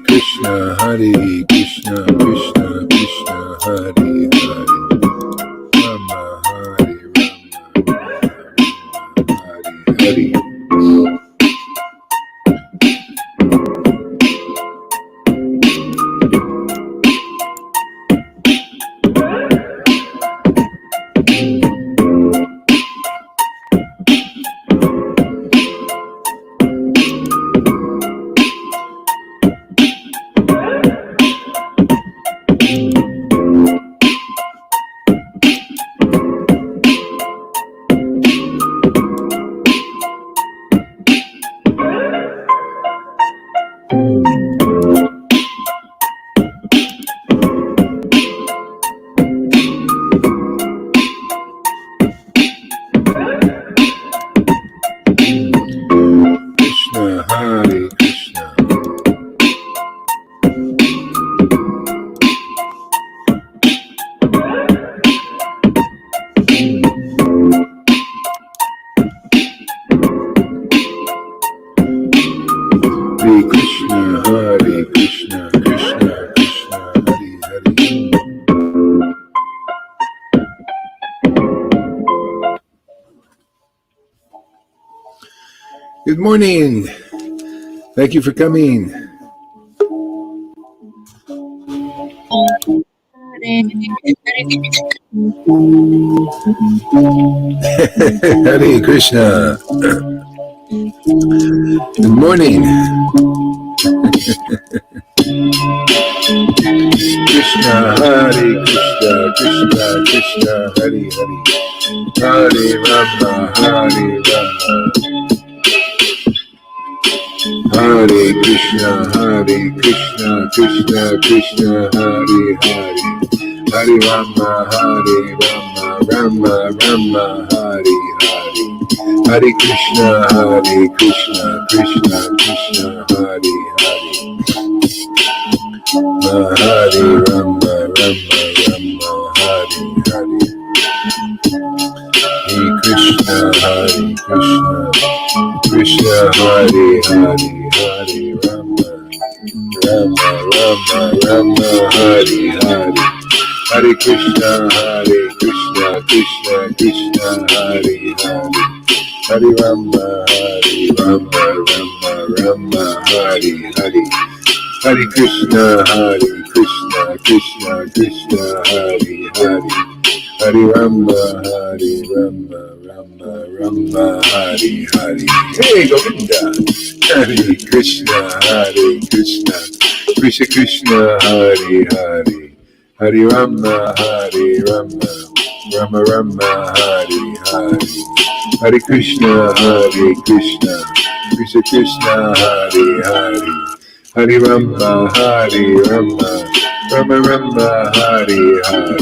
Krishna, Hare Krishna, Krishna Krishna, Hare Hare, Rama Hare Rama, Hare Hare. Good morning. Thank you for coming. Hare Krishna. Good morning. Krishna, Hare Krishna, Krishna Krishna, Hare Hare, Hare Rama, Hare Rama, Hare Krishna, Krishna Krishna, Hare Hare, Hare Rama, Rama Rama, Hare Hare, Hare Krishna, Krishna Krishna, Hare Hare, Hare Rama, Rama Rama, Hare Hare, Hare Krishna, Krishna Hare Hare, Hare Rama, Rama Rama, Hare Hare, Hare Krishna, Krishna Krishna, Hare Hare, Hare Rama, Rama Rama, Hare Hare, Hare Krishna, Krishna Krishna, Hare Hare, Hare Rama, Rama Rama, Hare Hare. Hey, Govinda. Hare Krishna, Krishna Krishna, Hare Hare, Hare Rama, Rama Rama, Hare Hare, Hare Krishna, Krishna Krishna, Hare Hare, Hare Rama, Rama Rama, Hare Hare.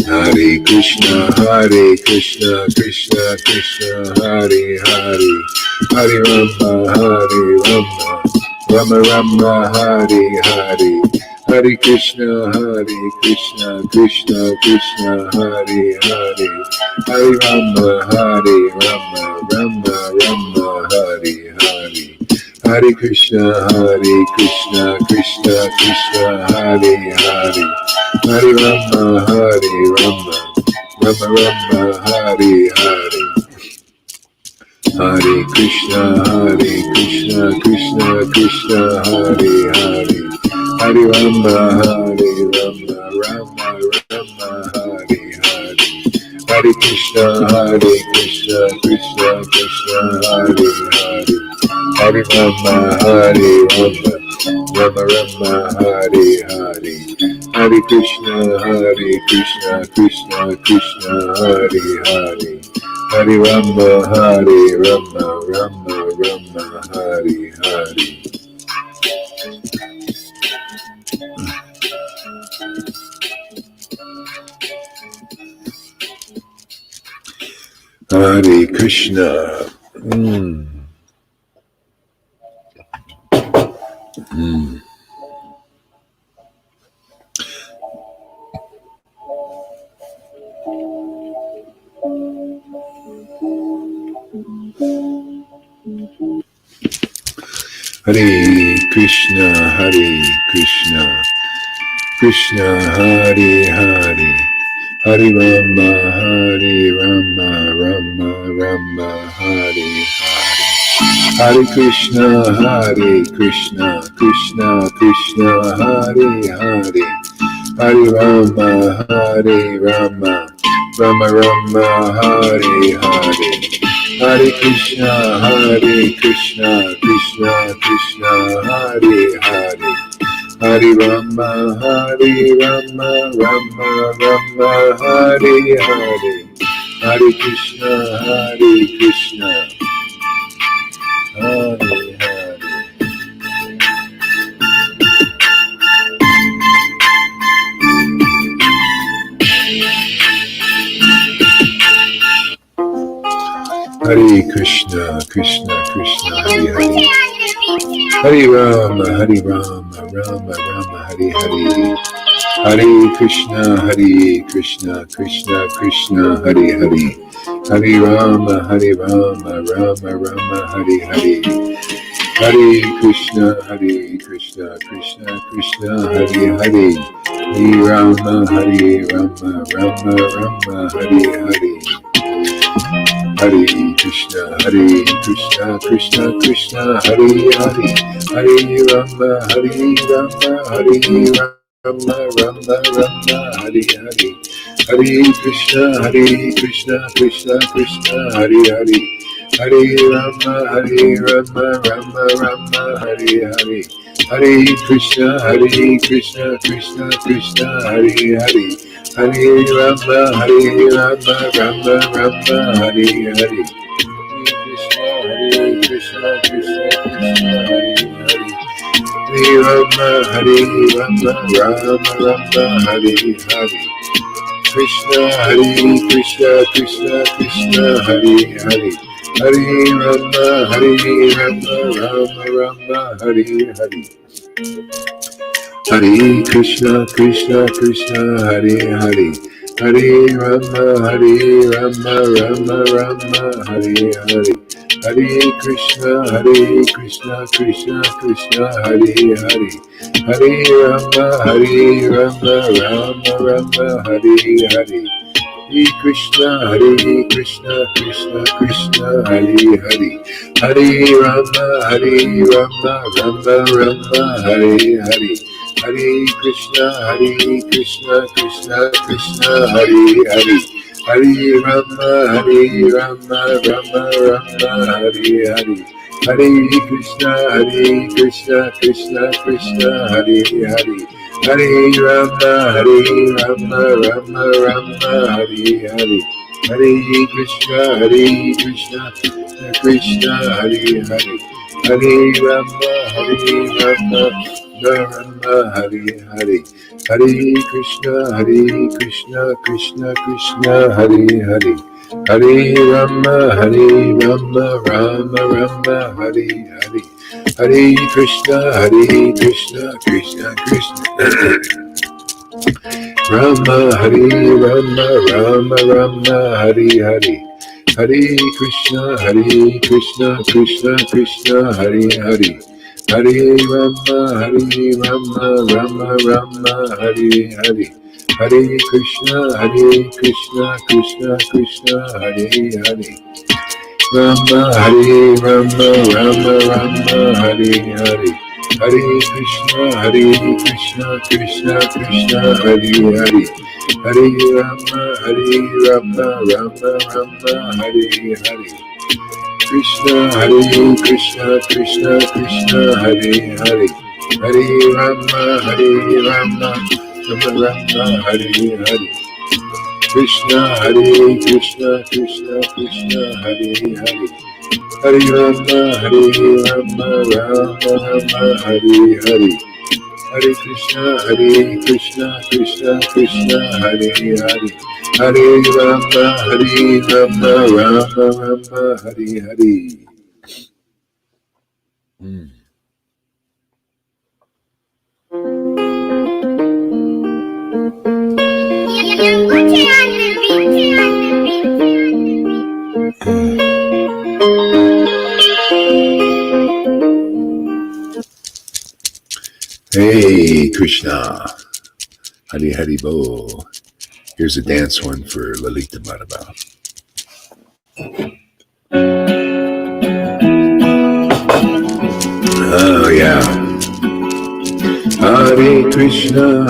Hare Krishna, Krishna Krishna, Hare Hare, Hare Rama, Rama Rama, Hare Hare, Hare Krishna, Krishna Krishna, Hare Hare, Hare Rama, Rama Rama, Hare Hare, Hare Krishna, Krishna Krishna, Hare Hare, Hare Rama, Rama Rama, Hare Hare, Hare Krishna, Krishna Krishna, Hare Hare, Hare Rama, Rama Rama, Hare Hare, Hare Krishna, Krishna Krishna, Hare Hare, Hare Rama, Rama Rama, Hare Hare, Hare Krishna, Krishna Krishna, Hare Hare, Hare Rama, Rama Rama, Hare Hare. Hare Krishna. Hare Krishna, Hare Krishna, Krishna Hare Hare, Hare Rama, Hare Rama, Rama Rama, Hare Hare. Hare Krishna, Hare Krishna, Krishna Krishna, Hare Hare, Hare Rama, Hare Rama, Rama Rama, Hare Hare. Hare Krishna, Hare Krishna, Krishna Krishna, Hare Hare, Hare Rama, Hare Rama, Rama Rama, Hare Hare. Hare Krishna, Hare Krishna, Hare Hare. Hare Krishna, Krishna Krishna, Hare Hare, Hare Rama, Hare Rama, Rama Rama, Hare Hare. Hare Krishna, Krishna Krishna, Hare Hare, Hare Rama, Rama Rama, Hare Hare. Hare Krishna, Krishna Krishna, Hare Hare, Hare Rama, Rama Rama, Hare Hare. Hare Krishna, Krishna Krishna, Hare Hare, Hare Rama, Hare Rama, Rama Rama, Hare Hare. Hare Krishna, Krishna Krishna, Hare Hare, Hare Rama, Rama Rama, Hare Hare. Hare Krishna, Krishna Krishna, Hare Hare, Hare Rama, Rama Rama, Hare Hare. Hare Krishna, Krishna Krishna, Hare Rama, Rama Rama, Hare Hare. Krishna, Krishna Krishna, Hare Hare, Hare Rama, Rama Hare Hare. Hare Krishna, Krishna, Hare Hare, Hare Rama, Rama Hare Hare. Hare Krishna, Krishna, Hare Hare, Hare Rama, Rama Hare Hare. Hare Krishna, Krishna Krishna, Hare Hare, Hare Rama, Rama Hare Hare. Hare Krishna, Krishna, Hare Hare, Hare Rama, Rama Hare Hare. Hare Krishna, Krishna, Hare Hare, Hare Rama, Rama Hare Hare. Hare Krishna, Krishna, Hare Hare, Hare Rama, Rama Hare Hare. Hare Krishna, Krishna, Hare Hare, Hare Rama, Rama Hare Hare. Hare Krishna, Krishna Rama, Rama Hare Hare. Hare Krishna, Krishna Hare Hare. Hare Rama, Rama Hare Hare. Hare Krishna, Krishna Hare Hare. Rama, Rama Hare Hare. Hare Krishna, Krishna Hare Hare. Hare Rama, Rama Hare Hare. Krishna, Krishna Hare Hare. Hare Rama, Rama Hare Hare. Krishna, Krishna Hare Hare. Hare Rama, Rama Hare Hare. Hare Krishna, Krishna Hare Hare. Hare Rama, Rama Hare Hare. Krishna, Hari Hari Bo. Here's a dance one for Lalita Madhava. Oh yeah. Hare Krishna,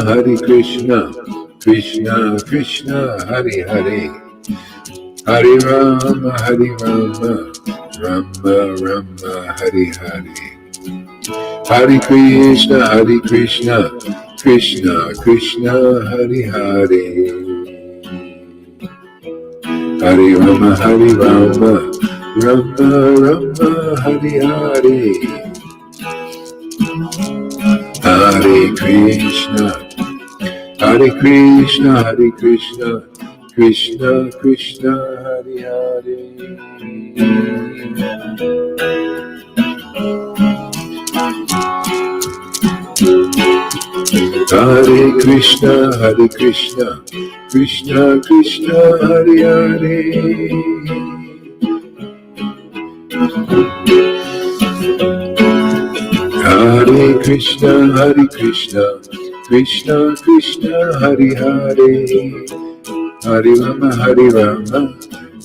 Krishna Krishna, Hare Hare. Hare Rama, Rama Rama, Hare Hare. Hare Krishna, Krishna Krishna, Hare Hare. Hare Rama, Rama Rama, Hare Hare. Hare Krishna, Krishna Krishna, Hare Hare. Hare Krishna, Krishna Krishna, Hare Hare. Hare Krishna, Krishna Krishna, Hare Hare. Hare Rama,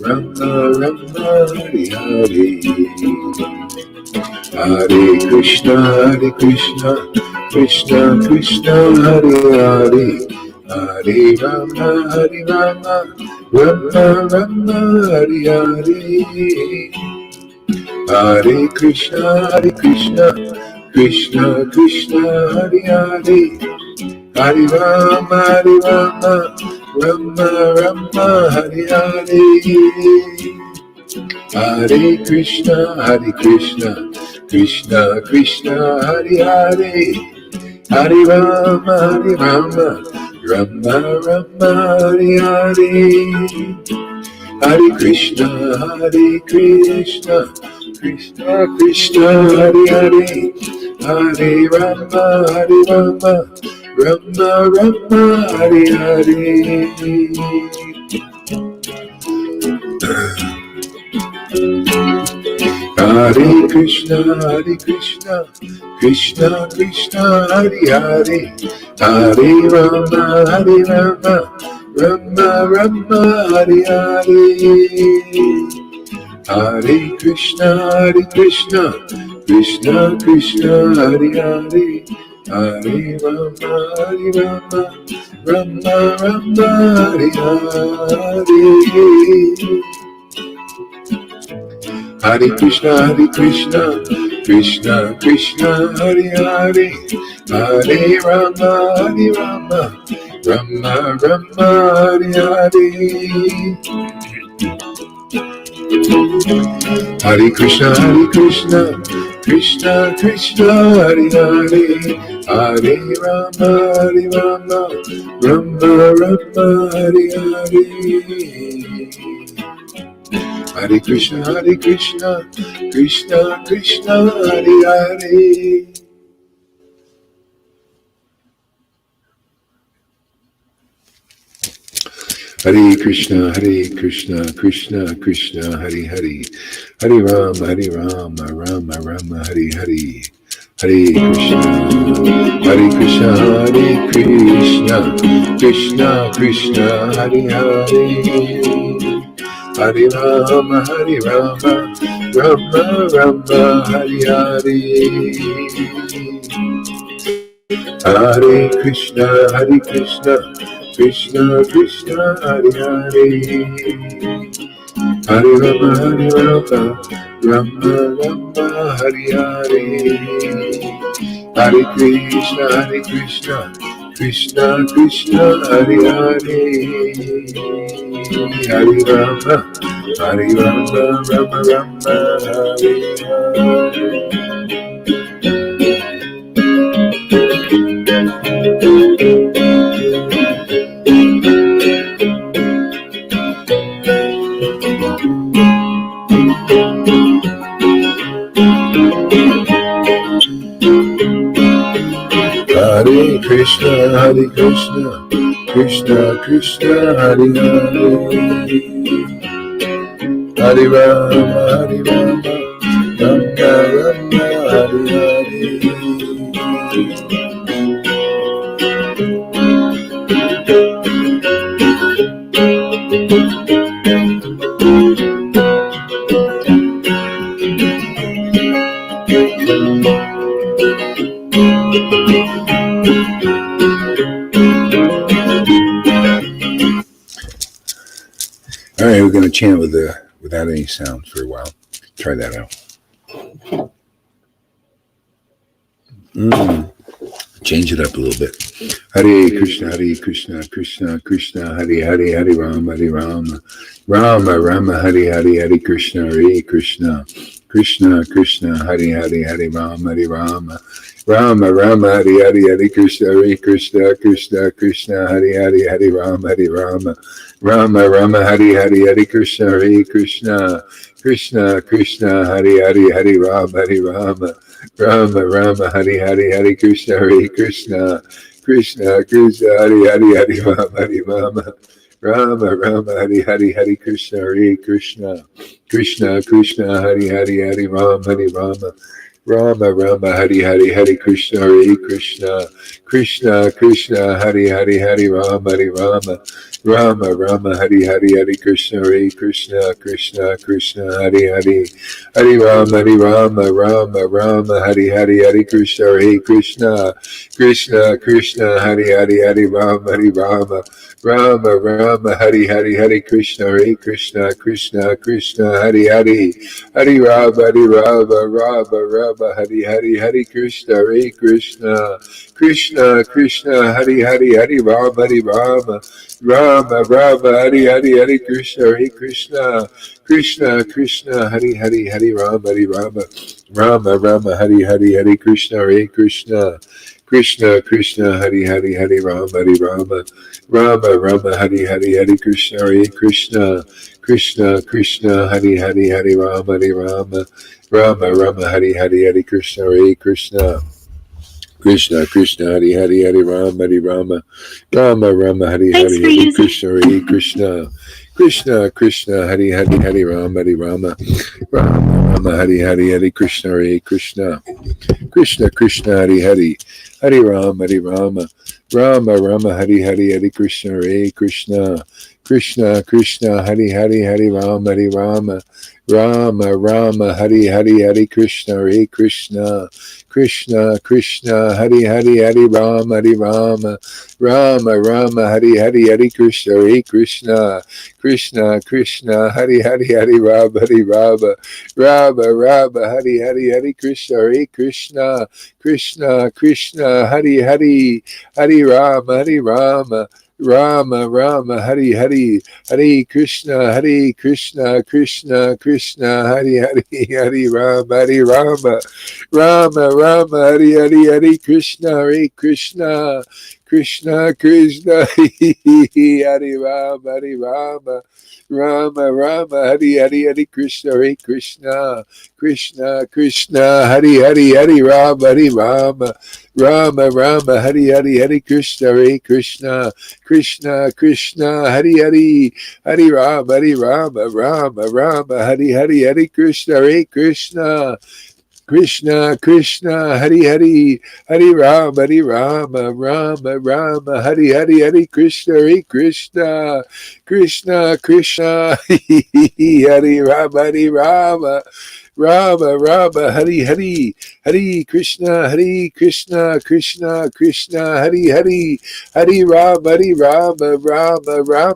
Rama Rama, Hare Hare. Hare Krishna, Krishna Krishna, Hare Hare. Hare Rama, Rama Rama, Hare Hare. Hare Krishna, Krishna Krishna, Hare Hare. Hare Rama, Rama Rama, Hare Hare. Hare Krishna, Krishna Krishna, Hare Hare. Hare Rama, Rama Rama, Hare Hare. Hare Krishna, Krishna Krishna, Hare Hare. Hare Rama, Rama Rama, Hare Hare. Hare Krishna, Krishna Krishna, Hare Hare. Hare Rama, Rama Rama, Hare Hare. Hare Krishna, Krishna Krishna, Hare Hare. Hare Rama, Rama Rama, Hare Hare. Hare Krishna, Krishna Krishna, Hare Hare. Hare Rama, Rama Rama, Hare Hare. Hare Krishna, Krishna Krishna, Hare Hare. Hare Rama, Rama Rama, Hare Hare. Hare Krishna, Krishna Krishna, Hare Hare. Hare Krishna, Krishna Krishna, Hare Hare. Hare Rama, Rama Rama, Hare Hare. Hare Krishna, Krishna Krishna Krishna, Hare Hare. Hare Rama, Rama Rama, Hare Hare. Hare Krishna, Krishna Krishna, Hare Hare. Hare Rama, Rama Rama, Hare Hare. Hare Krishna, Krishna Krishna, Hare Hare. Hare Rama, Rama Rama, Hare Hare. Hare Krishna, Krishna Krishna, Hare Hare. Hare Rama, Rama Rama, Hare Hare. chant without any sound for a while. Try that out. Change it up a little bit. Hare Krishna, Krishna Krishna, Hare Rama, Rama Rama, Hare Krishna, Krishna Krishna, Hare Rama, Rama Rama, Hare Krishna, Krishna Hare Rama, Rama Rama, Hare Krishna, Krishna Krishna, Hare Rama, Rama, Hare Krishna, Krishna Hare Rama, Rama, Hare Krishna, Krishna, Hare Rama, Rama, Hare Krishna, Krishna, Hare Rama, Rama, Hare Krishna, Krishna, Hare Rama, Hare Krishna, Krishna, Hare Rama, Rama, Hare Krishna, Krishna, Hare Rama, Hare Krishna, Krishna, Hare Rama, Rama, Hare Krishna, Krishna, Hare Rama, Hare Krishna, Krishna, Hare Rama, Rama, Hare Krishna, Krishna, Hare Rama, Hare Krishna, Krishna, Hare Rama, Rama, Hare Krishna, Krishna, Hare Rama, Rama, Hare Krishna, Krishna, Hare Rama, Rama, Hare Krishna, Krishna, Hare Rama, Rama, Hare Krishna, Krishna, Hare Rama, Rama, Hare Krishna, Krishna, Hare Rama, Rama, Hare Krishna, Krishna, Hare Rama, Rama, Hare Krishna, Krishna, Hare Rama, Rama, Hare Krishna, Krishna, Hare Rama, Rama, Hare Krishna, Krishna, Hare Rama, Rama, Hare Krishna, Krishna, Hare Rama, Hare Krishna, Krishna, Hare Rama, Rama, Hare Krishna, Krishna, Hare Rama, Rama, Hare Krishna, Krishna, Hare Rama, Hare Krishna, Krishna, Hare Rama,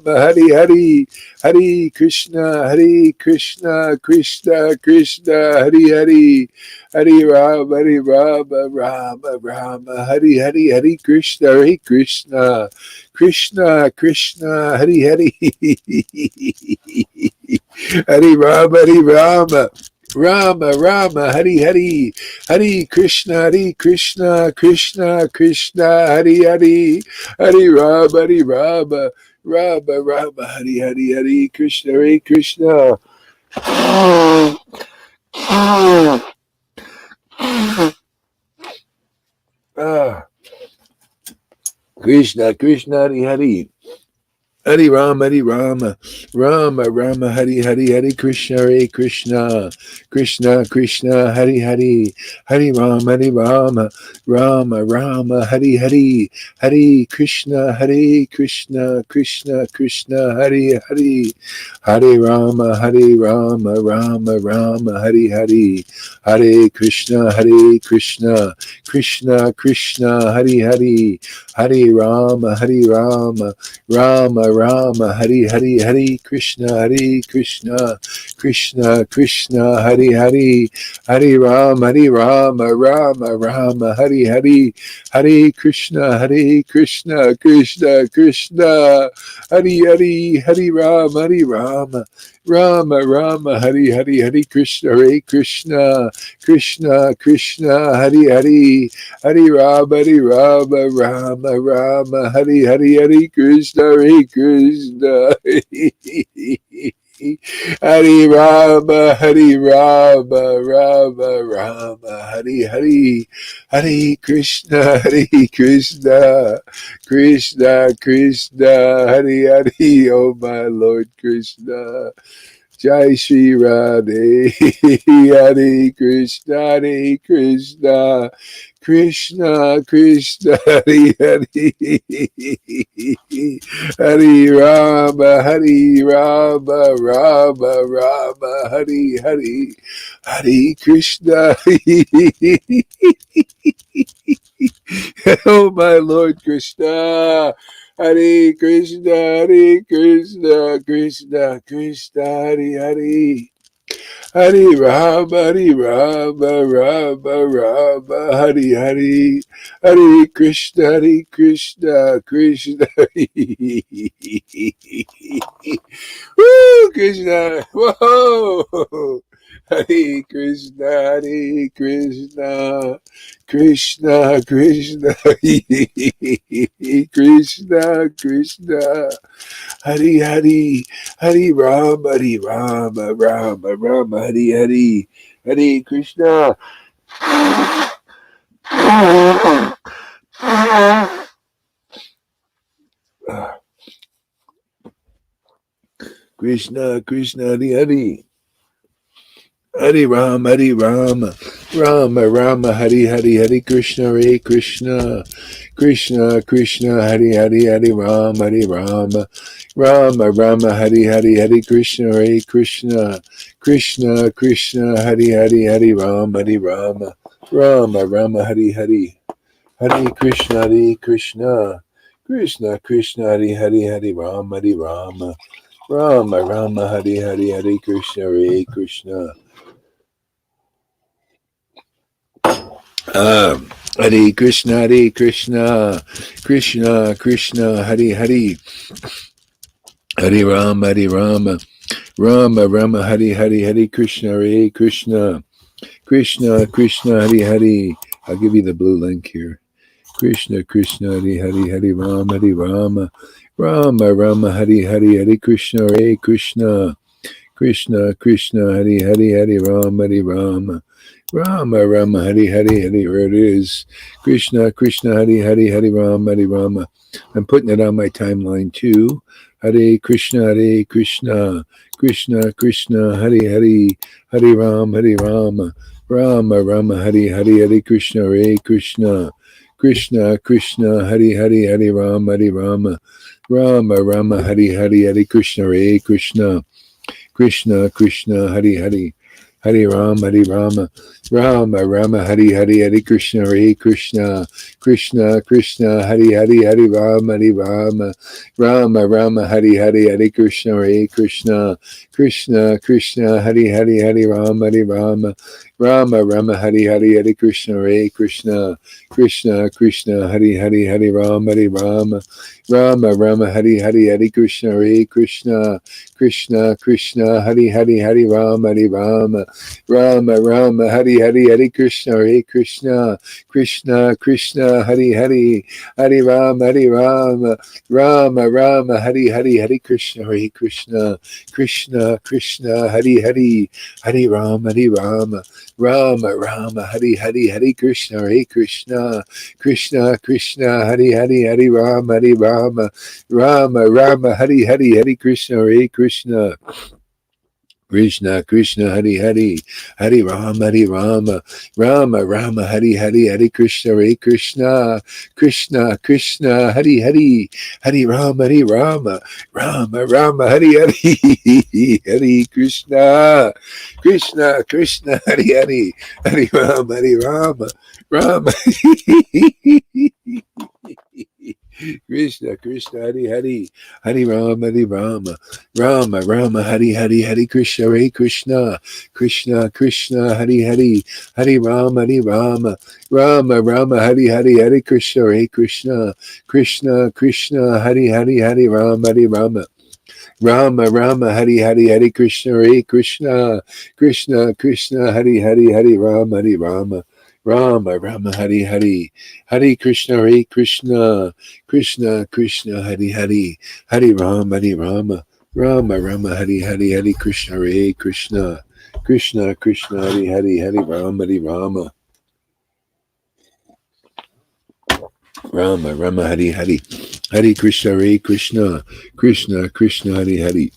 Hare Krishna, Krishna, Hare Rama, Rama, Hare Krishna, Krishna, Hare Rama, Rama, Hare Krishna, Krishna, Hare Rama, Rama, Hare Krishna, Krishna, Hare Rama, Rama, Hare Krishna, Krishna, Hare Rama, Rama, Hare Krishna, Krishna, Hare Rama, Rama, Rama, Hare Krishna, Krishna Krishna, Hare Rama, Rama, Hare Krishna, Krishna Krishna, Hare Rama, Rama, Hare Krishna, Krishna, Hare Rama, Hare Krishna, Hare Rama, Rama, Hare Krishna, Krishna Krishna, Hare, oh my Lord Krishna. Jai Shri Radhe, Hare Krishna, Krishna Krishna, Hare Rama, Rama, Hare Krishna. Oh my Lord Krishna. Hare Krishna, Krishna, Hare. Hare Rama, Rama, Hare Krishna, Krishna. Woo, Krishna, whoa. Hare Krishna, Krishna, Krishna. Hare Rama, Hare Krishna. Krishna, Hare. Hare Rama, Rama, Hare Krishna, Krishna Hare Rama, Rama, Hare Krishna, Krishna Hare Rama, Rama, Hare Krishna, Krishna Hare Rama, Rama, Hare Krishna. Hare Krishna, Krishna Hare Hare Rama, Rama, Hare Krishna, Krishna Hare. I'll give you the blue link here. Krishna, Hare Rama, Rama, Hare Krishna, Krishna Hare Rama, Rama, Hare, where it is. Krishna, Hare Rama. I'm putting it on my timeline too. Hare Krishna, Krishna Hare Rama, Rama, Hare Krishna, Krishna Hare Rama, Rama, Hare Krishna, Krishna Hare Rama, Rama, Hare Krishna, Krishna Hare Rama, Rama, Hare Krishna, Krishna Hare Rama, Rama, Hare Krishna, Krishna Hare Rama, Rama, Hare Krishna, Krishna Hare Rama, Rama, Hare Krishna, Krishna Hare Rama, Rama, Hare Krishna, Krishna Hare Rama, Rama, Hare Krishna, Krishna Hare Rama, Rama, Hare Krishna, Krishna Hare Rama, Rama, Hare Krishna, Krishna Hare Rama, Rama, Hare Krishna, Krishna Hare Rama, Rama. Krishna, Krishna, Hari Hari, Hari Rama, Rama Rama, Hari Hari, Hari Krishna, Hare Krishna, Krishna Krishna, Hari Hari, Hari Rama, Rama Rama, Hari Hari, Hari Krishna, Hare Krishna, Krishna Krishna, Hari Hari, Hari Rama, Rama Rama, Hari Hari, Hari Krishna, Hare Krishna, Krishna Krishna, Hari Hari, Hari Rama, Rama Rama, Hari Hari, Hari Krishna, Hare Krishna, Krishna Krishna, Hari Hari, Hari Rama, Rama Rama, Hari Hari, Hari Krishna, Hare Krishna, Krishna Krishna, Hari Hari, Hari Rama, Rama Rama, Hari Hari, Hari Krishna, Hare Krishna, Krishna Krishna, Hari Hari,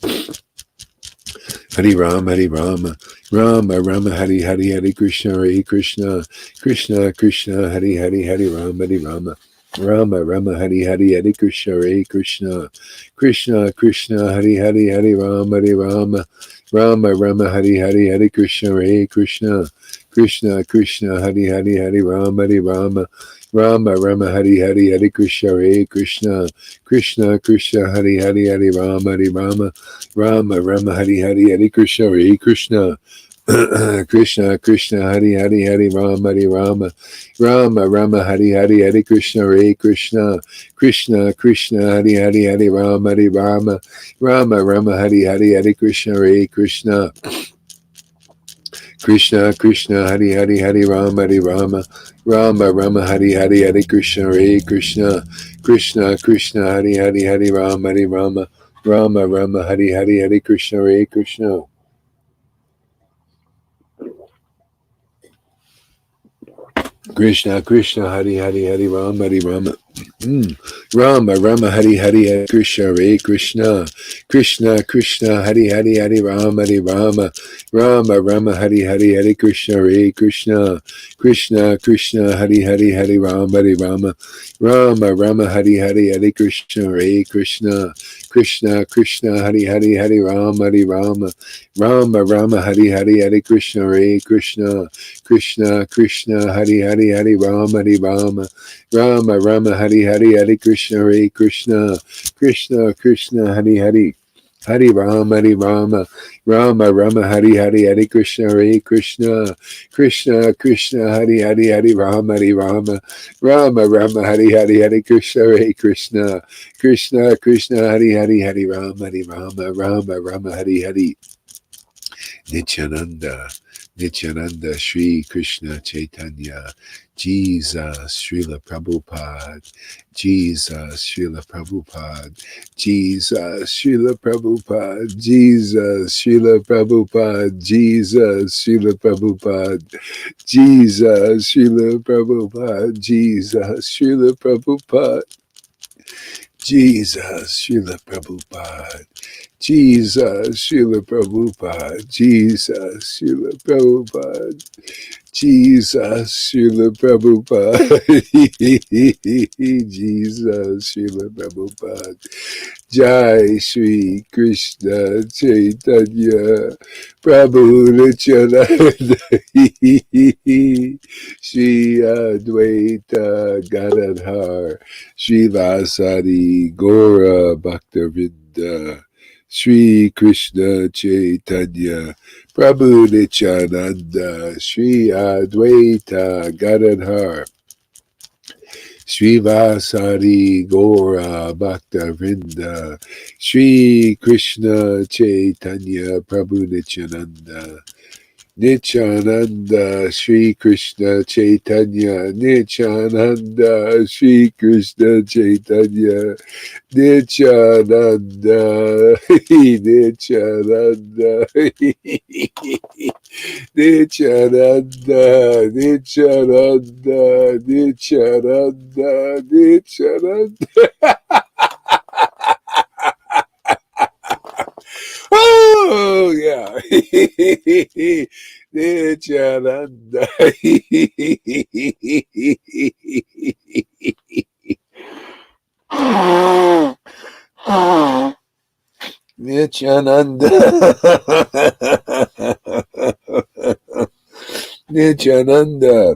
Hari Rama, Rama Rama, Hari Hari, Hari Krishna, Hare Krishna, Krishna Krishna, Hari Hari, Hari Rama, Rama Rama, Hari Hari, Hari Krishna, Hare Krishna, Krishna Krishna, Hari Hari, Hari Rama, Rama Rama, Hari Hari, Hari Krishna, Hare Krishna, Krishna Krishna, Hari Hari, Hari Rama, Rama Rama, Hari Hari, Hari Krishna, Hare Krishna, Krishna Krishna, Hari Hari, Hari Rama, Rama Rama, Hari Hari, Hari Krishna, Hare Krishna, Krishna Krishna, Hari Hari, Hari Rama, Rama Rama, Hari Hari, Hari Krishna, Hare Krishna, Krishna Krishna, Hari Hari, Hari Rama, Rama Rama, Hari Hari, Hari Krishna, Hare Krishna, Krishna Krishna, Hari Hari, Hari Rama, Rama Rama, Hari Hari, Hari Krishna, Hare Krishna, Krishna Krishna, Hari Hari, Hari Rama, Rama Rama, Hari Hari, Hari Krishna, Hare Krishna, Krishna Krishna, Hari Hari, Hari Rama, Rama Rama, Hari Hari, Hari Krishna, Hare Krishna, Krishna Krishna, Hari Hari, Hari Rama, Rama Rama, Hari Hari, Hari Krishna, Hare Krishna, Krishna Krishna, Hari Hari, Hari Rama, Rama Rama, Hari Hari, Hari Krishna, Hare Krishna, Krishna Krishna, Hari Hari, Hari Rama, Rama Rama, Hari Hari, Hari Krishna, Hare Krishna, Krishna Krishna, Hari Hari, Hari Rama, Rama Rama, Hari Hari, Hari Krishna, Hare Krishna, Krishna Krishna, Hari Hari, Hari Rama, Rama Rama, Hari Hari, Hari Krishna, Hare Krishna, Krishna Krishna, Hari Hari, Hari Rama, Rama Rama, Hari Hari, Hari Krishna, Hare Krishna, Krishna Krishna, Hari Hari, Hari Rama, Rama Rama, Hari Hari, Nityananda, Sri Krishna Chaitanya, Jesus, Srila Prabhupada, Jesus, Srila Prabhupada, Jesus, Srila Prabhupada, Jesus, Srila Prabhupada, Jesus, Srila Prabhupada, Jesus, Srila Prabhupada, Jesus, Srila Prabhupada, Jesus, Srila Prabhupada, Jesus, Srila Prabhupada, Jesus, Srila Prabhupada, Jesus, Srila Prabhupada, Jesus, Srila Prabhupada, Jai Shri Krishna Chaitanya, Prabhu Nityananda, Shri Advaita Gadadhar, Shri Vasari Gora Bhaktavinda, Shri Krishna Chaitanya, Prabhu Nityananda, Shri Advaita Gadadhar, Shri Vasari Gora Bhaktavinda, Shri Krishna Chaitanya, Prabhu Nityananda, Nityananda, Shri Krishna Chaitanya, Nityananda, Shri Krishna Chaitanya, Nityananda, Nityananda, Nityananda, Nityananda, Nityananda, Nityananda. Oh, yeah. Nityananda. Nityananda. Nityananda.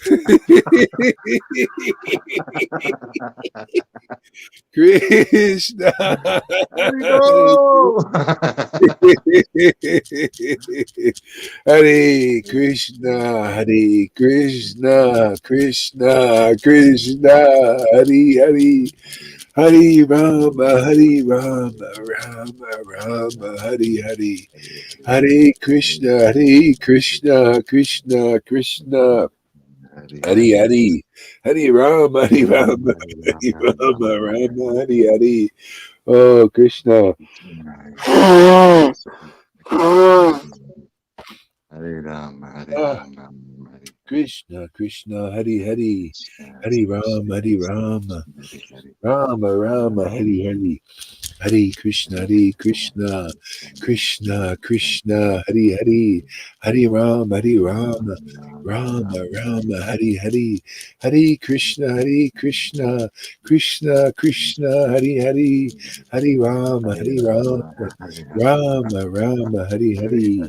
Krishna. Haribo! Hare Krishna, Hare Krishna, Krishna Krishna, Hare Hare, Hare Rama, Hare Rama, Rama Rama, Hare Hare, Hare Krishna, Hare Krishna, Krishna Krishna, Hare Hare, Hare Rama, Hare Rama, Hare Rama, Rama Hare Hare. Oh Krishna. Hare Ram, Hare Ah, Ram, Ram, Hare Krishna, Krishna, Hari Hari, Krishna, Hari Ram, Krishna, Hari Rama, Hare Hare, Rama Rama, Ram, Hari Hari, Hari Krishna, Hari Krishna, Krishna, Krishna Krishna, Hari Hari, Hari Ram, Hari Rama, Ram, Rama Rama, Hari Hari, Hari Krishna, Krishna Krishna, Hari Hari, Hari Rama, Hare Hari Rama, Ram, Hare Ram, Rama Rama, Hari Hare Hari.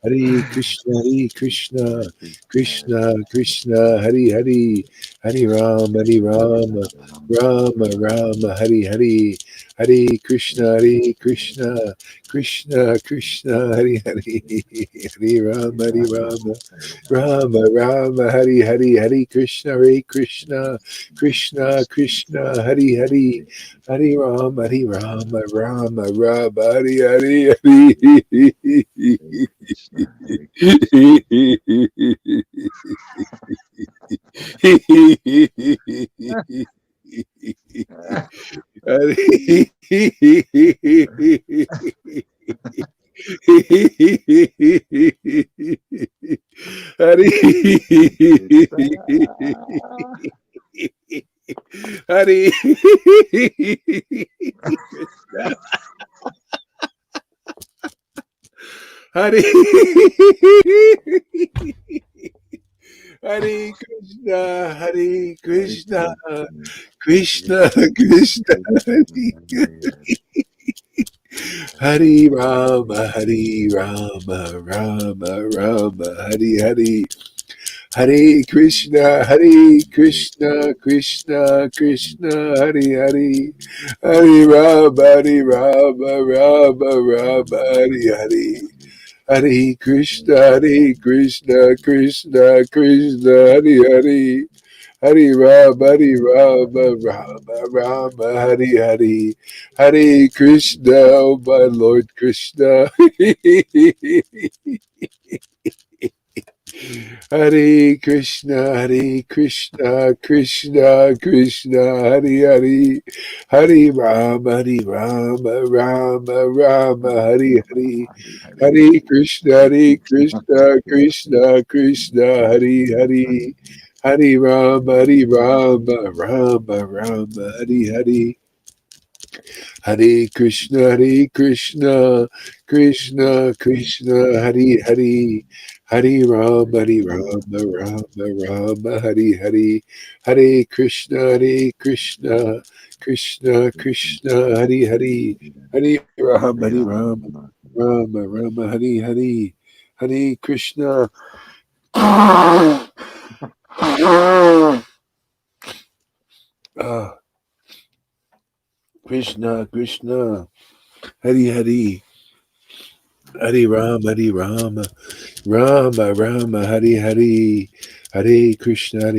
Hare, Hare Krishna, Krishna, Krishna, Krishna Krishna, Hare Hare, Hare Hare Rama, Ram, Rama Rama, Hare Hare, Hare Krishna, Krishna Krishna, Hare Hare, Hare Rama, Rama Rama, Hare Hare, Hare Krishna, Krishna Krishna, Hare Hare, Hare Rama, Rama Rama, Hare Hare, Hare. Krishna, Hare Hari Hari Hare Krishna, Hare Krishna, Krishna Krishna, Hare Rama, Hare Rama, Rama Rama, Hare Hare, Hare Krishna, Krishna Krishna, Hare Hare, Hare Rama, Hare Rama, Rama Rama, Hare Hare. Hare Krishna, Krishna Krishna, Hare Hare. Hare Rama, Rama Rama, Hare Hare. Hare Krishna, oh my Lord Krishna. Hare Krishna, Krishna Krishna, Hare Hare. Hare Rama, Rama Rama, Hare Hare. Hare Krishna, Krishna Krishna, Hare Hare. Hare Rama, Rama Rama, Hare Hare. Hare Krishna, Krishna Krishna, Hare Hare. Hare Rama, Rama Rama, Hare Hare. Hare Krishna, Krishna Krishna, Hare Hare. Hare Rama, Rama Rama, Hare Hare. Hare Krishna. Ah, Krishna, Krishna, Hare Hare, Hare Rama, Rama Rama, Hare Hare, Hare Krishna,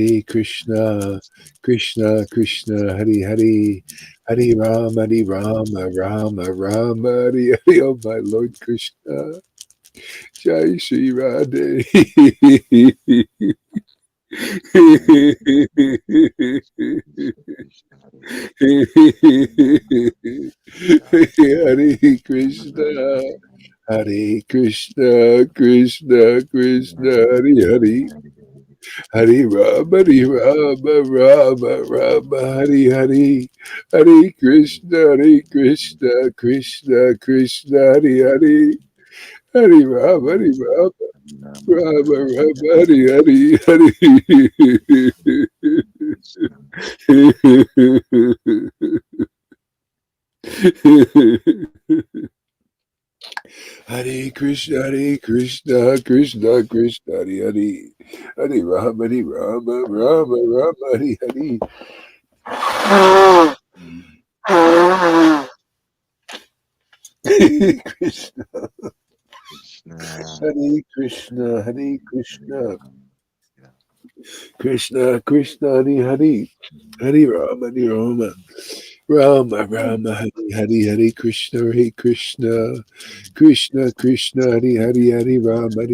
Krishna Krishna, Hare Hare, Hare Rama, Rama Rama, Hare Hare, oh my Lord Krishna, Jai Shri Radhe. Hare Krishna, Hare Krishna, Krishna Krishna, Hare Hare, Hare Rama, Rama Rama, Hare Hare, Hare Krishna, Krishna Krishna, Hare Hare, Hare Rama, Rama Rama, Hare Hare. Hare Krishna, Krishna Krishna, Hare Hare, Hare Rama, Rama Rama, Hare Hare. Krishna, Krishna. Hare Krishna, Hare Krishna, Yeah. Krishna Krishna, Hare Hare, Hare Rama, Rama Rama, Hare Hare, Hare Krishna, Hare Krishna, Krishna Krishna, Hare Hare, Hare Rama,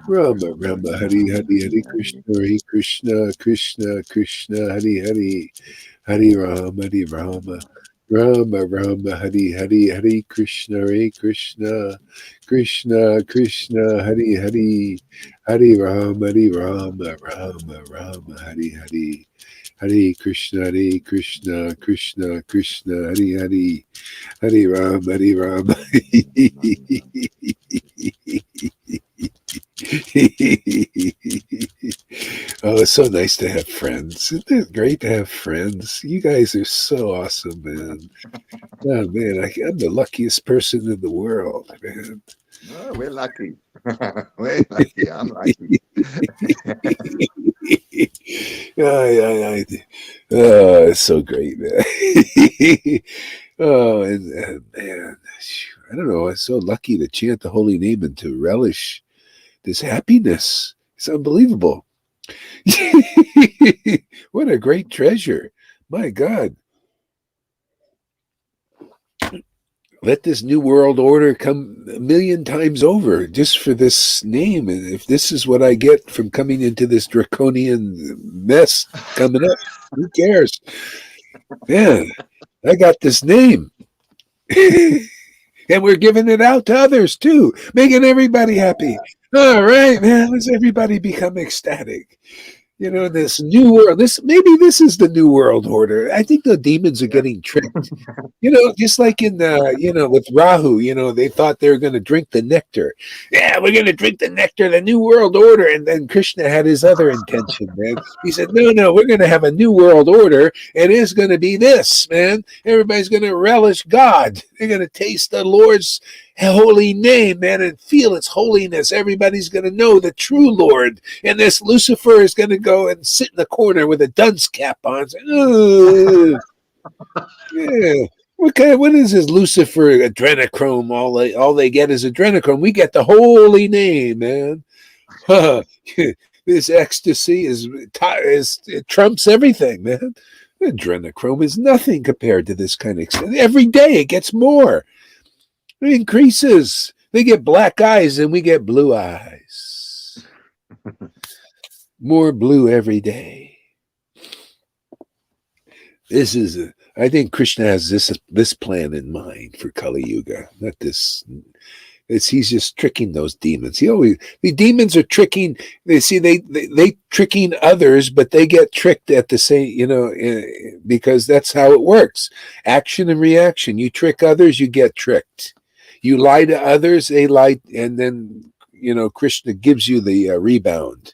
Rama Rama, Hare Hare, Hare Krishna, Hare Krishna, Krishna Krishna, Hare Hare, Hare Rama, Rama Rama, Hare Hare, Hare Krishna, Krishna Krishna, Hare Hare, Hare Rama, Rama, Hare Hare. Hare Krishna, Krishna Krishna, Hare Hare, Hare Ram. Oh, it's so nice to have friends. Isn't it great to have friends? You guys are so awesome, man. Oh, man, I'm the luckiest person in the world, man. Oh, we're lucky. We're lucky. I'm lucky. It's so great, man. Oh, and man, I don't know. I'm so lucky to chant the holy name and to relish this happiness. It's unbelievable. What a great treasure. My God. Let this new world order come a million times over just for this name. And if this is what I get from coming into this draconian mess coming up, who cares? Man, I got this name. And we're giving it out to others too, making everybody happy. All right, man, let's everybody become ecstatic. You know, this new world, maybe this is the new world order. I think the demons are Yeah. getting tricked. You know, just like in with Rahu, they thought they were going to drink the nectar. Yeah, we're going to drink the nectar, the new world order. And then Krishna had his other intention, man. He said, no, we're going to have a new world order, and it's going to be this, man. Everybody's going to relish God. They're going to taste the Lord's holy name, man, and feel its holiness. Everybody's going to know the true Lord. And this Lucifer is going to go and sit in the corner with a dunce cap on. Say, yeah. What is this Lucifer adrenochrome? All they get is adrenochrome. We get the holy name, man. This ecstasy it trumps everything, man. Adrenochrome is nothing compared to this kind of. Every day it gets more. It increases. They get black eyes and we get blue eyes. More blue every day. I think Krishna has this plan in mind for Kali Yuga. Not this. He's just tricking those demons. The demons are tricking. They tricking others, but they get tricked at the same. Because that's how it works. Action and reaction. You trick others, you get tricked. You lie to others, they lie, and then Krishna gives you the rebound.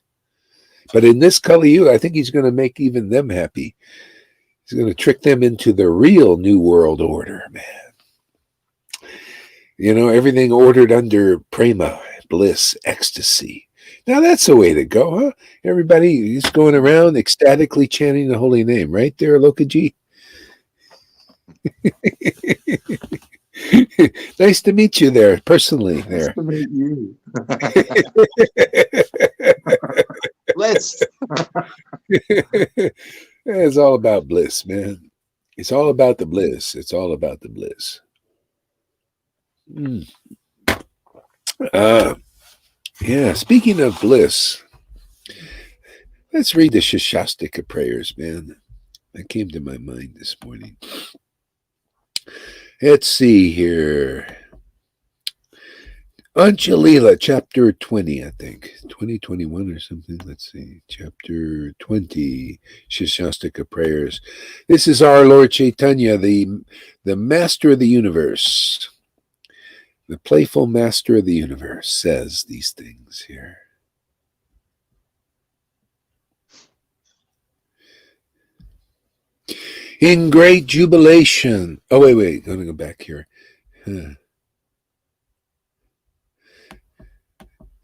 But in this Kali Yuga, I think he's going to make even them happy. He's going to trick them into the real new world order, man. Everything ordered under prema, bliss, ecstasy. Now that's the way to go, huh? Everybody is going around ecstatically chanting the holy name, right there, Lokaji. Nice to meet you there, personally. Nice to meet you. Blessed. It's all about bliss, man. It's all about the bliss. It's all about the bliss. Yeah, speaking of bliss, let's read the Shashastika prayers, man. That came to my mind this morning. Let's see here. Anchalila, chapter 20, I think. 2021 or something. Let's see. Chapter 20, Shashastika prayers. This is our Lord Chaitanya, the master of the universe. The playful master of the universe says these things here. In great jubilation. Oh, wait. I'm going to go back here.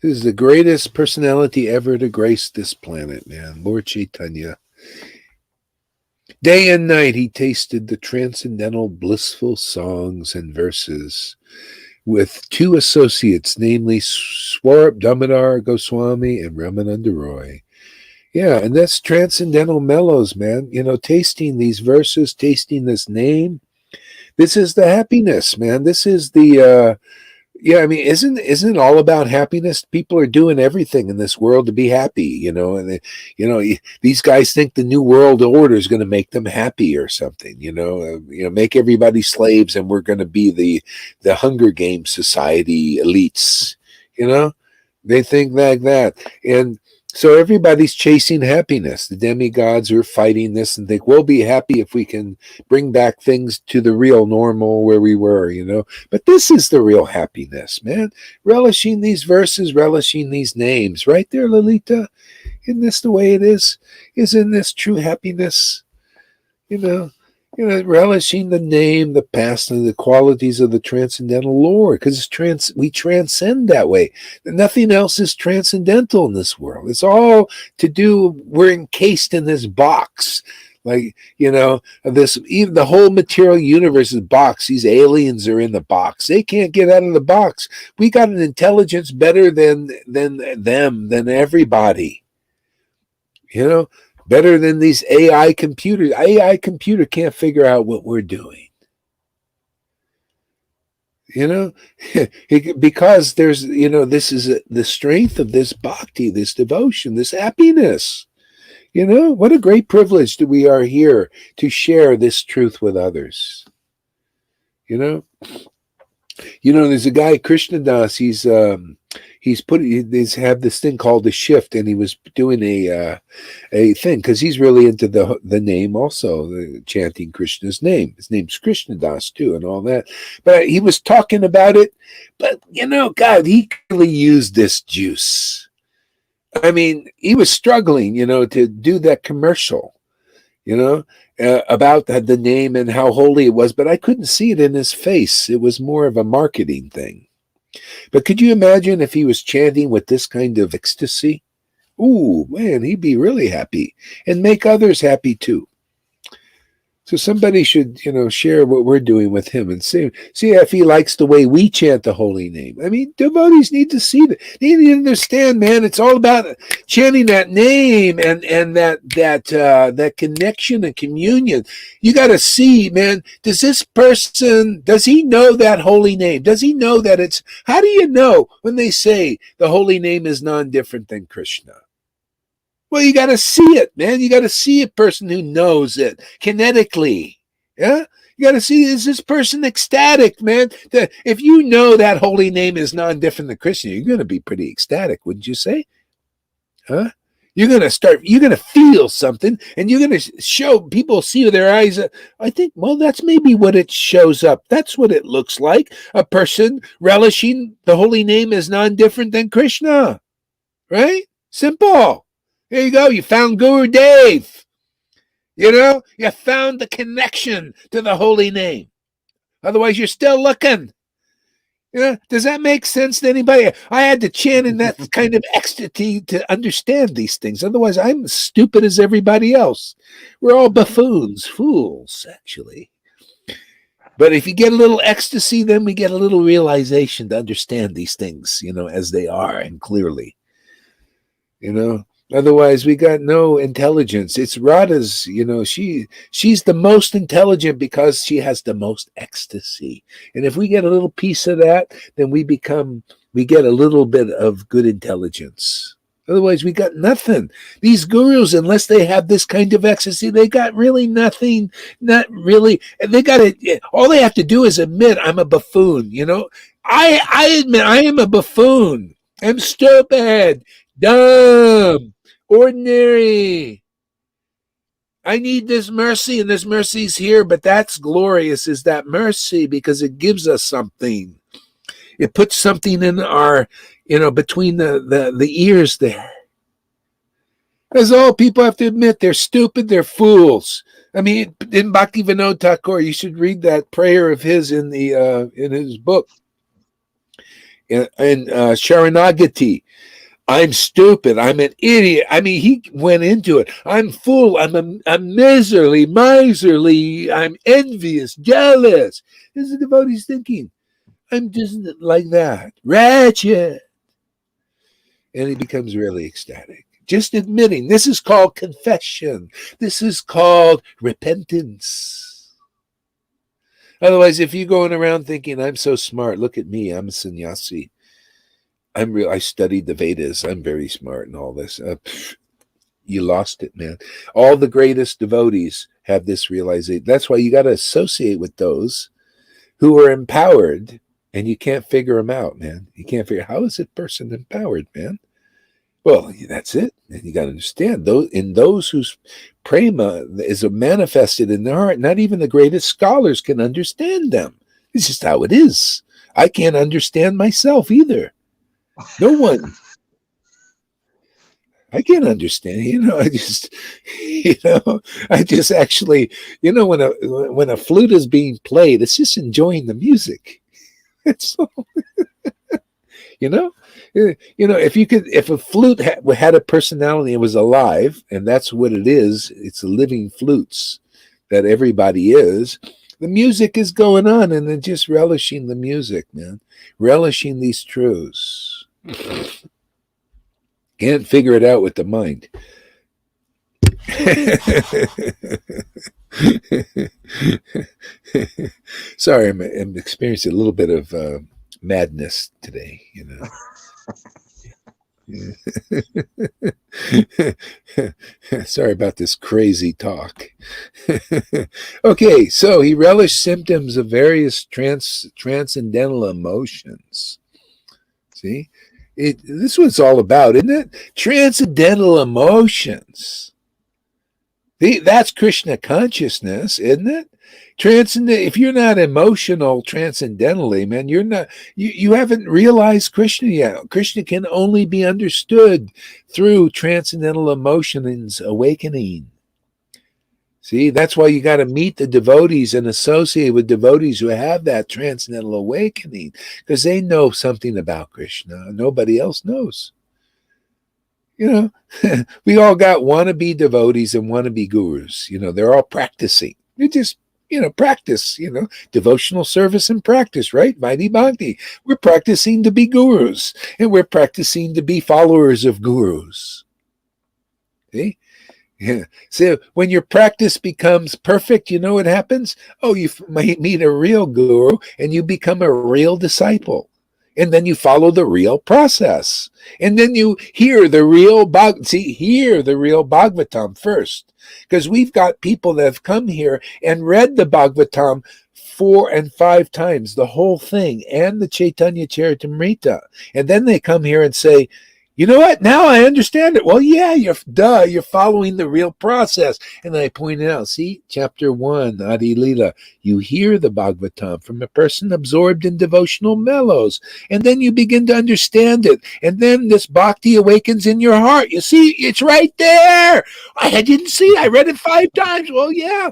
This is the greatest personality ever to grace this planet, man. Lord Chaitanya. Day and night he tasted the transcendental blissful songs and verses with two associates, namely Swarup Damodar Goswami and Ramananda Roy. Yeah, and that's transcendental mellows, man. You know, tasting these verses, tasting this name. This is the happiness, man. This is the yeah, I mean, isn't it all about happiness? People are doing everything in this world to be happy, you know, and these guys think the new world order is going to make them happy or something, make everybody slaves, and we're going to be the Hunger Games society elites, you know. They think like that, and so everybody's chasing happiness. The demigods are fighting this and think we'll be happy if we can bring back things to the real normal where we were, you know. But this is the real happiness, man. Relishing these verses, relishing these names. Right there, Lalita? Isn't this the way it is? Isn't this true happiness? Relishing the name, the past, and the qualities of the transcendental Lord, because we transcend that way. Nothing else is transcendental in this world. It's all to do. We're encased in this box, like even the whole material universe is box. These aliens are in the box. They can't get out of the box. We got an intelligence better than everybody. Better than these AI computers. AI computer can't figure out what we're doing. Because there's, this is the strength of this bhakti, this devotion, this happiness. What a great privilege that we are here to share this truth with others. There's a guy, Krishna Das, he's have this thing called the shift, and he was doing a thing because he's really into the name also, chanting Krishna's name. His name's Krishna Das too, and all that. But he was talking about it. But God, he really used this juice. I mean, he was struggling, to do that commercial, about the name and how holy it was, but I couldn't see it in his face. It was more of a marketing thing. But could you imagine if he was chanting with this kind of ecstasy? Ooh, man, he'd be really happy and make others happy too. So somebody should, share what we're doing with him and see if he likes the way we chant the holy name. I mean, devotees need to see that. They need to understand, man. It's all about chanting that name and that connection and communion. You got to see, man. Does he know that holy name? Does he know that it's? How do you know when they say the holy name is non-different than Krishna? Well, you got to see it, man. You got to see a person who knows it kinetically. Yeah? You got to see, is this person ecstatic, man? If you know that holy name is non-different than Krishna, you're going to be pretty ecstatic, wouldn't you say? Huh? You're going to feel something, and you're going to show, people see with their eyes. I think, well, that's maybe what it shows up. That's what it looks like. A person relishing the holy name is non-different than Krishna. Right? Simple. There you go. You found Guru Dave. You found the connection to the holy name. Otherwise, you're still looking. Does that make sense to anybody? I had to chant in that kind of ecstasy to understand these things. Otherwise, I'm as stupid as everybody else. We're all buffoons, fools, actually. But if you get a little ecstasy, then we get a little realization to understand these things, as they are and clearly. Otherwise, we got no intelligence. It's Radha's, she's the most intelligent because she has the most ecstasy. And if we get a little piece of that, then we get a little bit of good intelligence. Otherwise, we got nothing. These gurus, unless they have this kind of ecstasy, they got really nothing. Not really. They got it. All they have to do is admit, I'm a buffoon. I admit I am a buffoon. I'm stupid, dumb, ordinary. I need this mercy, and this mercy's here, but that's glorious, is that mercy, because it gives us something. It puts something in our, between the ears there. That's all people have to admit. They're stupid, they're fools. I mean, in Bhaktivinoda Thakur, you should read that prayer of his in his book. in Sharanagati. I'm stupid. I'm an idiot. I mean, he went into it. I'm fool. I'm miserly. I'm envious, jealous. This is the devotee's thinking. I'm just like that. Wretched. And he becomes really ecstatic. Just admitting. This is called confession. This is called repentance. Otherwise, if you're going around thinking, I'm so smart, look at me, I'm a sannyasi. I studied the Vedas. I'm very smart and all this. You lost it, man. All the greatest devotees have this realization. That's why you got to associate with those who are empowered, and you can't figure them out, man. You can't figure, how is that person empowered, man? Well, that's it. And you got to understand, those whose prema is manifested in their heart, not even the greatest scholars can understand them. It's just how it is. I can't understand myself either. No one. I can't understand. I just actually, when a flute is being played, it's just enjoying the music. It's if a flute had a personality, it was alive, and that's what it is. It's living flutes that everybody is. The music is going on, and then just relishing the music, man, relishing these truths. Can't figure it out with the mind. Sorry, I'm experiencing a little bit of madness today, Sorry about this crazy talk. Okay, so he relished symptoms of various transcendental emotions. See? This is what it's all about, isn't it? Transcendental emotions. That's Krishna consciousness, isn't it? If you're not emotional transcendentally, man, you're not. You haven't realized Krishna yet. Krishna can only be understood through transcendental emotions awakening. See, that's why you got to meet the devotees and associate with devotees who have that transcendental awakening, because they know something about Krishna. Nobody else knows. We all got wannabe devotees and wannabe gurus. They're all practicing. You just, practice, devotional service and practice, right? Mighty Bhakti. We're practicing to be gurus, and we're practicing to be followers of gurus. See? Yeah. So when your practice becomes perfect, you know what happens? Oh, you might meet a real guru and you become a real disciple. And then you follow the real process. And then you hear the real Bhagavatam first. Because we've got people that have come here and read the Bhagavatam 4 and 5 times, the whole thing, and the Chaitanya Charitamrita. And then they come here and say, you know what? Now I understand it. Well, yeah, you're following the real process. And then I pointed out, see, chapter 1, Adi Lila, you hear the Bhagavatam from a person absorbed in devotional mellows. And then you begin to understand it. And then this bhakti awakens in your heart. You see, it's right there. I didn't see it. I read it 5 times. Well, yeah.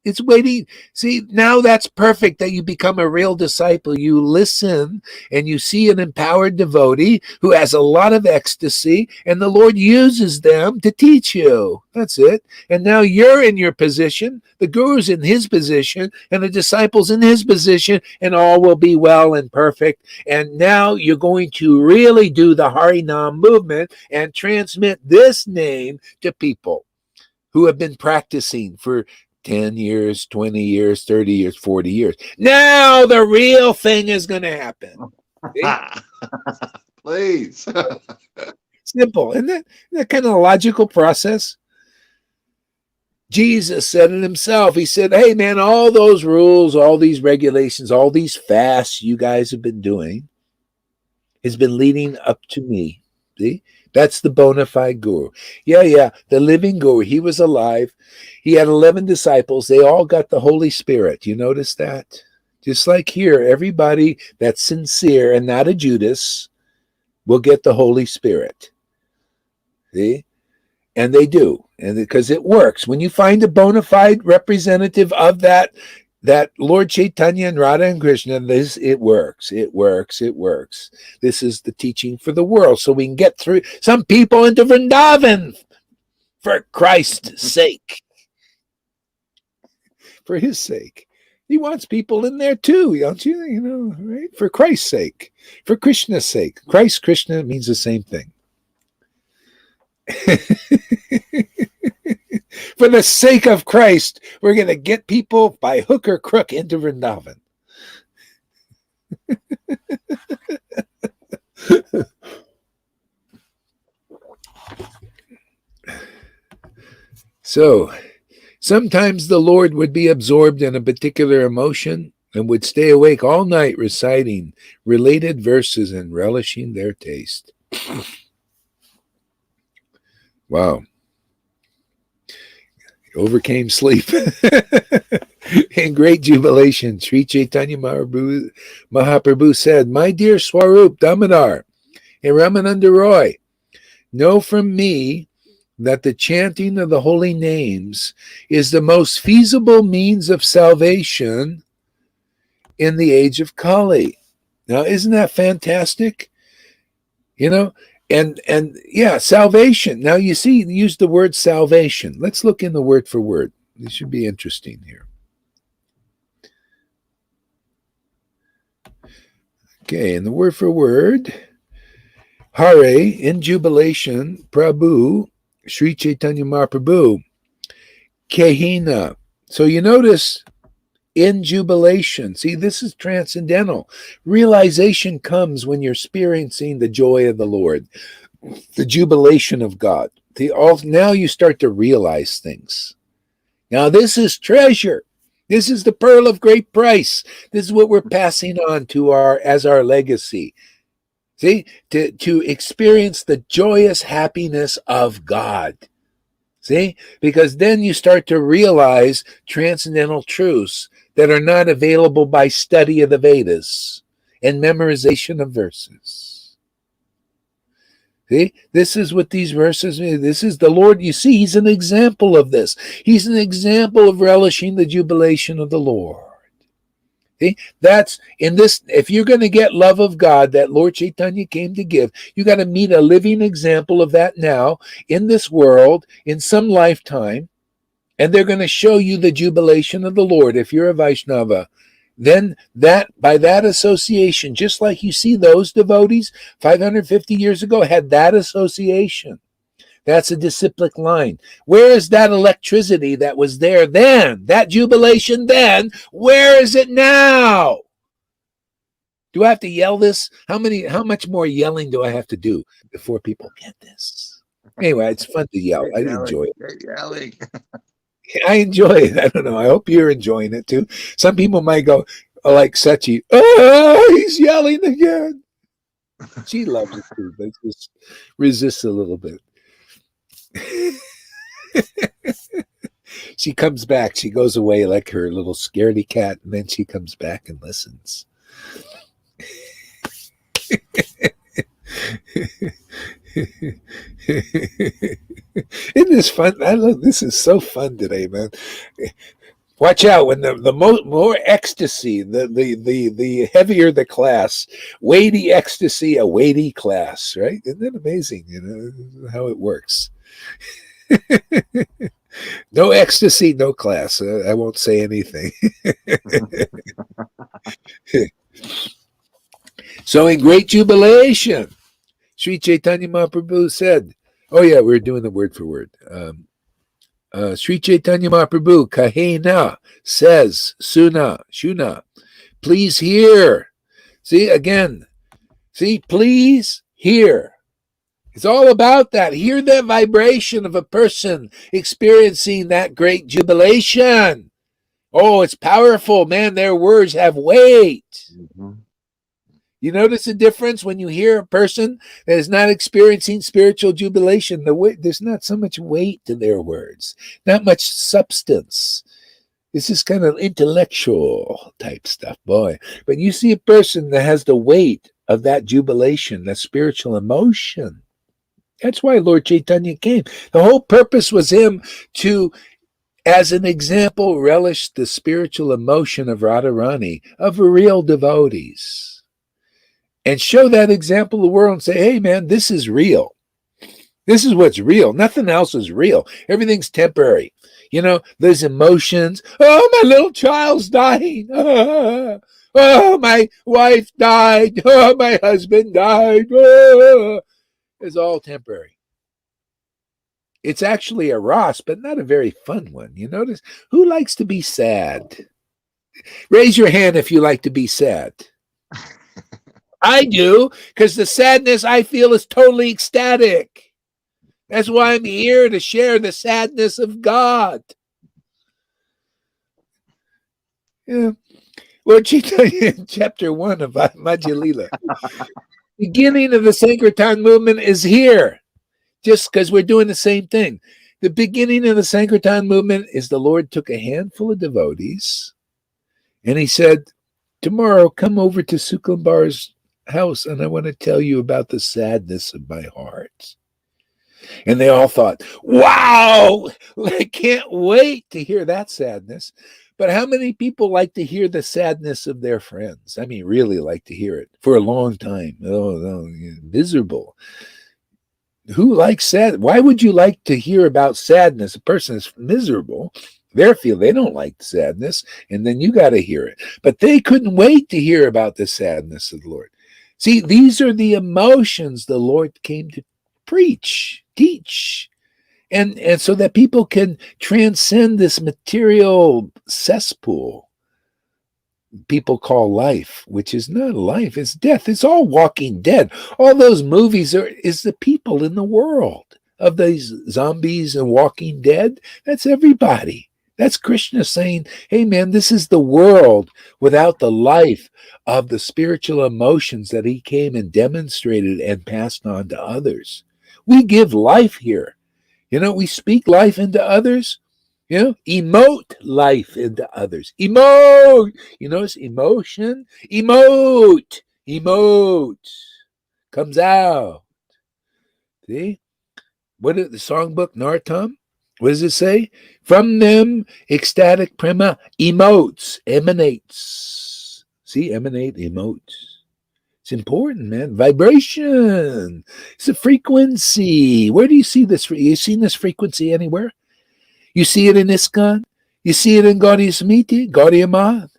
It's waiting. See, now that's perfect that you become a real disciple. You listen and you see an empowered devotee who has a lot of ecstasy, and the Lord uses them to teach you. That's it. And now you're in your position, the guru's in his position, and the disciple's in his position, and all will be well and perfect. And now you're going to really do the Harinam movement and transmit this name to people who have been practicing for 10 years, 20 years, 30 years, 40 years. Now the real thing is going to happen. Please. Simple. Isn't that kind of a logical process? Jesus said it himself. He said, hey, man, all those rules, all these regulations, all these fasts you guys have been doing has been leading up to me. See? That's the bona fide guru. Yeah, the living guru. He was alive. He had 11 disciples. They all got the Holy Spirit. You notice that? Just like here, everybody that's sincere and not a Judas will get the Holy Spirit. See? And they do. And because it works. When you find a bona fide representative of that that Lord Chaitanya and Radha and Krishna, it works. It works. It works. This is the teaching for the world, so we can get through some people into Vrindavan for Christ's sake. For his sake. He wants people in there too, don't you? You know, right? For Christ's sake. For Krishna's sake. Christ, Krishna means the same thing. For the sake of Christ, we're going to get people by hook or crook into Vrindavan. So, sometimes the Lord would be absorbed in a particular emotion and would stay awake all night reciting related verses and relishing their taste. Wow. He overcame sleep. In great jubilation, Sri Chaitanya Mahaprabhu said, "My dear Swarup Damodar and Ramananda Roy, know from me that the chanting of the holy names is the most feasible means of salvation in the age of Kali." Now, isn't that fantastic? You know, and yeah, salvation. Now, you see, use the word salvation. Let's look in the word for word. This should be interesting here. Okay, in the word for word, Hare, in jubilation, Prabhu, Sri Chaitanya Mahaprabhu, Kehina. So you notice, in jubilation. See, this is transcendental. Realization comes when you're experiencing the joy of the Lord, the jubilation of God. Now you start to realize things. Now this is treasure. This is the pearl of great price. This is what we're passing on to as our legacy. See, to experience the joyous happiness of God. See, because then you start to realize transcendental truths that are not available by study of the Vedas and memorization of verses. See, this is what these verses mean. This is the Lord. You see, he's an example of this. He's an example of relishing the jubilation of the Lord. See, that's in this. If you're going to get love of God that Lord Chaitanya came to give, you got to meet a living example of that now in this world, in some lifetime, and they're going to show you the jubilation of the Lord. If you're a Vaishnava, then that by that association, just like you see those devotees 550 years ago had that association. That's a disciplic line. Where is that electricity that was there then? That jubilation then? Where is it now? Do I have to yell this? How much more yelling do I have to do before people get this? Anyway, it's fun to yell. I enjoy it. Yelling. I enjoy it. I don't know. I hope you're enjoying it too. Some people might go like Sachi, "Oh, he's yelling again." She loves it too, but just resists a little bit. She comes back. She goes away like her little scaredy cat, and then she comes back and listens. Isn't this fun? This is so fun today, man. Watch out when the more ecstasy, the heavier the class, weighty ecstasy, a weighty class, right? Isn't that amazing? You know how it works. No ecstasy, no class. I won't say anything. So in great jubilation, Sri Chaitanya Mahaprabhu said, oh yeah, we're doing the word for word. Sri Chaitanya Mahaprabhu, Kahena, says, Shuna, please hear. See, again, please hear. It's all about that. Hear the vibration of a person experiencing that great jubilation. Oh, it's powerful, man. Their words have weight. Mm-hmm. You notice the difference when you hear a person that is not experiencing spiritual jubilation? There's not so much weight to their words, not much substance. This is kind of intellectual type stuff, boy. But you see a person that has the weight of that jubilation, that spiritual emotion. That's why Lord Chaitanya came. The whole purpose was him to As an example, relish the spiritual emotion of Radharani, of real devotees. And show that example to the world and say, hey, man, this is real. This is what's real. Nothing else is real. Everything's temporary. You know, those emotions. Oh, my little child's dying. Oh, my wife died. Oh, my husband died. Oh. It's all temporary. It's actually a Ross, but not a very fun one. You notice? Who likes to be sad? Raise your hand if you like to be sad. I do, because the sadness I feel is totally ecstatic. That's why I'm here, to share the sadness of God. Yeah. Lord Chaitanya in chapter 1 of Madhya Lila. Beginning of the Sankirtan movement is here, just because we're doing the same thing. The beginning of the Sankirtan movement is the Lord took a handful of devotees and he said, tomorrow come over to Suklambar's house and I want to tell you about the sadness of my heart. And they all thought, wow, I can't wait to hear that sadness. But how many people like to hear the sadness of their friends? I mean, really like to hear it for a long time. Oh, no, miserable. Who likes sad? Why would you like to hear about sadness? A person is miserable. They don't like sadness, and then you got to hear it. But they couldn't wait to hear about the sadness of the Lord. See, these are the emotions the Lord came to preach, teach, and so that people can transcend this material cesspool people call life, which is not life, it's death. It's all Walking Dead. All those movies is the people in the world of these zombies and Walking Dead. That's everybody. That's Krishna saying, hey man, this is the world without the life of the spiritual emotions that he came and demonstrated and passed on to others. We give life here. You know, we speak life into others. You know, emote life into others. Emote. You notice emotion? Emote. Emote. Comes out. See? What is the songbook, Nartam? What does it say? From them, ecstatic prema emotes, emanates. See, emanate, emotes. It's important, man. Vibration. It's a frequency. Where do you see this? You seen this frequency anywhere? You see it in ISKCON. You see it in Gaudiya Samiti, Gaudiya Math.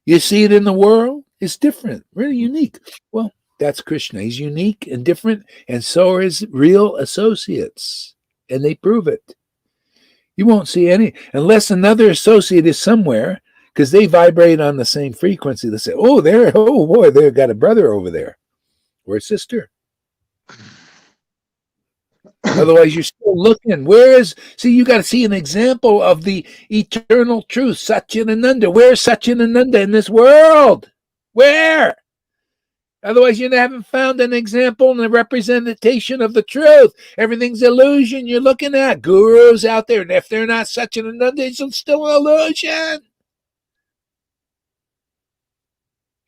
You see it in the world. It's different, really unique. Well, that's Krishna. He's unique and different, and so are his real associates, and they prove it. You won't see any, unless another associate is somewhere, because they vibrate on the same frequency. They say, oh, boy, they've got a brother over there, or a sister. Otherwise, you're still looking. See, you got to see an example of the eternal truth, Satchidananda. Where's Satchidananda in this world? Where? Otherwise, you haven't found an example and a representation of the truth. Everything's illusion you're looking at. Gurus out there, and if they're not Satchidananda, it's still an illusion.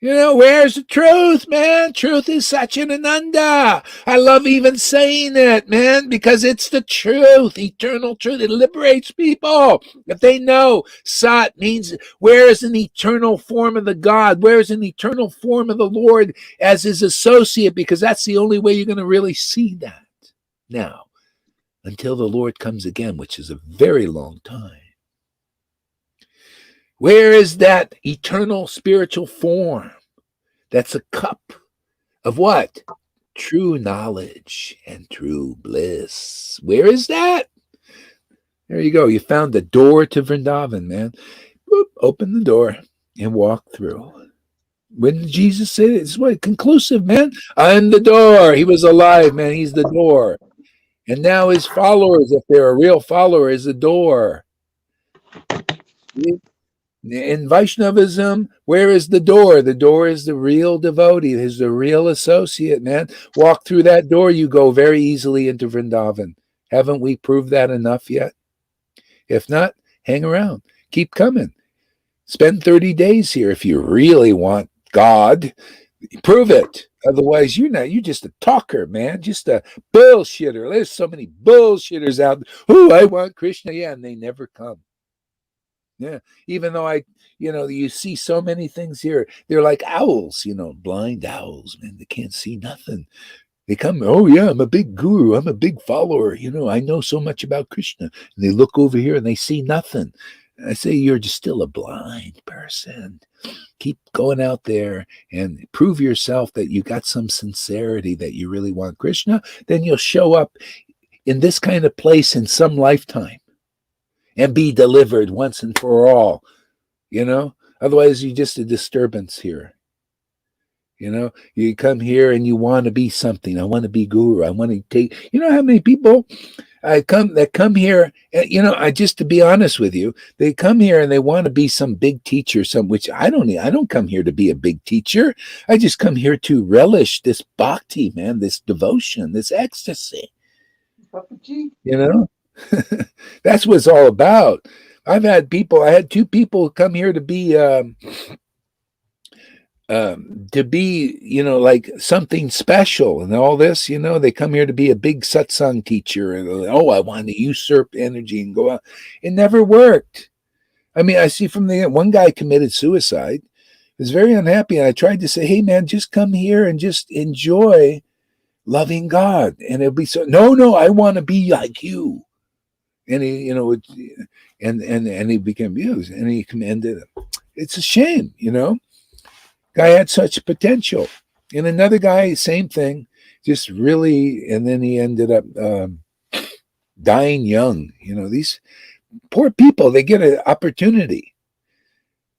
You know, where's the truth, man? Truth is Satchidananda. I love even saying it, man, because it's the truth, eternal truth. It liberates people. If they know Sat means where is an eternal form of the God? Where is an eternal form of the Lord as his associate? Because that's the only way you're going to really see that. Now, until the Lord comes again, which is a very long time. Where is that eternal spiritual form? That's a cup of what? True knowledge and true bliss. Where is that? There you go. You found the door to Vrindavan, man. Boop, open the door and walk through. When did Jesus say it? It's what? Conclusive, man. I'm the door. He was alive, man. He's the door. And now his followers, if they're a real follower, is the door. In Vaishnavism, where is the door? The door is the real devotee. Is the real associate, man. Walk through that door, you go very easily into Vrindavan. Haven't we proved that enough yet? If not, hang around. Keep coming. Spend 30 days here if you really want God. Prove it. Otherwise, you're just a talker, man, just a bullshitter. There's so many bullshitters out there. Oh, I want Krishna. Yeah, and they never come. Yeah. Even though you see so many things here. They're like owls, blind owls, man. They can't see nothing. They come, oh yeah, I'm a big guru. I'm a big follower. I know so much about Krishna. And they look over here and they see nothing. I say, you're just still a blind person. Keep going out there and prove yourself that you got some sincerity, that you really want Krishna. Then you'll show up in this kind of place in some lifetime and be delivered once and for all. Otherwise you're just a disturbance here. You come here and you want to be something. I want to be guru. I want to take, how many people that come here, I just, to be honest with you, they come here and they want to be some big teacher, which I don't come here to be a big teacher. I just come here to relish this bhakti, man, this devotion, this ecstasy. That's what it's all about. I had 2 people come here to be like something special and all this, they come here to be a big satsang teacher. And, I want to usurp energy and go out. It never worked. I mean, I see from one guy committed suicide. He was very unhappy. And I tried to say, hey man, just come here and just enjoy loving God. And it'll be no, I want to be like you. And he, and he became abused and he ended up. It's a shame, Guy had such potential. And another guy, same thing, just really, and then he ended up dying young. These poor people, they get an opportunity.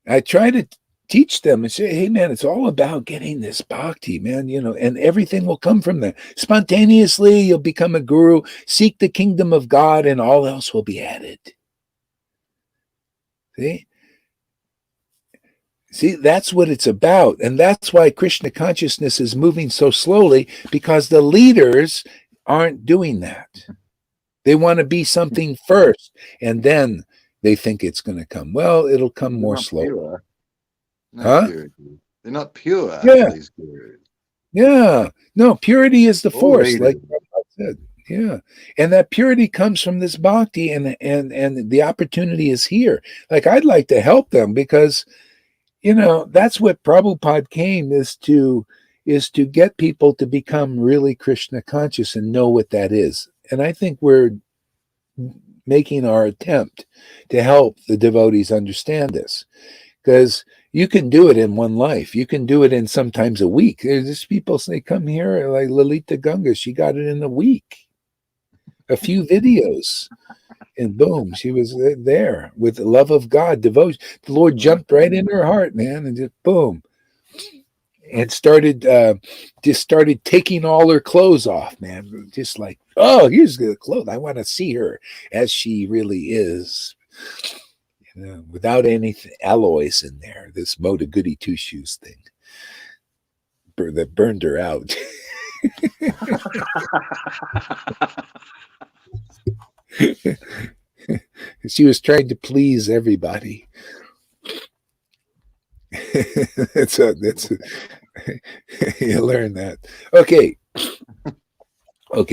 I try to teach them and say, hey man, it's all about getting this bhakti, man, and everything will come from that. Spontaneously, you'll become a guru, seek the kingdom of God, and all else will be added. See, that's what it's about. And that's why Krishna consciousness is moving so slowly, because the leaders aren't doing that. They want to be something first, and then they think it's going to come. Well, it'll come more slowly. They're not pure. Yeah. These gurus. Yeah. No, purity is the force, like I said. Yeah. And that purity comes from this bhakti, and the opportunity is here. Like, I'd like to help them because that's what Prabhupada came is to get people to become really Krishna conscious and know what that is. And I think we're making our attempt to help the devotees understand this, because you can do it in one life. You can do it in sometimes a week. There's people, they come here like Lalita Ganga. She got it in a week, a few videos. And boom, she was there with the love of God, devotion. The Lord jumped right in her heart, man, and just boom. And started taking all her clothes off, man. Just like, oh, here's the clothes. I want to see her as she really is. Without any alloys in there. This Mota Goody Two Shoes thing that burned her out. She was trying to please everybody. that's you learn that. Okay,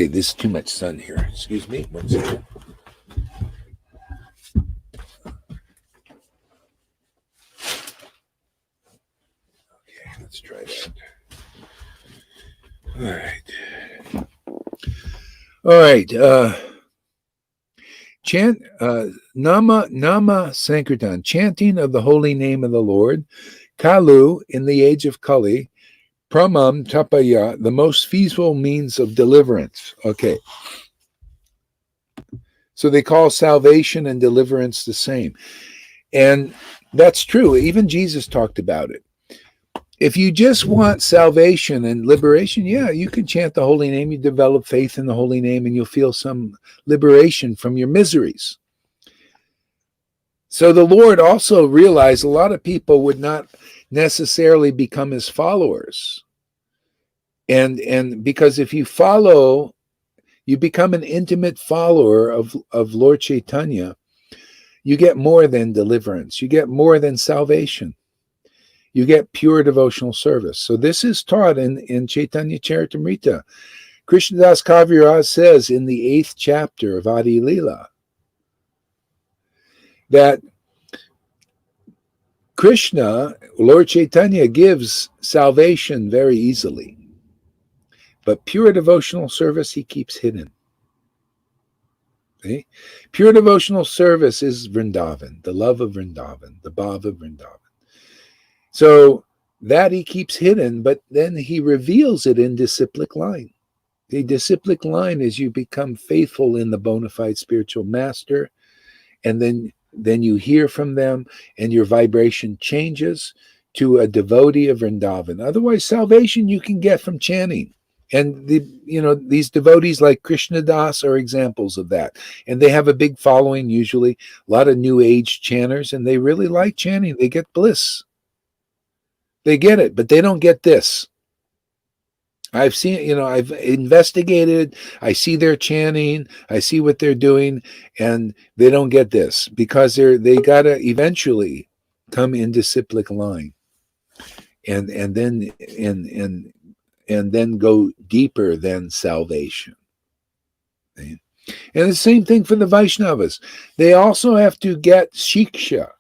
this is too much sun here. Excuse me. 1 second. Okay, let's try that. All right. Chant Nama Sankirtan, chanting of the holy name of the Lord. Kalu, in the age of Kali. Pramam Tapaya, the most feasible means of deliverance. Okay. So they call salvation and deliverance the same. And that's true. Even Jesus talked about it. If you just want salvation and liberation, yeah, you can chant the holy name. You develop faith in the holy name and you'll feel some liberation from your miseries. So the Lord also realized a lot of people would not necessarily become his followers. And because if you follow, you become an intimate follower of Lord Chaitanya, you get more than deliverance. You get more than salvation. you get pure devotional service. So this is taught in Chaitanya Charitamrita. Krishnadas Kaviraj says in the 8th chapter of Adi Leela that Krishna, Lord Chaitanya, gives salvation very easily, but pure devotional service he keeps hidden. Okay? Pure devotional service is Vrindavan, the love of Vrindavan, the bhav of Vrindavan. So that he keeps hidden, but then he reveals it in disciplic line. The disciplic line is you become faithful in the bona fide spiritual master, and then you hear from them, and your vibration changes to a devotee of Vrindavan. Otherwise, salvation you can get from chanting. And these devotees like Krishna Das are examples of that. And they have a big following, usually a lot of new age chanters, and they really like chanting. They get bliss. They get it, but they don't get this. I've seen, I've investigated, I see their chanting, I see what they're doing, and they don't get this because they gotta eventually come in disciplic line and then go deeper than salvation. And the same thing for the Vaishnavas. They also have to get shiksha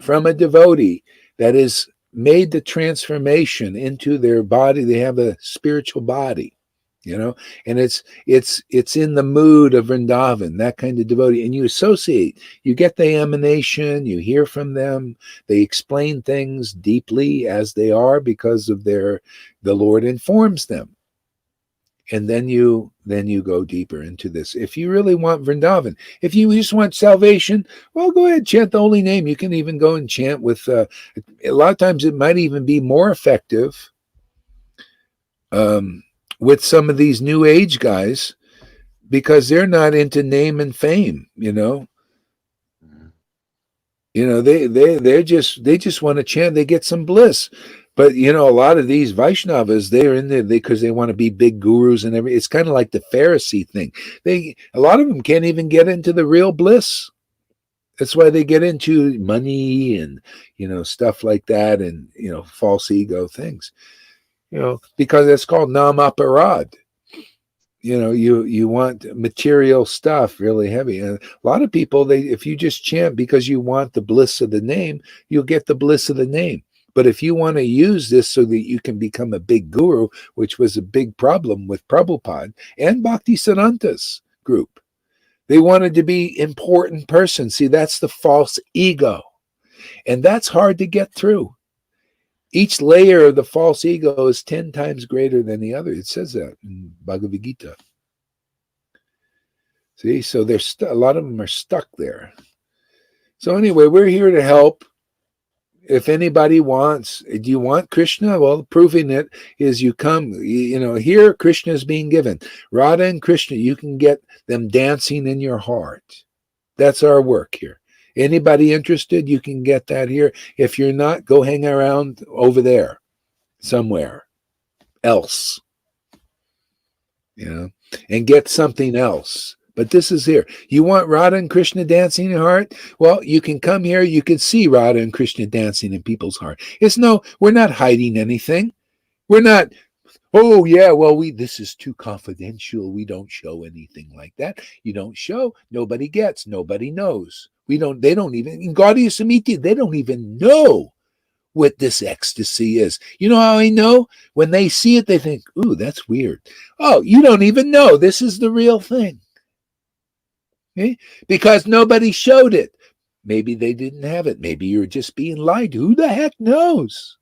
from a devotee that is made the transformation into their body. They have a spiritual body, and it's in the mood of Vrindavan, that kind of devotee. And you associate, you get the emanation, you hear from them, they explain things deeply as they are because of the Lord informs them. And then you go deeper into this. If you really want Vrindavan, if you just want salvation, well, go ahead, chant the holy name. You can even go and chant with, a lot of times it might even be more effective with some of these new age guys because they're not into name and fame, they just want to chant, they get some bliss. But a lot of these Vaishnavas, they're in there because they want to be big gurus and everything. It's kind of like the Pharisee thing. A lot of them can't even get into the real bliss. That's why they get into money and stuff like that, and false ego things. Because it's called namaparad. You want material stuff really heavy. And a lot of people, if you just chant because you want the bliss of the name, you'll get the bliss of the name. But if you want to use this so that you can become a big guru, which was a big problem with Prabhupada and Bhaktisiddhanta's group, they wanted to be important person. See, that's the false ego. And that's hard to get through. Each layer of the false ego is 10 times greater than the other. It says that in Bhagavad Gita. See, so a lot of them are stuck there. So anyway, we're here to help. If anybody wants, do you want Krishna? Well, proving it is you come, here Krishna is being given. Radha and Krishna, you can get them dancing in your heart. That's our work here. Anybody interested, you can get that here. If you're not, go hang around over there somewhere else, and get something else. But this is here. You want Radha and Krishna dancing in your heart? Well, you can come here. You can see Radha and Krishna dancing in people's heart. We're not hiding anything. We're not, oh yeah, well, this is too confidential. We don't show anything like that. You don't show, nobody gets, nobody knows. They don't even, in Gaudiya Samiti, they don't even know what this ecstasy is. You know how I know? When they see it, they think, ooh, that's weird. Oh, you don't even know. This is the real thing. Okay? Because nobody showed it. Maybe they didn't have it. Maybe you're just being lied to. Who the heck knows?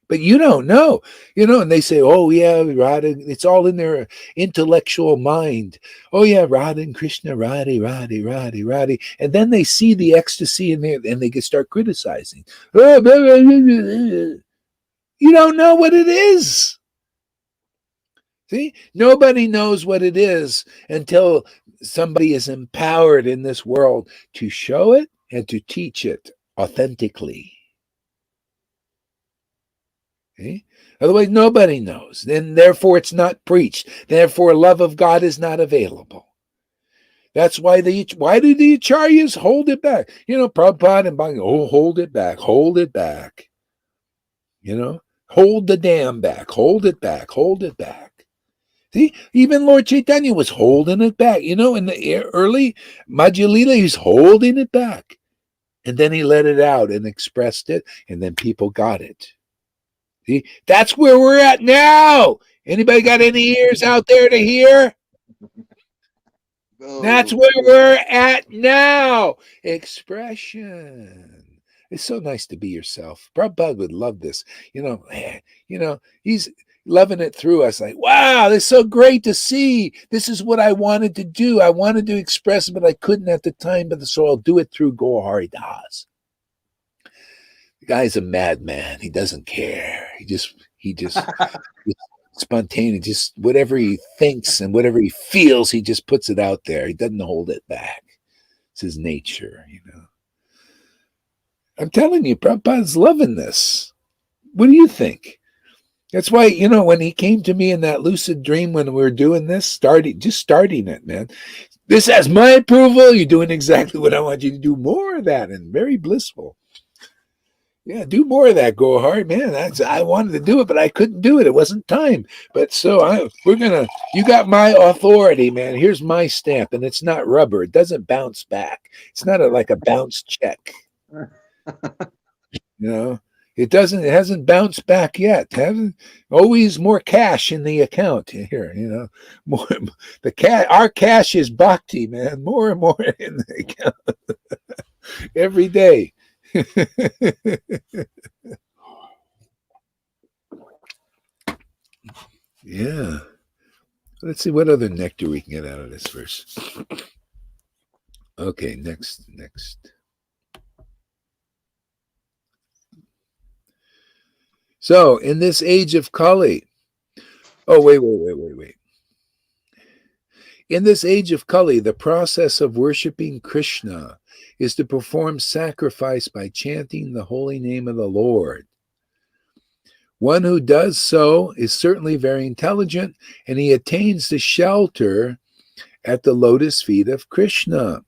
But you don't know, and they say, oh yeah, Radha, it's all in their intellectual mind. Oh yeah, Radha and Krishna, Radha. And then they see the ecstasy in there and they can start criticizing. You don't know what it is. See, nobody knows what it is until somebody is empowered in this world to show it and to teach it authentically. Okay? Otherwise, nobody knows. Then, therefore, it's not preached. Therefore, love of God is not available. That's why why do the acharyas hold it back? Prabhupada and Bhagavad, hold it back. You know, hold the dam back, hold it back, hold it back. See, even Lord Chaitanya was holding it back. You know, in the early Madhya Lila, he's holding it back. And then he let it out and expressed it, and then people got it. See, that's where we're at now. Anybody got any ears out there to hear? That's Go. where we're at now. Expression. It's so nice to be yourself. Prabhupada would love this. He's loving it through us. Like, wow, this is so great to see. This is what I wanted to do. I wanted to express it, but I couldn't at the time. So I'll do it through Gaur Das. The guy's a madman. He doesn't care. He just spontaneous, just whatever he thinks and whatever he feels, he just puts it out there. He doesn't hold it back. It's his nature, I'm telling you, Prabhupada's loving this. What do you think? That's why, when he came to me in that lucid dream when we were doing this, starting it, man. This has my approval. You're doing exactly what I want you to do. More of that, and very blissful. Yeah, do more of that, Go Hard, man. I wanted to do it, but I couldn't do it. It wasn't time. But so you got my authority, man. Here's my stamp, and it's not rubber. It doesn't bounce back. It's not like a bounce check. It hasn't bounced back yet. Always more cash in the account here, more our cash is bhakti, man. More and more in the account every day. Yeah. Let's see what other nectar we can get out of this verse. Okay, next. So, in this age of Kali, wait. In this age of Kali, the process of worshiping Krishna is to perform sacrifice by chanting the holy name of the Lord. One who does so is certainly very intelligent, and he attains the shelter at the lotus feet of Krishna.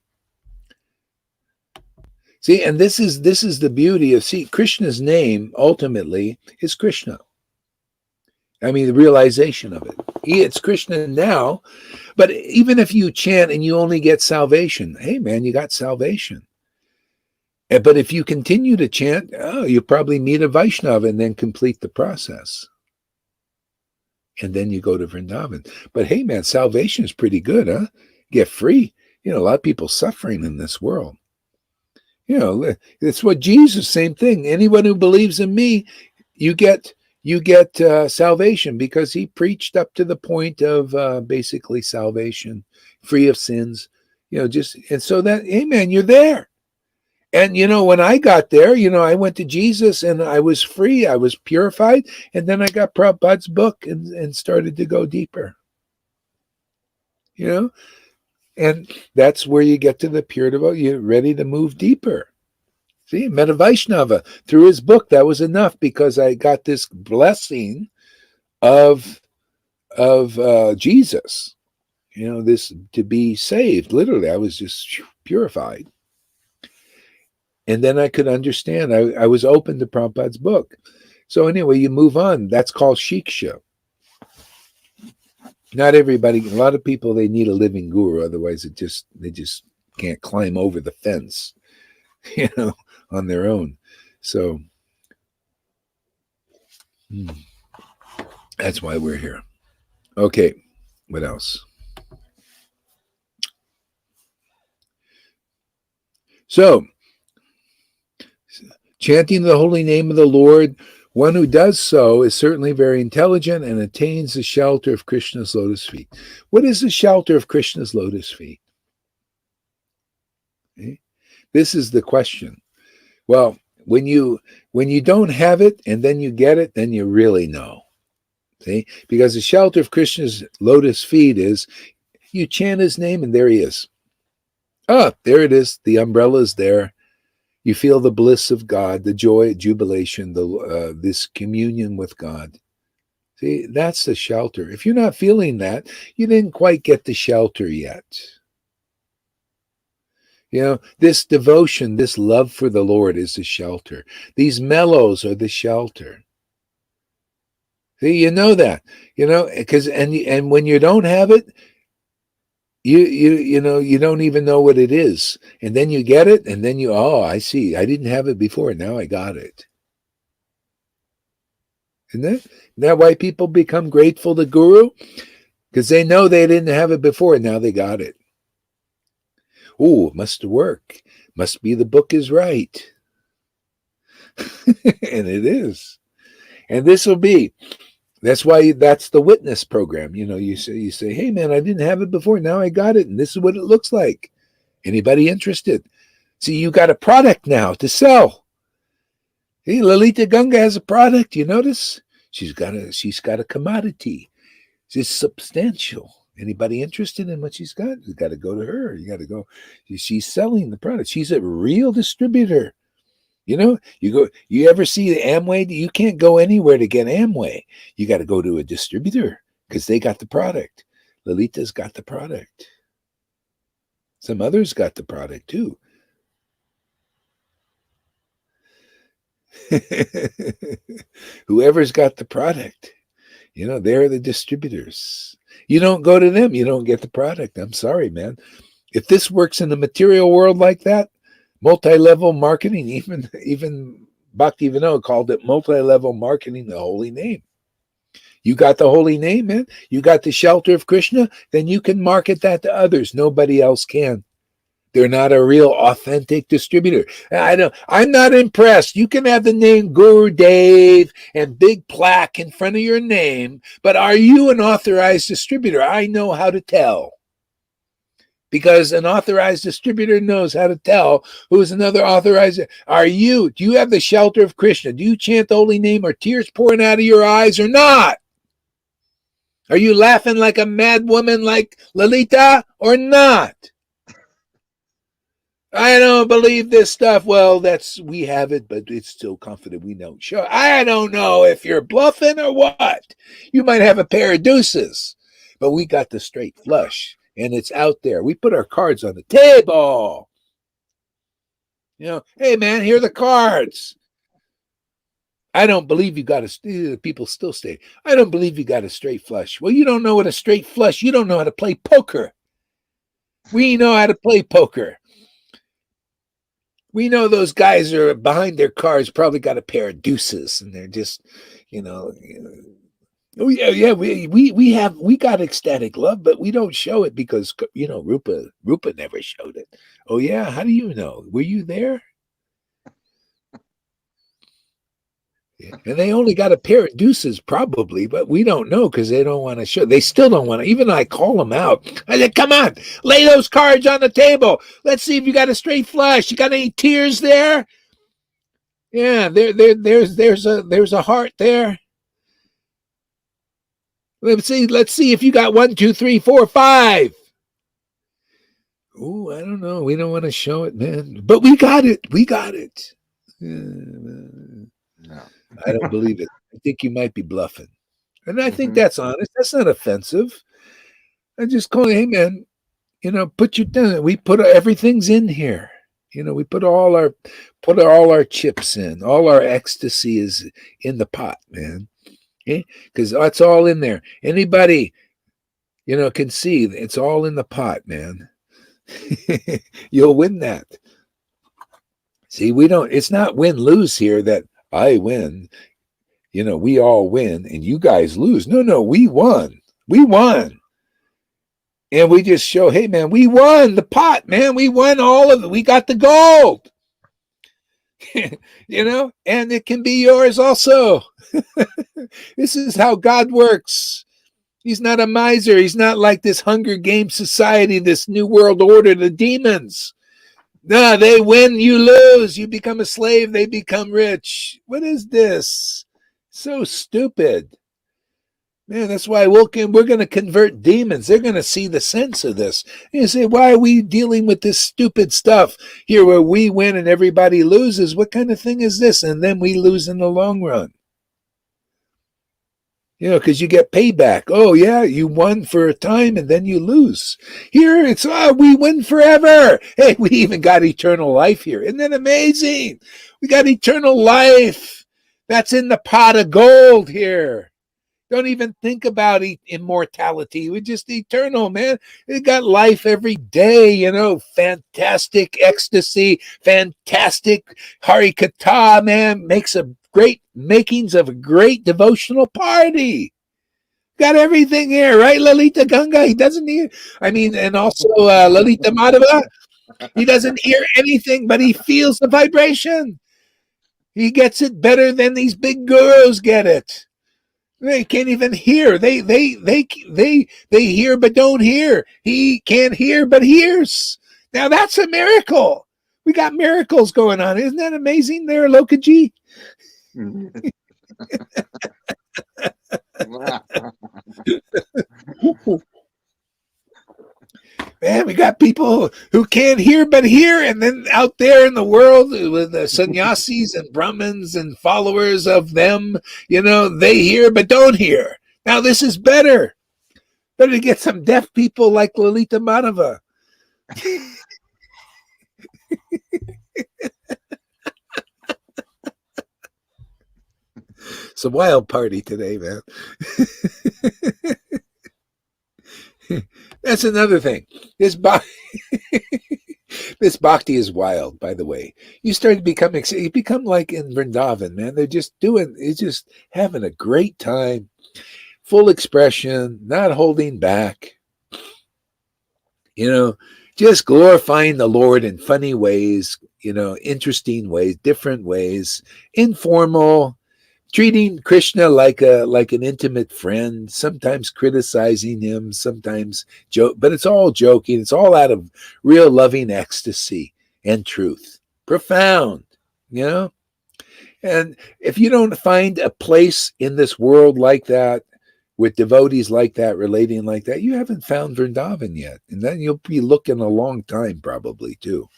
See, and this is the beauty of Krishna's name ultimately is Krishna. I mean, the realization of it. It's Krishna now, but even if you chant and you only get salvation, hey man, you got salvation. But if you continue to chant, you'll probably meet a Vaishnava and then complete the process. And then you go to Vrindavan. But hey man, salvation is pretty good, huh? Get free. A lot of people suffering in this world. It's what Jesus, same thing. Anyone who believes in me, you get salvation, because he preached up to the point of basically salvation, free of sins, and so that, amen, you're there. And, when I got there, I went to Jesus and I was free, I was purified, and then I got Prabhupada's book and started to go deeper, and that's where you get to the pure devote. You're ready to move deeper. See, met a Vaishnava through his book. That was enough, because I got this blessing of Jesus. This to be saved. Literally, I was just purified, and then I could understand. I was open to Prabhupada's book. So anyway, you move on. That's called shiksha. Not everybody. A lot of people, they need a living guru. Otherwise, they just can't climb over the fence. On their own. So that's why we're here. Okay, what else? So, chanting the holy name of the Lord, one who does so is certainly very intelligent and attains the shelter of Krishna's lotus feet. What is the shelter of Krishna's lotus feet? Okay. This is the question. Well, when you don't have it and then you get it, then you really know. See? Because the shelter of Krishna's lotus feet is, you chant his name and there he is. There it is. The umbrella is there. You feel the bliss of God, the joy, jubilation, this communion with God. See, that's the shelter. If you're not feeling that, you didn't quite get the shelter yet. This devotion, this love for the Lord is the shelter. These mellows are the shelter. See, you know that, because and when you don't have it, you don't even know what it is, and then you get it, and then I see, I didn't have it before, now I got it. Isn't that why people become grateful to Guru? Because they know they didn't have it before, and now they got it. Oh, it must work. Must be the book is right. And it is. And this will be. That's the witness program. You say, hey man, I didn't have it before. Now I got it. And this is what it looks like. Anybody interested? See, you got a product now to sell. Hey, Lalita Ganga has a product. You notice? She's got a commodity. It's substantial. Anybody interested in what she's got? You got to go to her. You got to go. She's selling the product. She's a real distributor. You ever see the Amway? You can't go anywhere to get Amway. You got to go to a distributor because they got the product. Lalita's got the product. Some others got the product too. Whoever's got the product, they're the distributors. You don't go to them, you don't get the product. I'm sorry, man. If this works in the material world like that, multi-level marketing, even Bhaktivinoda called it multi-level marketing, the holy name. You got the holy name, man. You got the shelter of Krishna, then you can market that to others. Nobody else can. They're not a real authentic distributor. I'm not impressed. You can have the name Guru Dev and big plaque in front of your name, but are you an authorized distributor? I know how to tell. Because an authorized distributor knows how to tell who's another authorized. Do you have the shelter of Krishna? Do you chant the holy name? Are tears pouring out of your eyes or not? Are you laughing like a mad woman like Lalita or not? I don't believe this stuff. Well, we have it, but it's still confident we don't show. I don't know if you're bluffing or what. You might have a pair of deuces, but we got the straight flush, and it's out there. We put our cards on the table. Hey man, here are the cards. I don't believe you got people still say, I don't believe you got a straight flush. Well, you don't know what a straight flush. You don't know how to play poker. We know how to play poker. We know those guys are behind their cards, probably got a pair of deuces, and they're just, oh yeah, we got ecstatic love, but we don't show it because Rupa never showed it. Oh yeah, how do you know? Were you there? Yeah. And they only got a pair of deuces, probably, but we don't know because they don't want to show. They still don't want to. Even I call them out. I said, "Come on, lay those cards on the table. Let's see if you got a straight flush. You got any tears there? Yeah, there's a heart there. Let's see if you got 1, 2, 3, 4, 5. Oh, I don't know. We don't want to show it, man. But we got it. We got it. No. I don't believe it. I think you might be bluffing. And I think that's honest. That's not offensive. I just call you, hey man, put your down. We put everything's in here. We put all our chips in. All our ecstasy is in the pot, man. Okay? Because that's all in there. Anybody, can see it's all in the pot, man. You'll win that. See, it's not win-lose here that I win, we all win and you guys lose. No, we won. We won. And we just show, hey man, we won the pot, man. We won all of it. We got the gold. And it can be yours also. This is how God works. He's not a miser. He's not like this Hunger Games society, this New World Order, the demons. No, they win, you lose. You become a slave, they become rich. What is this? So stupid. Man, that's why we're going to convert demons. They're going to see the sense of this. And you say, why are we dealing with this stupid stuff here where we win and everybody loses? What kind of thing is this? And then we lose in the long run. Because you get payback. Oh, yeah, you won for a time and then you lose. Here, it's, we win forever. Hey, we even got eternal life here. Isn't that amazing? We got eternal life. That's in the pot of gold here. Don't even think about immortality. We're just eternal, man. We got life every day, fantastic ecstasy, fantastic harikata, man. Makings of a great devotional party. Got everything here, right? Lalita Ganga, he doesn't hear. And also Lalita Madhava, he doesn't hear anything, but he feels the vibration. He gets it better than these big gurus get it. They can't even hear. They hear but don't hear. He can't hear but hears. Now that's a miracle. We got miracles going on. Isn't that amazing there, Lokaji? Man, we got people who can't hear but hear, and then out there in the world with the sannyasis and Brahmins and followers of them, they hear but don't hear. Now this is better. Better to get some deaf people like Lalita Madhava. It's a wild party today, man. That's another thing. This bhakti is wild, by the way. You become like in Vrindavan, man. It's just having a great time, full expression, not holding back. Just glorifying the Lord in funny ways, interesting ways, different ways, informal, treating Krishna like an intimate friend, sometimes criticizing him, sometimes joke, but it's all joking. It's all out of real loving ecstasy and truth. Profound, And if you don't find a place in this world like that, with devotees like that, relating like that, you haven't found Vrindavan yet. And then you'll be looking a long time probably too.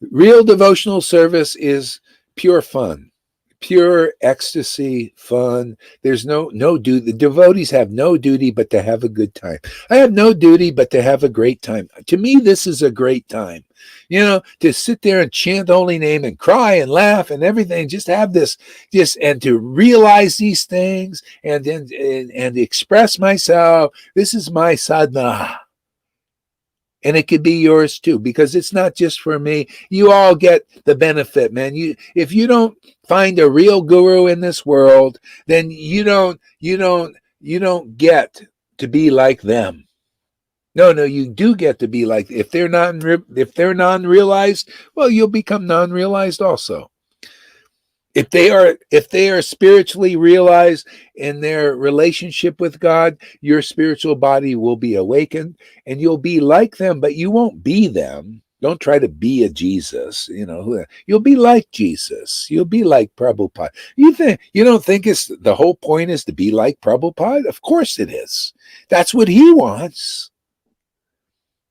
Real devotional service is pure fun, pure ecstasy, fun. There's no duty. The devotees have no duty but to have a good time. I have no duty but to have a great time. To me, this is a great time. To sit there and chant the holy name and cry and laugh and everything, just have this, and to realize these things and express myself. This is my sadhana. And it could be yours too, because it's not just for me. You all get the benefit, man. If you don't find a real guru in this world, then you don't get to be like them. No, you do get to be like, if they're non-realized, well, you'll become non-realized also. If they are spiritually realized in their relationship with God, your spiritual body will be awakened and you'll be like them, but you won't be them. Don't try to be a Jesus, you'll be like Jesus. You'll be like Prabhupada. You don't think the whole point is to be like Prabhupada? Of course it is. That's what he wants.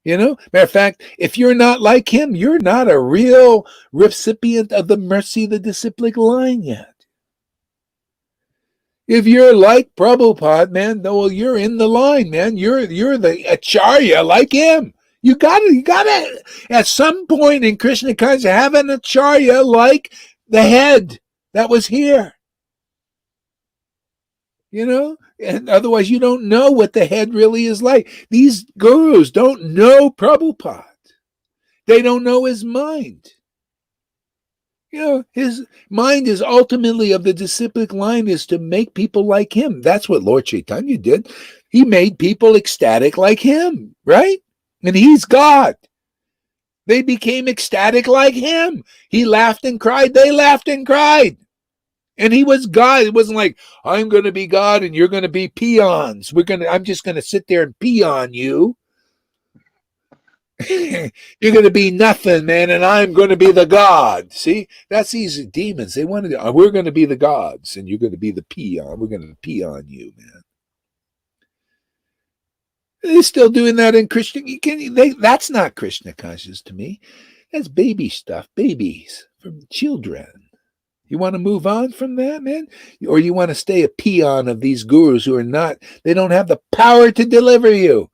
Matter of fact, if you're not like him, you're not a real recipient of the mercy of the disciplic line yet. If you're like Prabhupada, man, well, you're in the line, man. You're the acharya like him. You gotta at some point in Krishna consciousness have an acharya like the head that was here. And otherwise you don't know what the head really is like. These gurus don't know Prabhupada. They don't know his mind. His mind is ultimately of the disciplic line is to make people like him. That's what Lord Chaitanya did. He made people ecstatic like him, right? And he's God. They became ecstatic like him. He laughed and cried. They laughed and cried. And he was God. It wasn't like, I'm going to be God and you're going to be peons. I'm just going to sit there and pee on you. You're going to be nothing, man, and I'm going to be the God. See, that's these demons. They wanted to, we're going to be the gods and you're going to be the peon. We're going to pee on you, man. They're still doing that in Krishna. That's not Krishna conscious to me. That's baby stuff, babies, from children. You want to move on from that, man? Or you want to stay a peon of these gurus who they don't have the power to deliver you.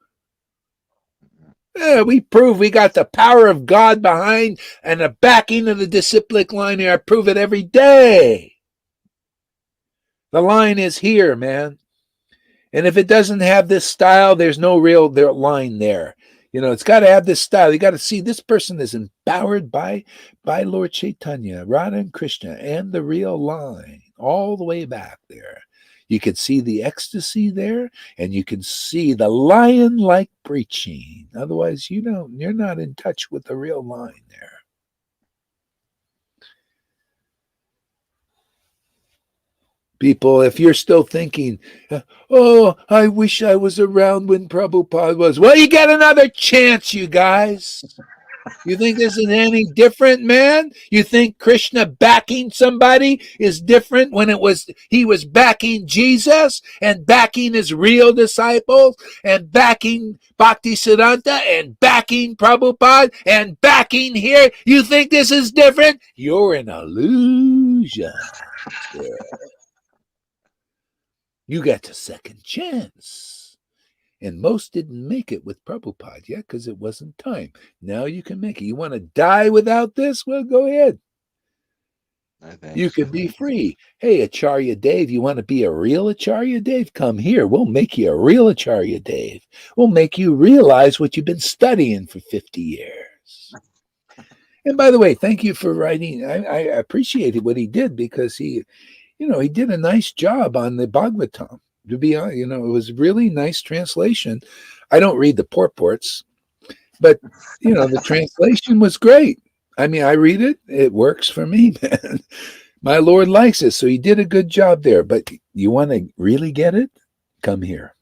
We prove we got the power of God behind and the backing of the disciplic line here. I prove it every day. The line is here, man. And if it doesn't have this style, there's no real line there. It's got to have this style. You got to see this person is empowered by Lord Chaitanya, Radha and Krishna, and the real line all the way back there. You can see the ecstasy there, and you can see the lion-like preaching. Otherwise, you're not in touch with the real line there. People, if you're still thinking, oh, I wish I was around when Prabhupada was. Well, you got another chance, you guys. You think this is any different, man? You think Krishna backing somebody is different when he was backing Jesus and backing his real disciples and backing Bhaktisiddhanta and backing Prabhupada and backing here? You think this is different? You're an illusion. Yeah. You got a second chance. And most didn't make it with Prabhupada yet because it wasn't time. Now you can make it. You want to die without this? Well, go ahead. You can be free. Hey, Acharya Dave, you want to be a real Acharya Dave? Come here. We'll make you a real Acharya Dave. We'll make you realize what you've been studying for 50 years. And by the way, thank you for writing. I appreciated what he did because he did a nice job on the Bhagavatam. To be honest, it was really nice translation. I don't read the purports, but the translation was great. I mean, I read it; it works for me, man. My Lord likes it, so he did a good job there. But you want to really get it? Come here.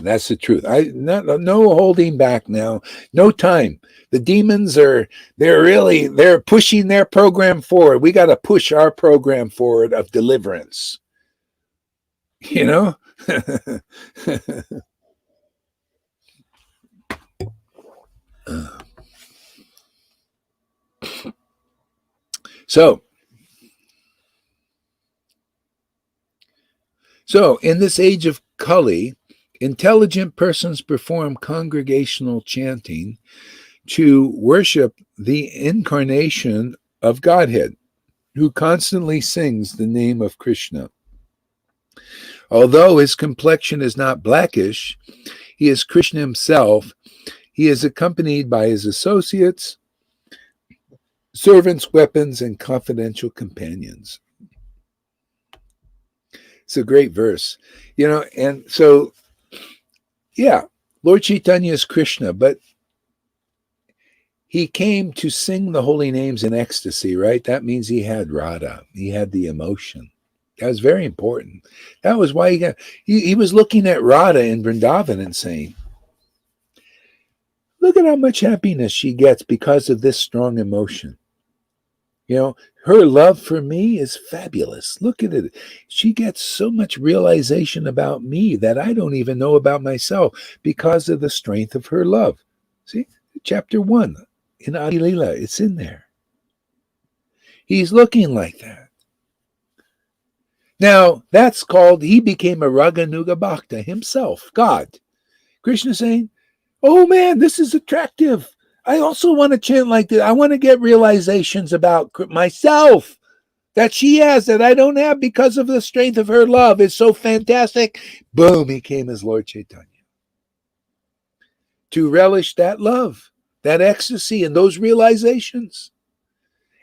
That's the truth. No holding back now. No time. The demons they're pushing their program forward. We got to push our program forward of deliverance. So in this age of Kali, intelligent persons perform congregational chanting to worship the incarnation of Godhead, who constantly sings the name of Krishna. Although his complexion is not blackish, he is Krishna himself. He is accompanied by his associates, servants, weapons, and confidential companions. It's a great verse, and so, yeah, Lord Chaitanya is Krishna, but he came to sing the holy names in ecstasy, right? That means he had Radha. He had the emotion. That was very important. That was why he was looking at Radha in Vrindavan and saying, look at how much happiness she gets because of this strong emotion. Her love for me is fabulous. Look at it. She gets so much realization about me that I don't even know about myself because of the strength of her love. See, chapter 1 in Adi Leela, it's in there. He's looking like that. Now, that's called, he became a Raganuga Bhakta himself, God. Krishna saying, oh man, this is attractive. I also want to chant like this. I want to get realizations about myself that she has that I don't have because of the strength of her love. It's so fantastic. Boom, he came as Lord Chaitanya. To relish that love, that ecstasy, and those realizations.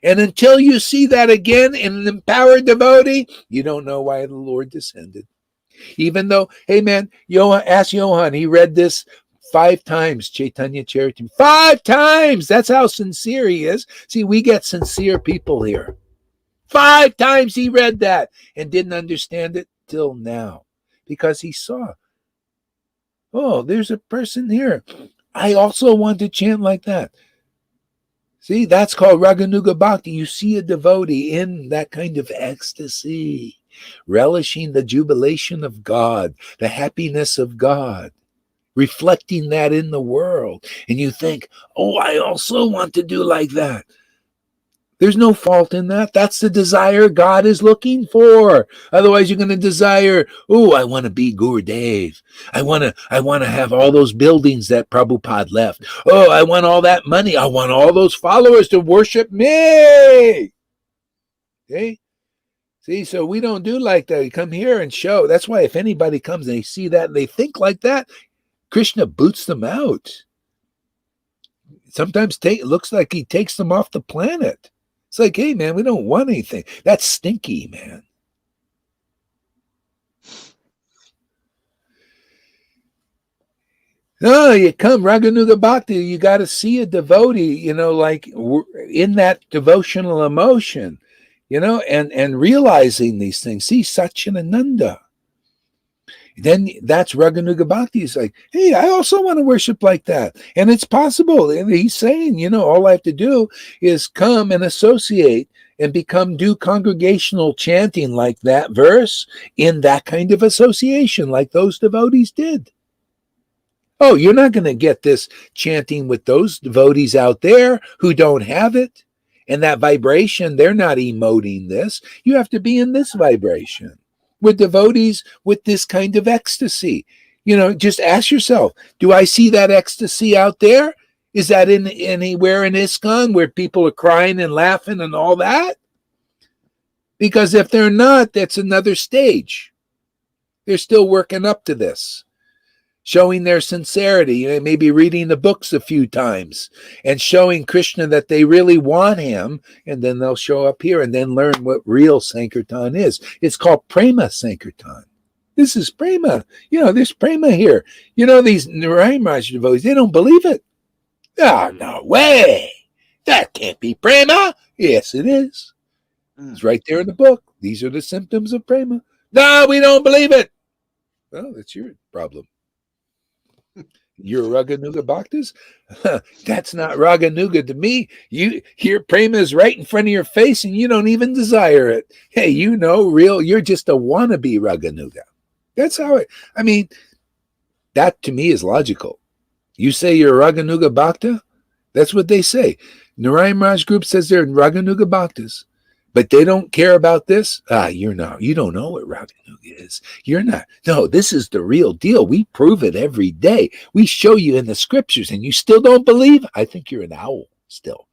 And until you see that again in an empowered devotee, you don't know why the Lord descended. Even though, hey man, ask Johan, he read this 5 times, Chaitanya Charitamrita. 5 times! That's how sincere he is. See, we get sincere people here. 5 times he read that and didn't understand it till now. Because he saw, oh, there's a person here. I also want to chant like that. See, that's called Raganuga Bhakti. You see a devotee in that kind of ecstasy, relishing the jubilation of God, the happiness of God, reflecting that in the world. And you think, oh, I also want to do like that. There's no fault in that. That's the desire God is looking for. Otherwise, you're going to desire, oh, I want to be Gurudev. I want to have all those buildings that Prabhupada left. Oh, I want all that money. I want all those followers to worship me. Okay? See, so we don't do like that. You come here and show. That's why if anybody comes and they see that and they think like that, Krishna boots them out. Sometimes it looks like he takes them off the planet. It's like, hey, man, we don't want anything. That's stinky, man. No, you come Raganuga Bhakti, you got to see a devotee, like in that devotional emotion, and realizing these things. See Satchidananda. Then that's Raganuga Bhakti. He's like, hey, I also want to worship like that. And it's possible. And he's saying, all I have to do is come and associate and do congregational chanting like that verse in that kind of association, like those devotees did. Oh, you're not going to get this chanting with those devotees out there who don't have it. And that vibration, they're not emoting this. You have to be in this vibration with devotees with this kind of ecstasy. Just ask yourself, do I see that ecstasy out there? Is that anywhere in ISKCON where people are crying and laughing and all that? Because if they're not, that's another stage. They're still working up to this, showing their sincerity, maybe reading the books a few times and showing Krishna that they really want him, and then they'll show up here and then learn what real Sankirtan is. It's called Prema Sankirtan. This is Prema. There's Prema here. These Narayan Raj devotees, they don't believe it. Oh, no way. That can't be Prema. Yes, it is. It's right there in the book. These are the symptoms of Prema. No, we don't believe it. Well, that's your problem. You're Raganuga Bhaktas? That's not Raganuga to me. You hear Prema is right in front of your face and you don't even desire it. Hey, you're just a wannabe Raganuga. That's how that to me is logical. You say you're a Raganuga Bhakta? That's what they say. Narayan Raj group says they're Raganuga Bhaktas. But they don't care about this? You don't know what Raganuga is. You're not. No, this is the real deal. We prove it every day. We show you in the scriptures and you still don't believe? I think you're an owl still.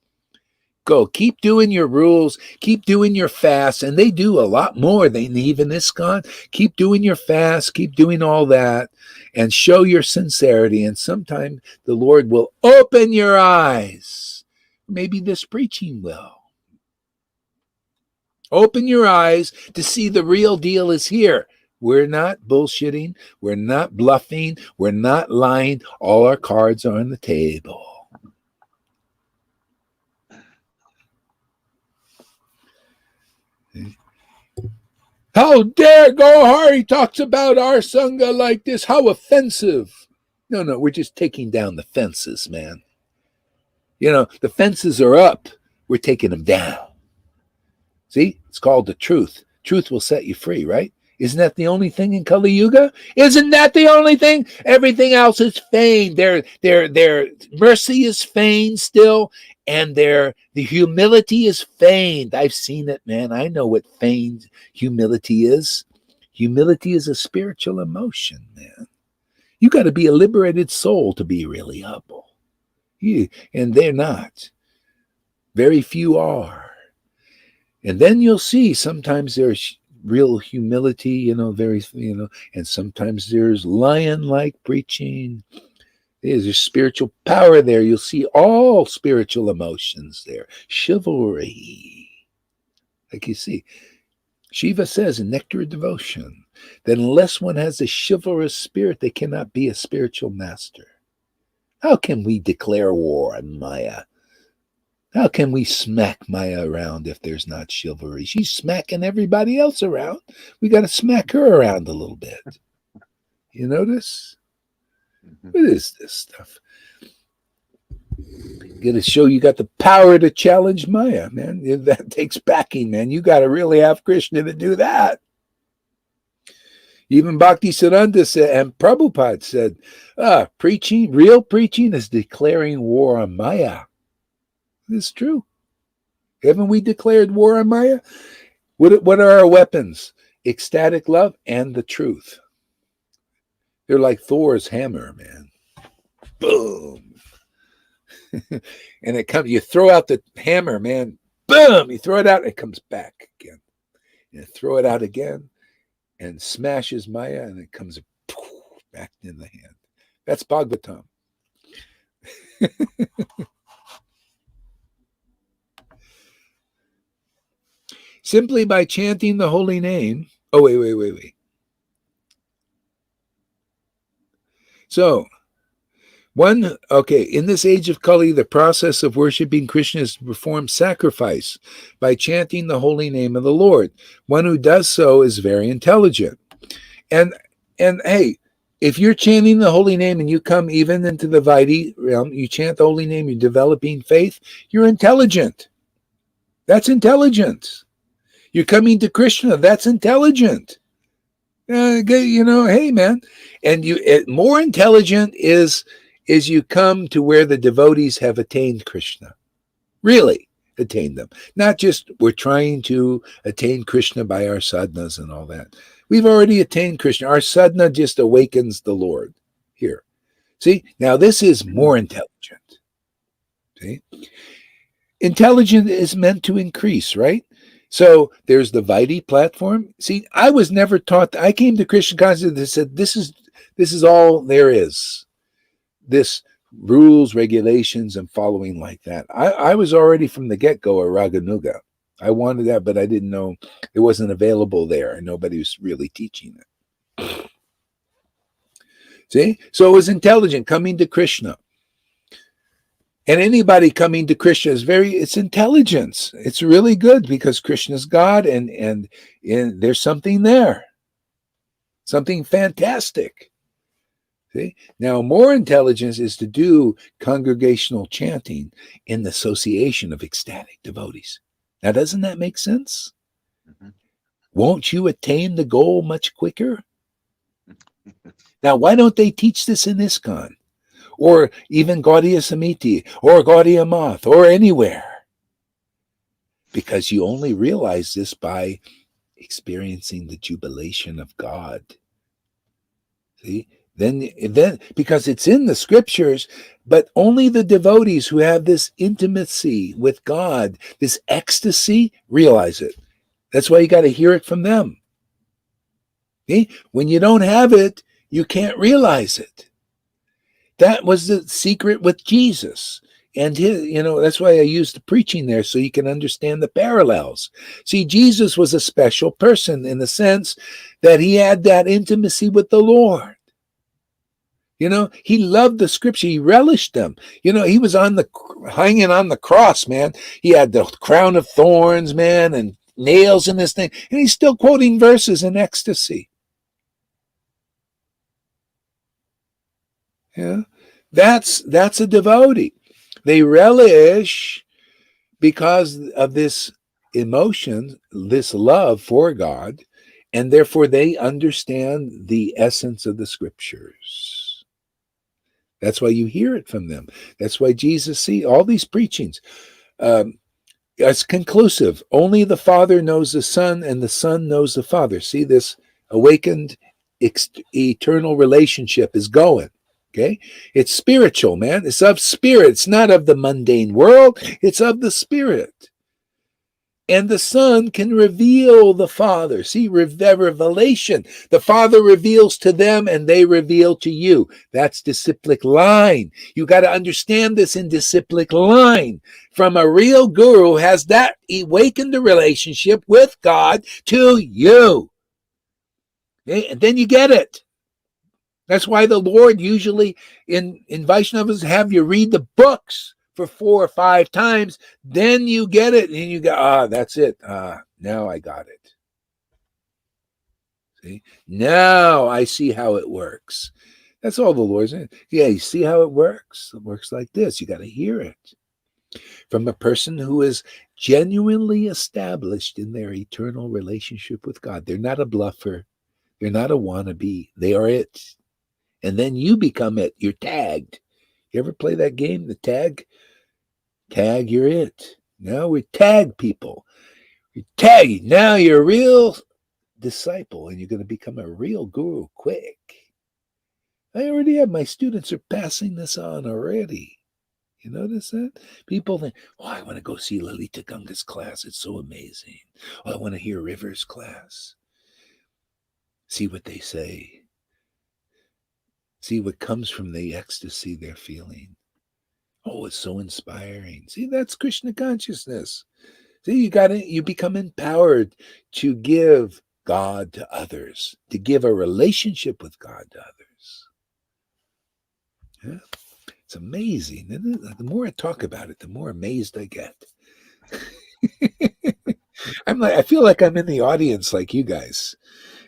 Go, keep doing your rules, keep doing your fasts, and they do a lot more than even ISKCON. Keep doing your fast, keep doing all that, and show your sincerity, and sometime the Lord will open your eyes. Maybe this preaching will. Open your eyes to see the real deal is here. We're not bullshitting. We're not bluffing. We're not lying. All our cards are on the table. How dare Gohari talks about our Sangha like this? How offensive. No, we're just taking down the fences, man. The fences are up. We're taking them down. See, it's called the truth. Truth will set you free, right? Isn't that the only thing in Kali Yuga? Isn't that the only thing? Everything else is feigned. Their mercy is feigned still, and the humility is feigned. I've seen it, man. I know what feigned humility is. Humility is a spiritual emotion, man. You got to be a liberated soul to be really humble. And they're not. Very few are. And then you'll see sometimes there's real humility, and sometimes there's lion-like preaching. There's spiritual power there. You'll see all spiritual emotions there. Chivalry. Like you see, Shiva says in Nectar of Devotion that unless one has a chivalrous spirit, they cannot be a spiritual master. How can we declare war on Maya? How can we smack Maya around if there's not chivalry? She's smacking everybody else around. We got to smack her around a little bit. You notice? What is this stuff? You got to show you got the power to challenge Maya, man. That takes backing, man. You got to really have Krishna to do that. Even Bhaktisiddhanta said, and Prabhupada said, real preaching is declaring war on Maya. It's true. Haven't we declared war on Maya? What are our weapons? Ecstatic love and the truth. They're like Thor's hammer, man. Boom. And it comes, you throw out the hammer, man. Boom. You throw it out, it comes back again. and throw it out again and smashes Maya, and it comes back in the hand. That's Bhagavatam. Simply by chanting the holy name. Oh, wait. So, in this age of Kali, the process of worshiping Krishna is to perform sacrifice by chanting the holy name of the Lord. One who does so is very intelligent. And hey, if you're chanting the holy name and you come even into the Vaidhi realm, you chant the holy name, you're developing faith, you're intelligent. That's intelligence. You're coming to Krishna, that's intelligent. Hey man, and more intelligent is you come to where the devotees have attained Krishna, really attained them. Not just we're trying to attain Krishna by our sadhanas and all that. We've already attained Krishna. Our sadhana just awakens the Lord here. See, now this is more intelligent. See, intelligence is meant to increase, right? So there's the Vaidhi platform. See, I was never taught. I came to Christian consciousness that said this is all there is. This rules, regulations, and following like that. I was already from the get-go a Raganuga. I wanted that, but I didn't know it wasn't available there, and nobody was really teaching it. See, so it was intelligent coming to Krishna. And anybody coming to Krishna it's intelligence. It's really good because Krishna's God and there's something there. Something fantastic. See? Now, more intelligence is to do congregational chanting in the association of ecstatic devotees. Now, doesn't that make sense? Mm-hmm. Won't you attain the goal much quicker? Now, why don't they teach this in ISKCON? Or even Gaudiya Samiti, or Gaudiya Math, or anywhere. Because you only realize this by experiencing the jubilation of God. See? Then, because it's in the scriptures, but only the devotees who have this intimacy with God, this ecstasy, realize it. That's why you got to hear it from them. See? When you don't have it, you can't realize it. That was the secret with Jesus. And that's why I used the preaching there, so you can understand the parallels. See, Jesus was a special person in the sense that he had that intimacy with the Lord. He loved the scripture. He relished them. He was hanging on the cross, man. He had the crown of thorns, man, and nails in this thing. And he's still quoting verses in ecstasy. Yeah, that's a devotee. They relish because of this emotion, this love for God, and therefore they understand the essence of the scriptures. That's why you hear it from them. That's why Jesus, see, all these preachings, it's conclusive. Only the Father knows the Son, and the Son knows the Father. See, this awakened eternal relationship is going. Okay, it's spiritual, man. It's of spirit. It's not of the mundane world. It's of the spirit. And the Son can reveal the Father. See, that revelation. The Father reveals to them and they reveal to you. That's disciplic line. You got to understand this in disciplic line. From a real guru who has that awakened the relationship with God to you. Okay? And then you get it. That's why the Lord usually in Vaishnavas have you read the books for 4 or 5 times. Then you get it. And you go, that's it. Now I got it. See? Now I see how it works. That's all the Lord's saying. Yeah, you see how it works? It works like this. You got to hear it. From a person who is genuinely established in their eternal relationship with God. They're not a bluffer. They're not a wannabe. They are it. And then you become it. You're tagged. You ever play that game, the tag? Tag, you're it. Now we tag people. You're tagging. Now you're a real disciple and you're going to become a real guru quick. I already have my students are passing this on already. You notice that? People think, oh, I want to go see Lalita Ganga's class. It's so amazing. Oh, I want to hear River's class. See what they say. See what comes from the ecstasy they're feeling. Oh, it's so inspiring. See, that's Krishna consciousness. See, you become empowered to give God to others, to give a relationship with God to others. Yeah. It's amazing. The more I talk about it, the more amazed I get. I feel like I'm in the audience like you guys.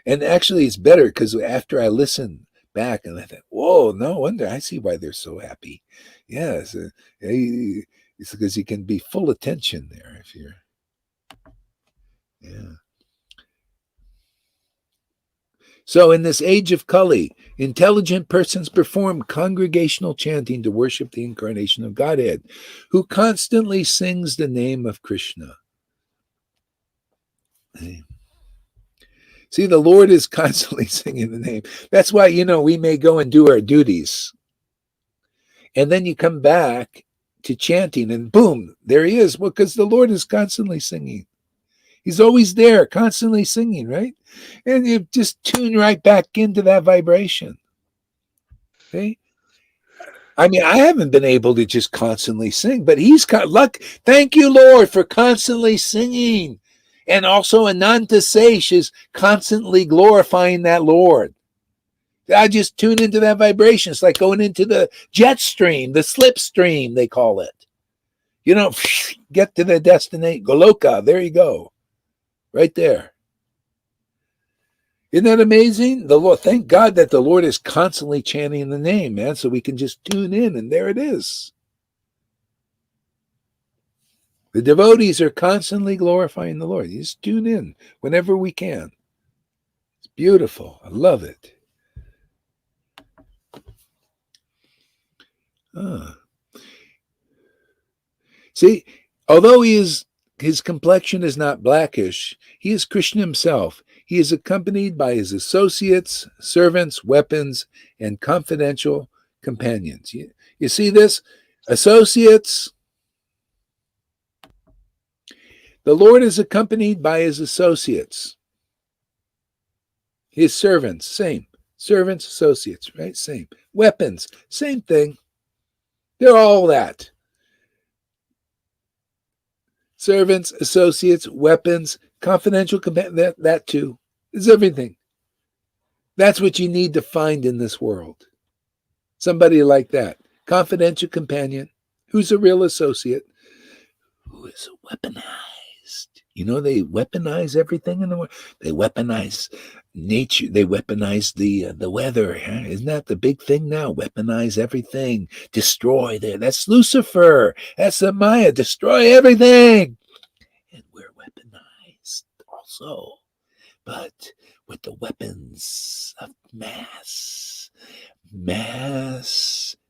And actually it's better because after I listen back and I think, whoa, no wonder I see why they're so happy. Yes. It's because you can be full attention there if you're, yeah. So in this age of Kali, intelligent persons perform congregational chanting to worship the incarnation of Godhead, who constantly sings the name of Krishna. See, the Lord is constantly singing the name. That's why, we may go and do our duties. And then you come back to chanting and boom, there he is. Well, because the Lord is constantly singing. He's always there, constantly singing, right? And you just tune right back into that vibration. Okay? I mean, I haven't been able to just constantly sing, but he's luck. Thank you, Lord, for constantly singing. And also Ananta Sesh is constantly glorifying that Lord. I just tune into that vibration. It's like going into the jet stream, the slipstream, they call it. Get to the destination, Goloka, there you go. Right there. Isn't that amazing? The Lord, thank God that the Lord is constantly chanting the name, man, so we can just tune in and there it is. The devotees are constantly glorifying the Lord. You just tune in whenever we can. It's beautiful. I love it. See, although his complexion is not blackish, he is Krishna himself. He is accompanied by his associates, servants, weapons, and confidential companions. You see this? Associates. The Lord is accompanied by his associates. His servants, same. Servants, associates, right? Same. Weapons, same thing. They're all that. Servants, associates, weapons, confidential companions, that too. It's everything. That's what you need to find in this world. Somebody like that. Confidential companion, who's a real associate, who is weaponized. They weaponize everything in the world. They weaponize nature. They weaponize the weather. Isn't that the big thing now? Weaponize everything. Destroy there. That's Lucifer. That's the Maya. Destroy everything. And we're weaponized also. But with the weapons of mass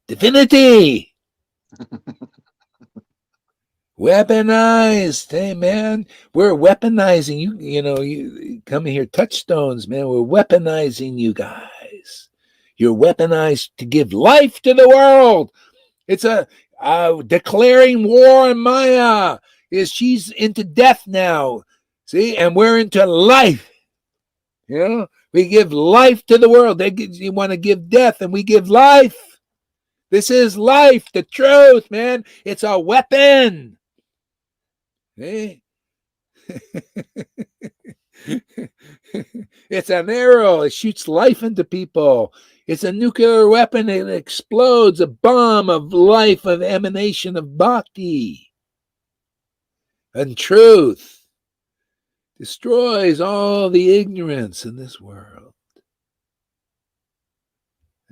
divinity. Weaponized. Hey, man, we're weaponizing you. You come here, touchstones, man. We're weaponizing you guys. You're weaponized to give life to the world. It's a declaring war on Maya. She's into death now. See, and we're into life. We give life to the world. You want to give death, and we give life. This is life, the truth, man. It's a weapon. Hey? It's an arrow. It shoots life into people. It's a nuclear weapon. It explodes, a bomb of life, of emanation of bhakti and truth. Destroys all the ignorance in this world.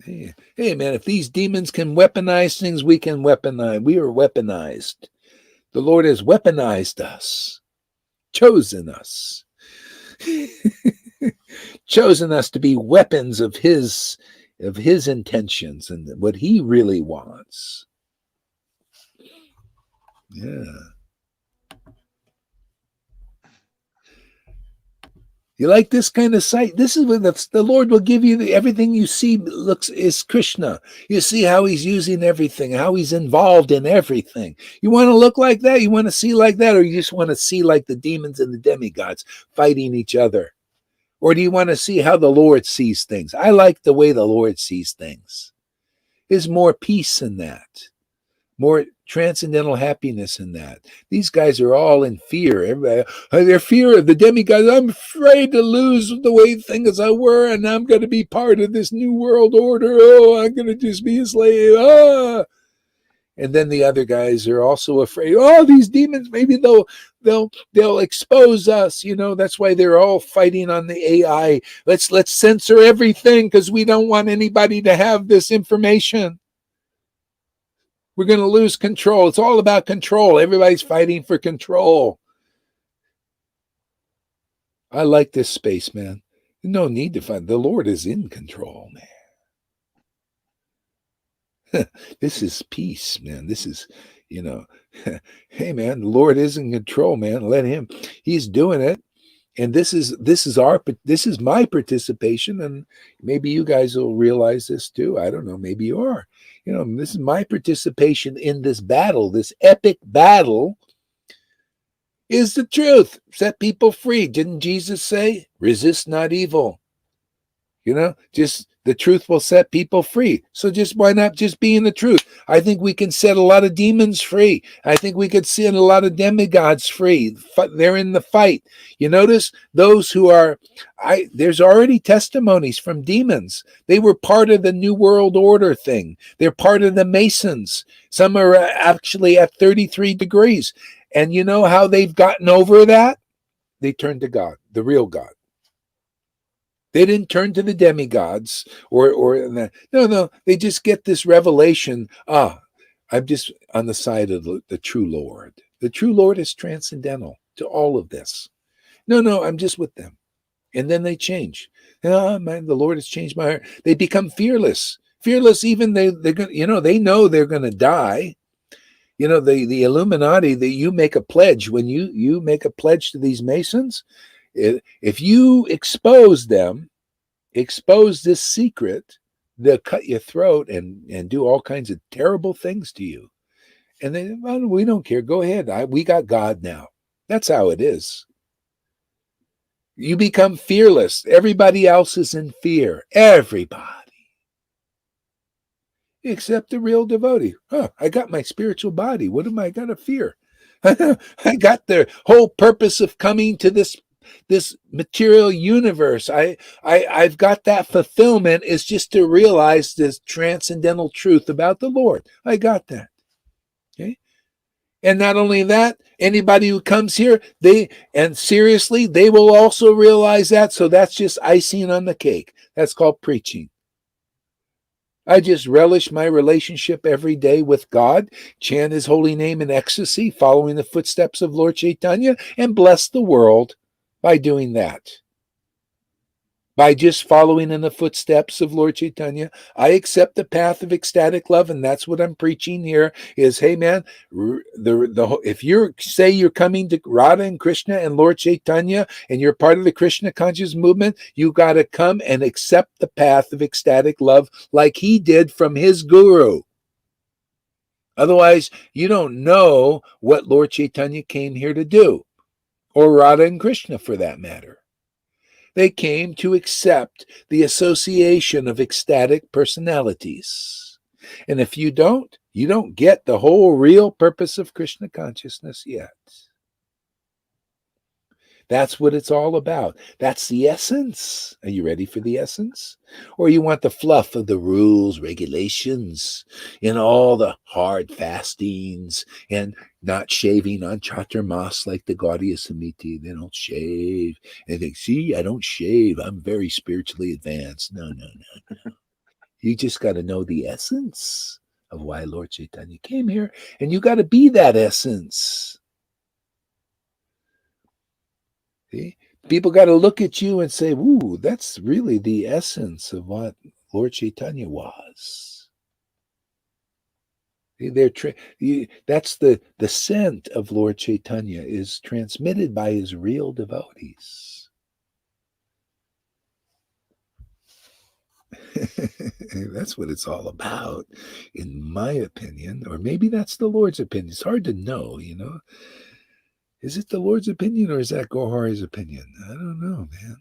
Hey, man, if these demons can weaponize things, we can weaponize. We are weaponized. The Lord has weaponized us, chosen us, chosen us to be weapons of his intentions and what he really wants. Yeah. You like this kind of sight? This is what the Lord will give you. Everything you see is Krishna. You see how he's using everything, how he's involved in everything. You want to look like that? You want to see like that? Or you just want to see like the demons and the demigods fighting each other? Or do you want to see how the Lord sees things? I like the way the Lord sees things. There's more peace in that, more transcendental happiness in that. These guys are all in fear. Everybody, they're fear of the demigods. I'm afraid to lose the way things I were, and I'm going to be part of this new world order. Oh, I'm going to just be a slave. Ah. And then the other guys are also afraid. Oh, these demons, maybe they'll expose us. You know, that's why they're all fighting on the AI. Let's censor everything because we don't want anybody to have this information. We're going to lose control. It's all about control. Everybody's fighting for control. I like this space, man. No need to fight. The Lord is in control, man. This is peace, man. This is, hey, man, the Lord is in control, man. Let him. He's doing it. And this is my participation, and maybe you guys will realize this too. I don't know, maybe you are. This is my participation in this battle, this epic battle is the truth. Set people free. Didn't Jesus say, resist not evil? Just the truth will set people free. So just why not just be in the truth? I think we can set a lot of demons free. I think we could set a lot of demigods free. They're in the fight. You notice those who are, there's already testimonies from demons. They were part of the New World Order thing. They're part of the Masons. Some are actually at 33 degrees. And you know how they've gotten over that? They turned to God, the real God. They didn't turn to the demigods or no. They just get this revelation. I'm just on the side of the true Lord. The true Lord is transcendental to all of this. No, I'm just with them. And then they change. Oh, man, the Lord has changed my heart. They become fearless. Fearless, even they're going. They know they're going to die. The Illuminati. That you make a pledge when you make a pledge to these Masons. If you expose them, expose this secret, they'll cut your throat and do all kinds of terrible things to you. And they, well, we don't care. Go ahead. We got God now. That's how it is. You become fearless. Everybody else is in fear. Everybody. Except the real devotee. I got my spiritual body. What am I going to fear? I got the whole purpose of coming to this material universe. I've got that fulfillment is just to realize this transcendental truth about the Lord. I got that. Okay. And not only that, anybody who comes here, they will also realize that. So that's just icing on the cake. That's called preaching. I just relish my relationship every day with God, chant his holy name in ecstasy, following the footsteps of Lord Chaitanya, and bless the world by doing that. By just following in the footsteps of Lord Chaitanya, I accept the path of ecstatic love, and that's what I'm preaching here is, hey man, if you say you're coming to Radha and Krishna and Lord Chaitanya, and you're part of the Krishna conscious movement, you got to come and accept the path of ecstatic love like he did from his guru. Otherwise, you don't know what Lord Chaitanya came here to do, or Radha and Krishna for that matter. They came to accept the association of ecstatic personalities. And if you don't get the whole real purpose of Krishna consciousness yet. That's what it's all about. That's the essence. Are you ready for the essence? Or you want the fluff of the rules, regulations, and all the hard fastings and not shaving on Chaturmas like the Gaudiya Samiti. They don't shave. And they see, I don't shave. I'm very spiritually advanced. No. You just got to know the essence of why Lord Chaitanya came here. And you got to be that essence. See? People got to look at you and say, ooh, that's really the essence of what Lord Chaitanya was. That's the scent of Lord Chaitanya is transmitted by his real devotees. That's what it's all about, in my opinion. Or maybe that's the Lord's opinion. It's hard to know, you know. Is it the Lord's opinion or is that Gohari's opinion? I don't know, man.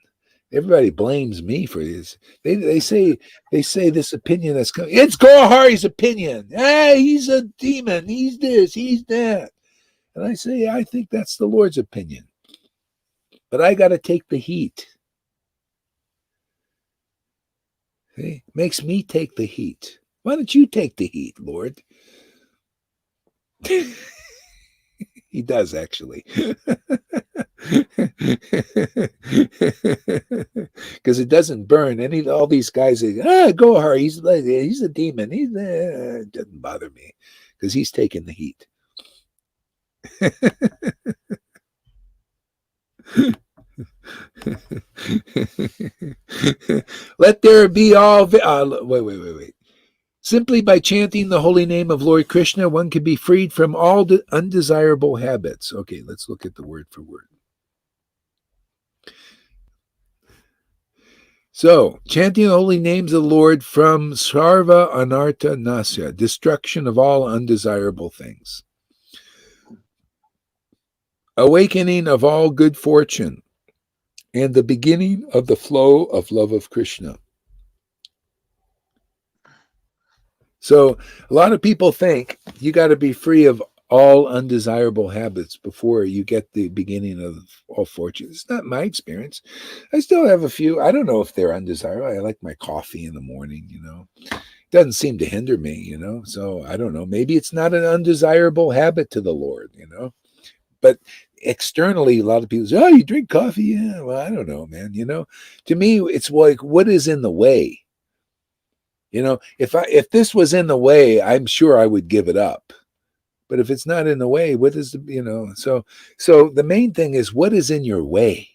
Everybody blames me for this. They say this opinion that's coming. It's Gohari's opinion. Hey, he's a demon. He's this. He's that. And I say I think that's the Lord's opinion. But I got to take the heat. See? Makes me take the heat. Why don't you take the heat, Lord? He does, actually. Because it doesn't burn. All these guys say, Gohar, he's a demon. It doesn't bother me because he's taking the heat. Let there be all. Wait. Simply by chanting the holy name of Lord Krishna, one can be freed from all undesirable habits. Okay, let's look at the word for word. So, chanting the holy names of the Lord from sarva anartha nasya, destruction of all undesirable things. Awakening of all good fortune, and the beginning of the flow of love of Krishna. So a lot of people think you got to be free of all undesirable habits before you get the beginning of all fortune. It's not my experience. I still have a few. I don't know if they're undesirable. I like my coffee in the morning, you know. It doesn't seem to hinder me, you know. So I don't know. Maybe it's not an undesirable habit to the Lord, you know. But externally, a lot of people say, "Oh, you drink coffee?" Yeah, well, I don't know, man. You know, to me, it's like, what is in the way? You know, if this was in the way, I'm sure I would give it up. But if it's not in the way, what is the, you know? So the main thing is, what is in your way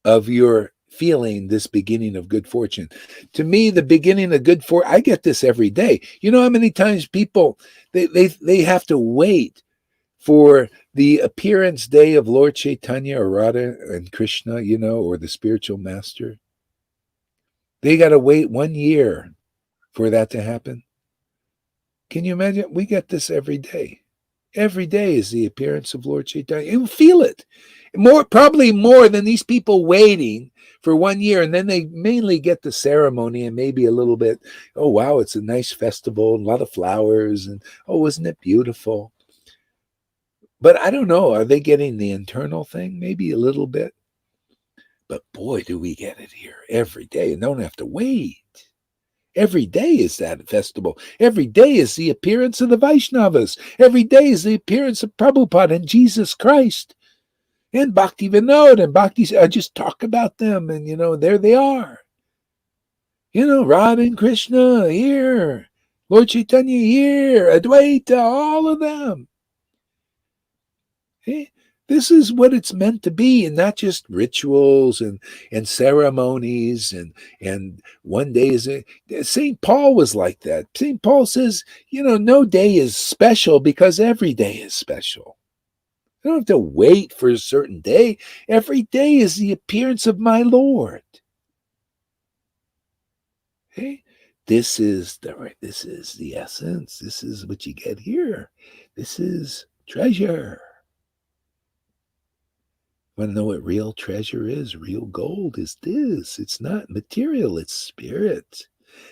of your feeling this beginning of good fortune? To me, the beginning of good fortune, I get this every day. You know how many times people they have to wait for the appearance day of Lord Chaitanya or Radha and Krishna, you know, or the spiritual master. They got to wait 1 year for that to happen. Can you imagine? We get this every day. Every day is the appearance of Lord Chaitanya. You feel it. Probably more than these people waiting for 1 year. And then they mainly get the ceremony and maybe a little bit, oh, wow, it's a nice festival, and a lot of flowers. And, oh, isn't it beautiful? But I don't know. Are they getting the internal thing? Maybe a little bit. But boy, do we get it here every day and don't have to wait. Every day is that festival. Every day is the appearance of the Vaishnavas. Every day is the appearance of Prabhupada and Jesus Christ. And Bhakti Vinod and Bhakti. I just talk about them and, you know, there they are. You know, Radha and Krishna here. Lord Chaitanya here. Advaita, all of them. Hey, this is what it's meant to be, and not just rituals and ceremonies and one day is a St. Paul was like that. St. Paul says, you know, no day is special because every day is special. I don't have to wait for a certain day. Every day is the appearance of my Lord. Okay? This is the essence. This is what you get here. This is treasure. Want to know what real treasure is? Real gold is this. It's not material, it's spirit.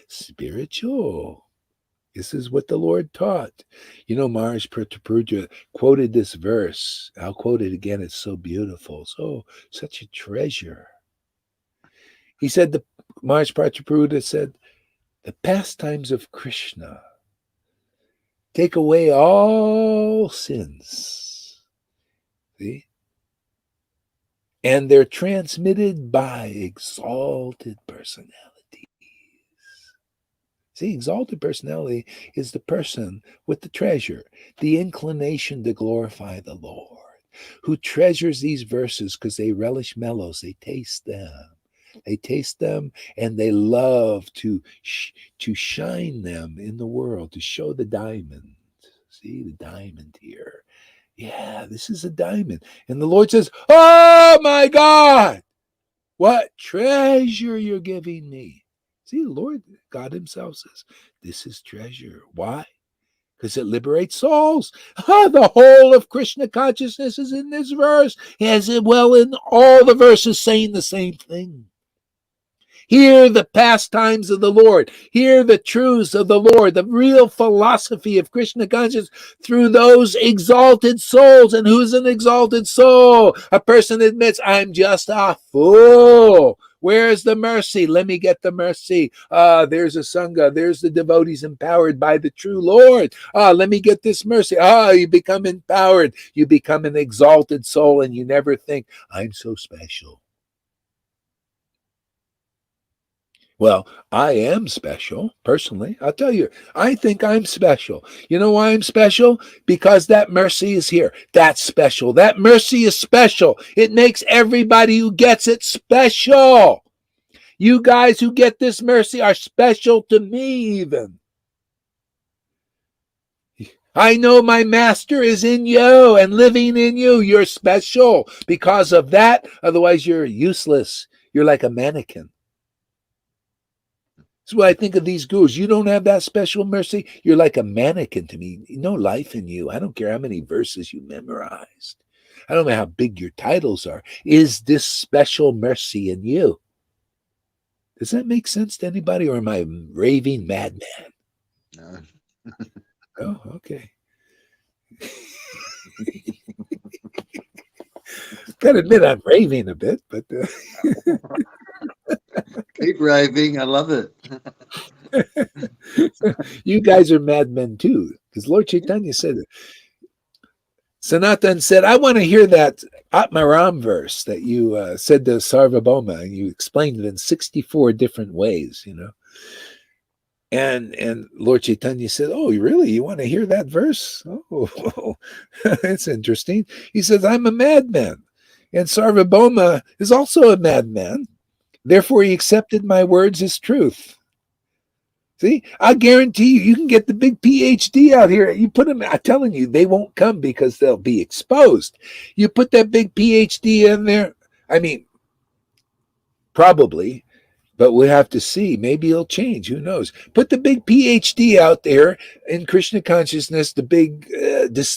Spiritual. This is what the Lord taught. You know, Maharaj Pratapuja quoted this verse. I'll quote it again. It's so beautiful. Such a treasure. He said, Maharaj Pratapuja said, the pastimes of Krishna take away all sins. See? And they're transmitted by exalted personalities. See, exalted personality is the person with the treasure, the inclination to glorify the Lord, who treasures these verses because they relish mellows, they taste them. They taste them and they love to shine them in the world, to show the diamond. See the diamond here. Yeah, this is a diamond. And the Lord says, oh my God, what treasure you're giving me. See, the Lord God himself says, this is treasure. Why? Because it liberates souls. The whole of Krishna consciousness is in this verse, as well in all the verses saying the same thing. Hear the pastimes of the Lord. Hear the truths of the Lord, the real philosophy of Krishna consciousness through those exalted souls. And who's an exalted soul? A person admits, I'm just a fool. Where's the mercy? Let me get the mercy. There's a Sangha. There's the devotees empowered by the true Lord. Let me get this mercy. You become empowered. You become an exalted soul, and you never think, I'm so special. Well, I am special, personally. I'll tell you, I think I'm special. You know why I'm special? Because that mercy is here. That's special. That mercy is special. It makes everybody who gets it special. You guys who get this mercy are special to me even. I know my master is in you and living in you. You're special because of that. Otherwise, you're useless. You're like a mannequin. That's what I think of these gurus. You don't have that special mercy. You're like a mannequin to me. No life in you. I don't care how many verses you memorized. I don't know how big your titles are. Is this special mercy in you? Does that make sense to anybody, or am I a raving madman? No. Oh, okay. Gotta admit, I'm raving a bit, but Keep raving. I love it. you guys are madmen too, because Lord Chaitanya said it. Sanatan said, I want to hear that Atmaram verse that you said to Sarvabhauma, and you explained it in 64 different ways, you know. And Lord Chaitanya said, oh, really? You want to hear that verse? Oh, that's interesting. He says, I'm a madman. And Sarvabhauma is also a madman. Therefore, he accepted my words as truth. See, I guarantee you, you can get the big PhD out here. You put them, I'm telling you, they won't come because they'll be exposed. You put that big PhD in there, I mean, probably, but we'll have to see. Maybe he'll change. Who knows? Put the big PhD out there in Krishna consciousness, the big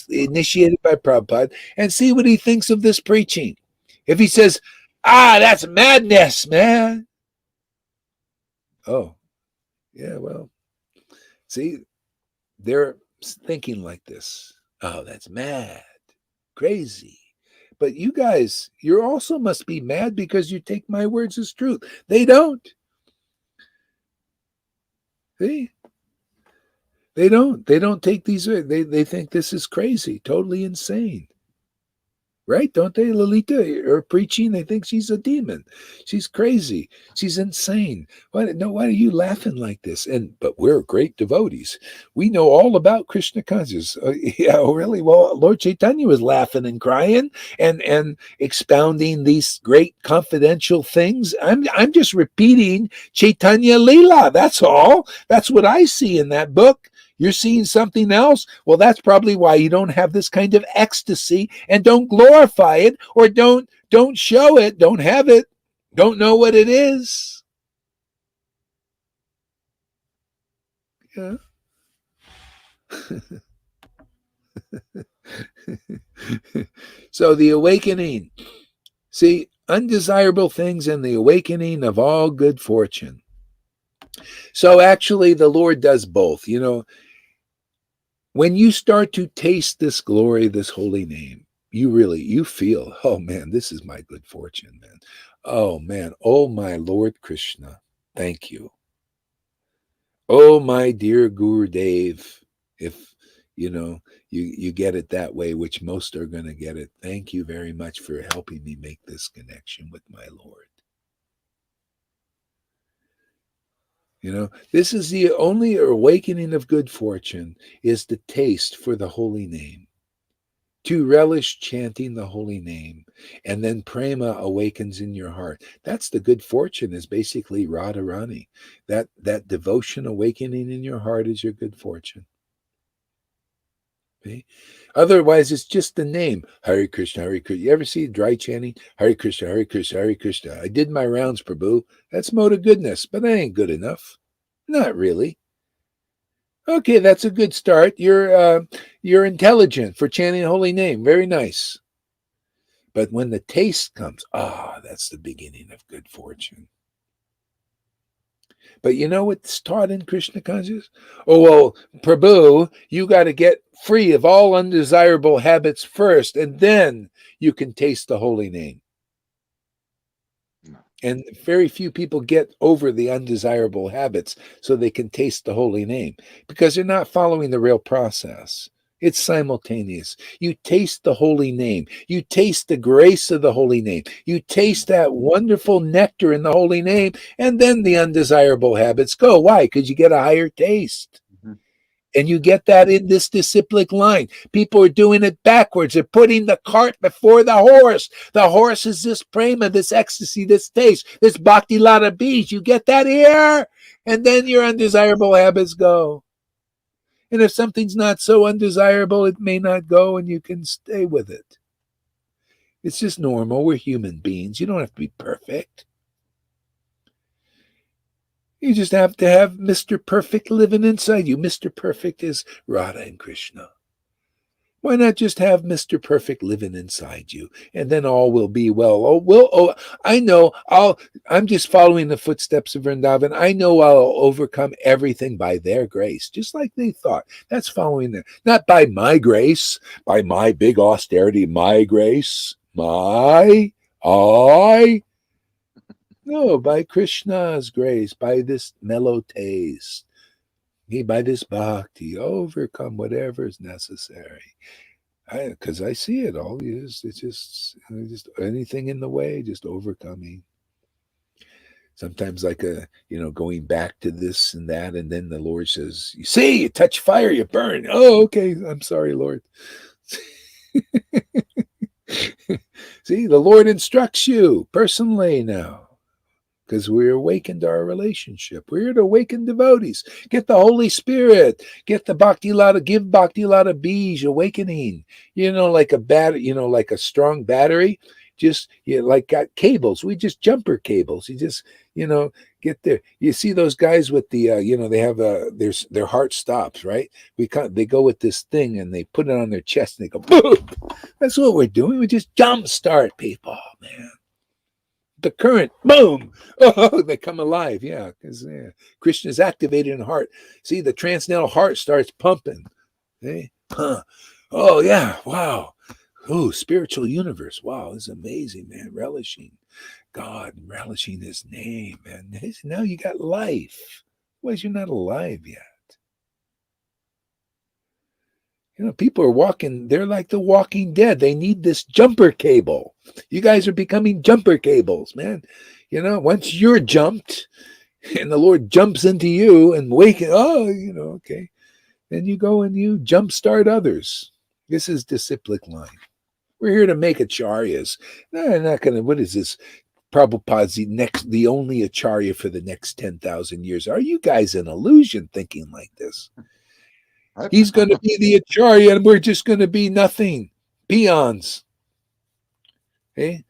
initiated by Prabhupada, and see what he thinks of this preaching. If he says, that's madness, man. Oh, yeah, well, see, they're thinking like this. Oh, that's mad, crazy. But you guys, you also must be mad because you take my words as truth. They don't. See? They don't. They don't take these. They think this is crazy, totally insane. Right? Don't they? Lolita, her preaching, they think she's a demon. She's crazy. She's insane. Why are you laughing like this? But we're great devotees. We know all about Krishna consciousness. Yeah, really? Well, Lord Chaitanya was laughing and crying and expounding these great confidential things. I'm just repeating Chaitanya Leela. That's all. That's what I see in that book. You're seeing something else? Well, that's probably why you don't have this kind of ecstasy and don't glorify it, or don't show it, don't have it, don't know what it is. Yeah. So the awakening. See, undesirable things and the awakening of all good fortune. So actually the Lord does both. You know, when you start to taste this glory, this holy name, you feel, oh man, this is my good fortune, man. Oh man, oh my Lord Krishna, thank you. Oh my dear Gurudev, if you get it that way, which most are going to get it, thank you very much for helping me make this connection with my Lord. You know, this is the only awakening of good fortune, is the taste for the holy name. To relish chanting the holy name, and then prema awakens in your heart. That's the good fortune, is basically Radharani. That devotion awakening in your heart is your good fortune. Okay? Otherwise, it's just the name. Hare Krishna, Hare Krishna. You ever see dry chanting? Hare Krishna, Hare Krishna, Hare Krishna. I did my rounds, Prabhu. That's mode of goodness, but that ain't good enough. Not really. Okay, that's a good start. You're intelligent for chanting a holy name. Very nice. But when the taste comes, that's the beginning of good fortune. But you know what's taught in Krishna consciousness? Oh, well, Prabhu, you got to get free of all undesirable habits first, and then you can taste the holy name. No. And very few people get over the undesirable habits so they can taste the holy name because they're not following the real process. It's simultaneous. You taste the holy name. You taste the grace of the holy name. You taste that wonderful nectar in the holy name, and then the undesirable habits go. Why? Because you get a higher taste. Mhm. And you get that in this disciplic line. People are doing it backwards. They're putting the cart before the horse. The horse is this prema, this ecstasy, this taste, this bhakti lata bees. You get that here, and then your undesirable habits go. And if something's not so undesirable, it may not go, and you can stay with it. It's just normal. We're human beings. You don't have to be perfect. You just have to have Mr. Perfect living inside you. Mr. Perfect is Radha and Krishna. Why not just have Mr. Perfect living inside you, and then all will be well? I know. I'm just following the footsteps of Vrindavan. I know I'll overcome everything by their grace, just like they thought. That's following them, not by my grace, by my big austerity, my grace, I. No, by Krishna's grace, by this mellow taste. By this bhakti, overcome whatever is necessary. Because I see it all. It's just anything in the way, just overcoming. Sometimes like going back to this and that, and then the Lord says, "You see, you touch fire, you burn." Oh, okay. I'm sorry, Lord. See, the Lord instructs you personally now. Because we're awakened to our relationship. We're here to awaken devotees. Get the Holy Spirit. Get the Bhakti Lata, give Bhakti Lata Bij awakening. Like like a strong battery. Just like got cables. We just jumper cables. You just, get there. You see those guys with the they have their heart stops, right? They go with this thing and they put it on their chest and they go boom. That's what we're doing. We just jumpstart people, man. The current, boom, they come alive. Yeah, because Krishna's activated in the heart. See, the transcendental heart starts pumping. Okay? Oh, yeah, wow. Oh, spiritual universe. Wow, this is amazing, man. Relishing God, relishing his name. And now you got life. Otherwise, you're not alive yet. People are walking, they're like the walking dead. They need this jumper cable. You guys are becoming jumper cables, man. Once you're jumped and the Lord jumps into you and okay. Then you go and you jumpstart others. This is disciplic line. We're here to make acharyas. No, not going to, what is this? Prabhupada's the only acharya for the next 10,000 years. Are you guys an illusion thinking like this? He's going to be the acharya, and we're just going to be nothing, peons. Okay,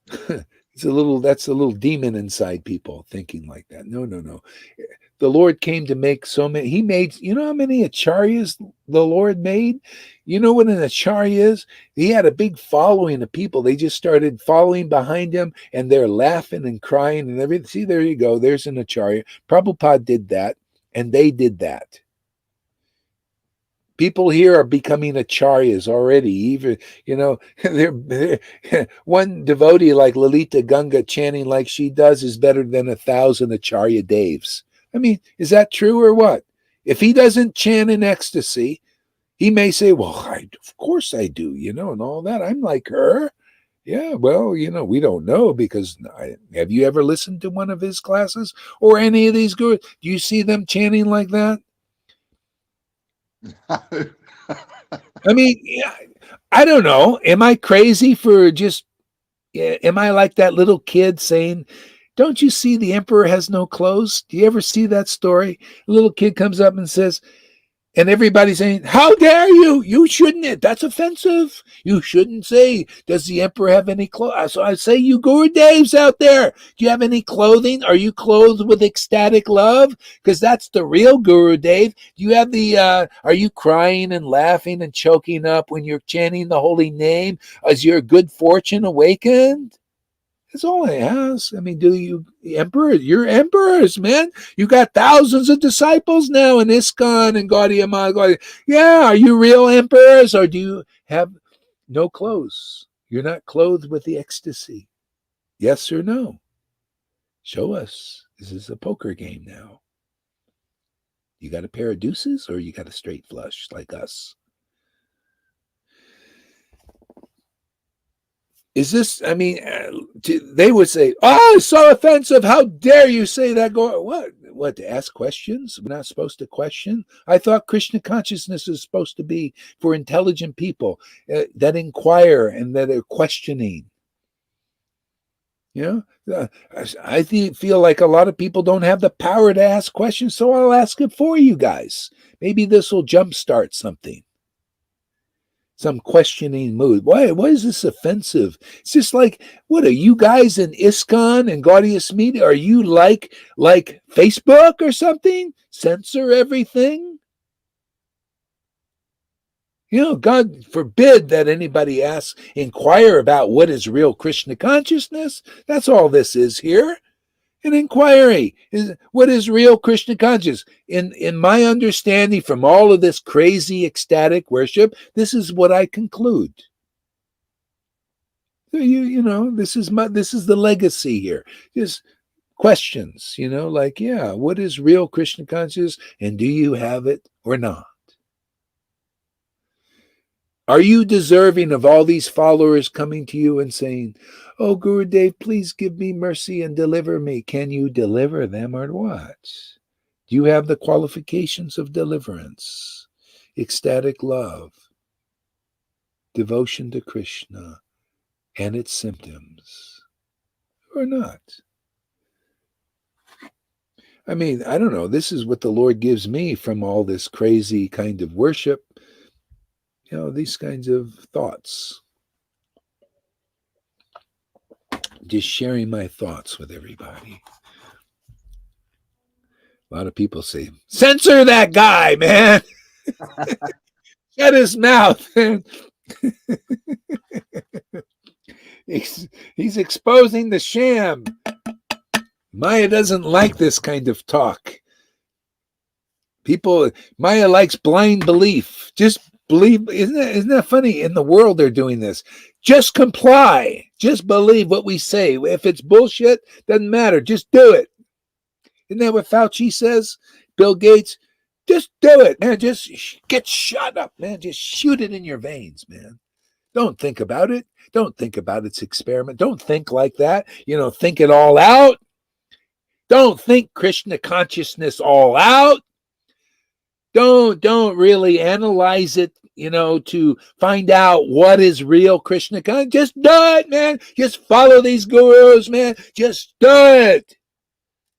that's a little demon inside people thinking like that. No. The Lord came to make so many. He made. You know how many acharyas the Lord made? You know what an acharya is? He had a big following of people. They just started following behind him, and they're laughing and crying and everything. See, there you go. There's an acharya. Prabhupada did that, and they did that. People here are becoming acharyas already. Even, they're one devotee like Lalita Ganga chanting like she does is better than 1,000 acharya Devs. I mean, is that true or what? If he doesn't chant in ecstasy, he may say, well, of course I do, and all that. I'm like her. Yeah, well, we don't know because have you ever listened to one of his classes or any of these gurus? Do you see them chanting like that? I mean, I don't know. Am I crazy for am I like that little kid saying, don't you see the emperor has no clothes? Do you ever see that story? A little kid comes up and says, And everybody's saying, how dare you? You shouldn't. That's offensive. You shouldn't say, does the emperor have any clothes? So I say, you Gurudevs out there, do you have any clothing? Are you clothed with ecstatic love? Because that's the real Gurudev. Do you have are you crying and laughing and choking up when you're chanting the holy name? Is your good fortune awakened? That's all I ask. I mean, do you, emperor? You're emperors, man. You got thousands of disciples now in ISKCON and Gaudiya Math. Yeah, are you real emperors, or do you have no clothes? You're not clothed with the ecstasy. Yes or no? Show us. This is a poker game now. You got a pair of deuces, or you got a straight flush like us? Is this, I mean, they would say, oh, it's so offensive. How dare you say that? What, to ask questions? We're not supposed to question? I thought Krishna consciousness is supposed to be for intelligent people that inquire and that are questioning. You know, I feel like a lot of people don't have the power to ask questions, so I'll ask it for you guys. Maybe this will jumpstart something. Some questioning mood. Why is this offensive? It's just like, what are you guys in ISKCON and Gaudiya Media? Are you like Facebook or something? Censor everything? You know, God forbid that anybody inquire about what is real Krishna consciousness. That's all this is here. An inquiry is what is real Krishna consciousness. In my understanding, from all of this crazy ecstatic worship, this is what I conclude. You know, this is the legacy here. Just questions, you know, like, yeah, what is real Krishna consciousness, and do you have it or not? Are you deserving of all these followers coming to you and saying, oh, Gurudev, please give me mercy and deliver me? Can you deliver them or what? Do you have the qualifications of deliverance? Ecstatic love, devotion to Krishna and its symptoms, or not? I mean, I don't know. This is what the Lord gives me from all this crazy kind of worship. You know, these kinds of thoughts. Just sharing my thoughts with everybody. A lot of people say, censor that guy, man. Shut his mouth. He's exposing the sham. Maya doesn't like this kind of talk. Maya likes blind belief. Just believe. Isn't that funny? In the world, they're doing this. Just comply. Just believe what we say. If it's bullshit, doesn't matter. Just do it. Isn't that what Fauci says? Bill Gates? Just do it, man. Just get shot up, man. Just shoot it in your veins, man. Don't think about it. Don't think about its experiment. Don't think like that. You know, think it all out. Don't think Krishna consciousness all out. Don't really analyze it, you know, to find out what is real Krishna consciousness. Just do it, man. Just follow these gurus, man. Just do it.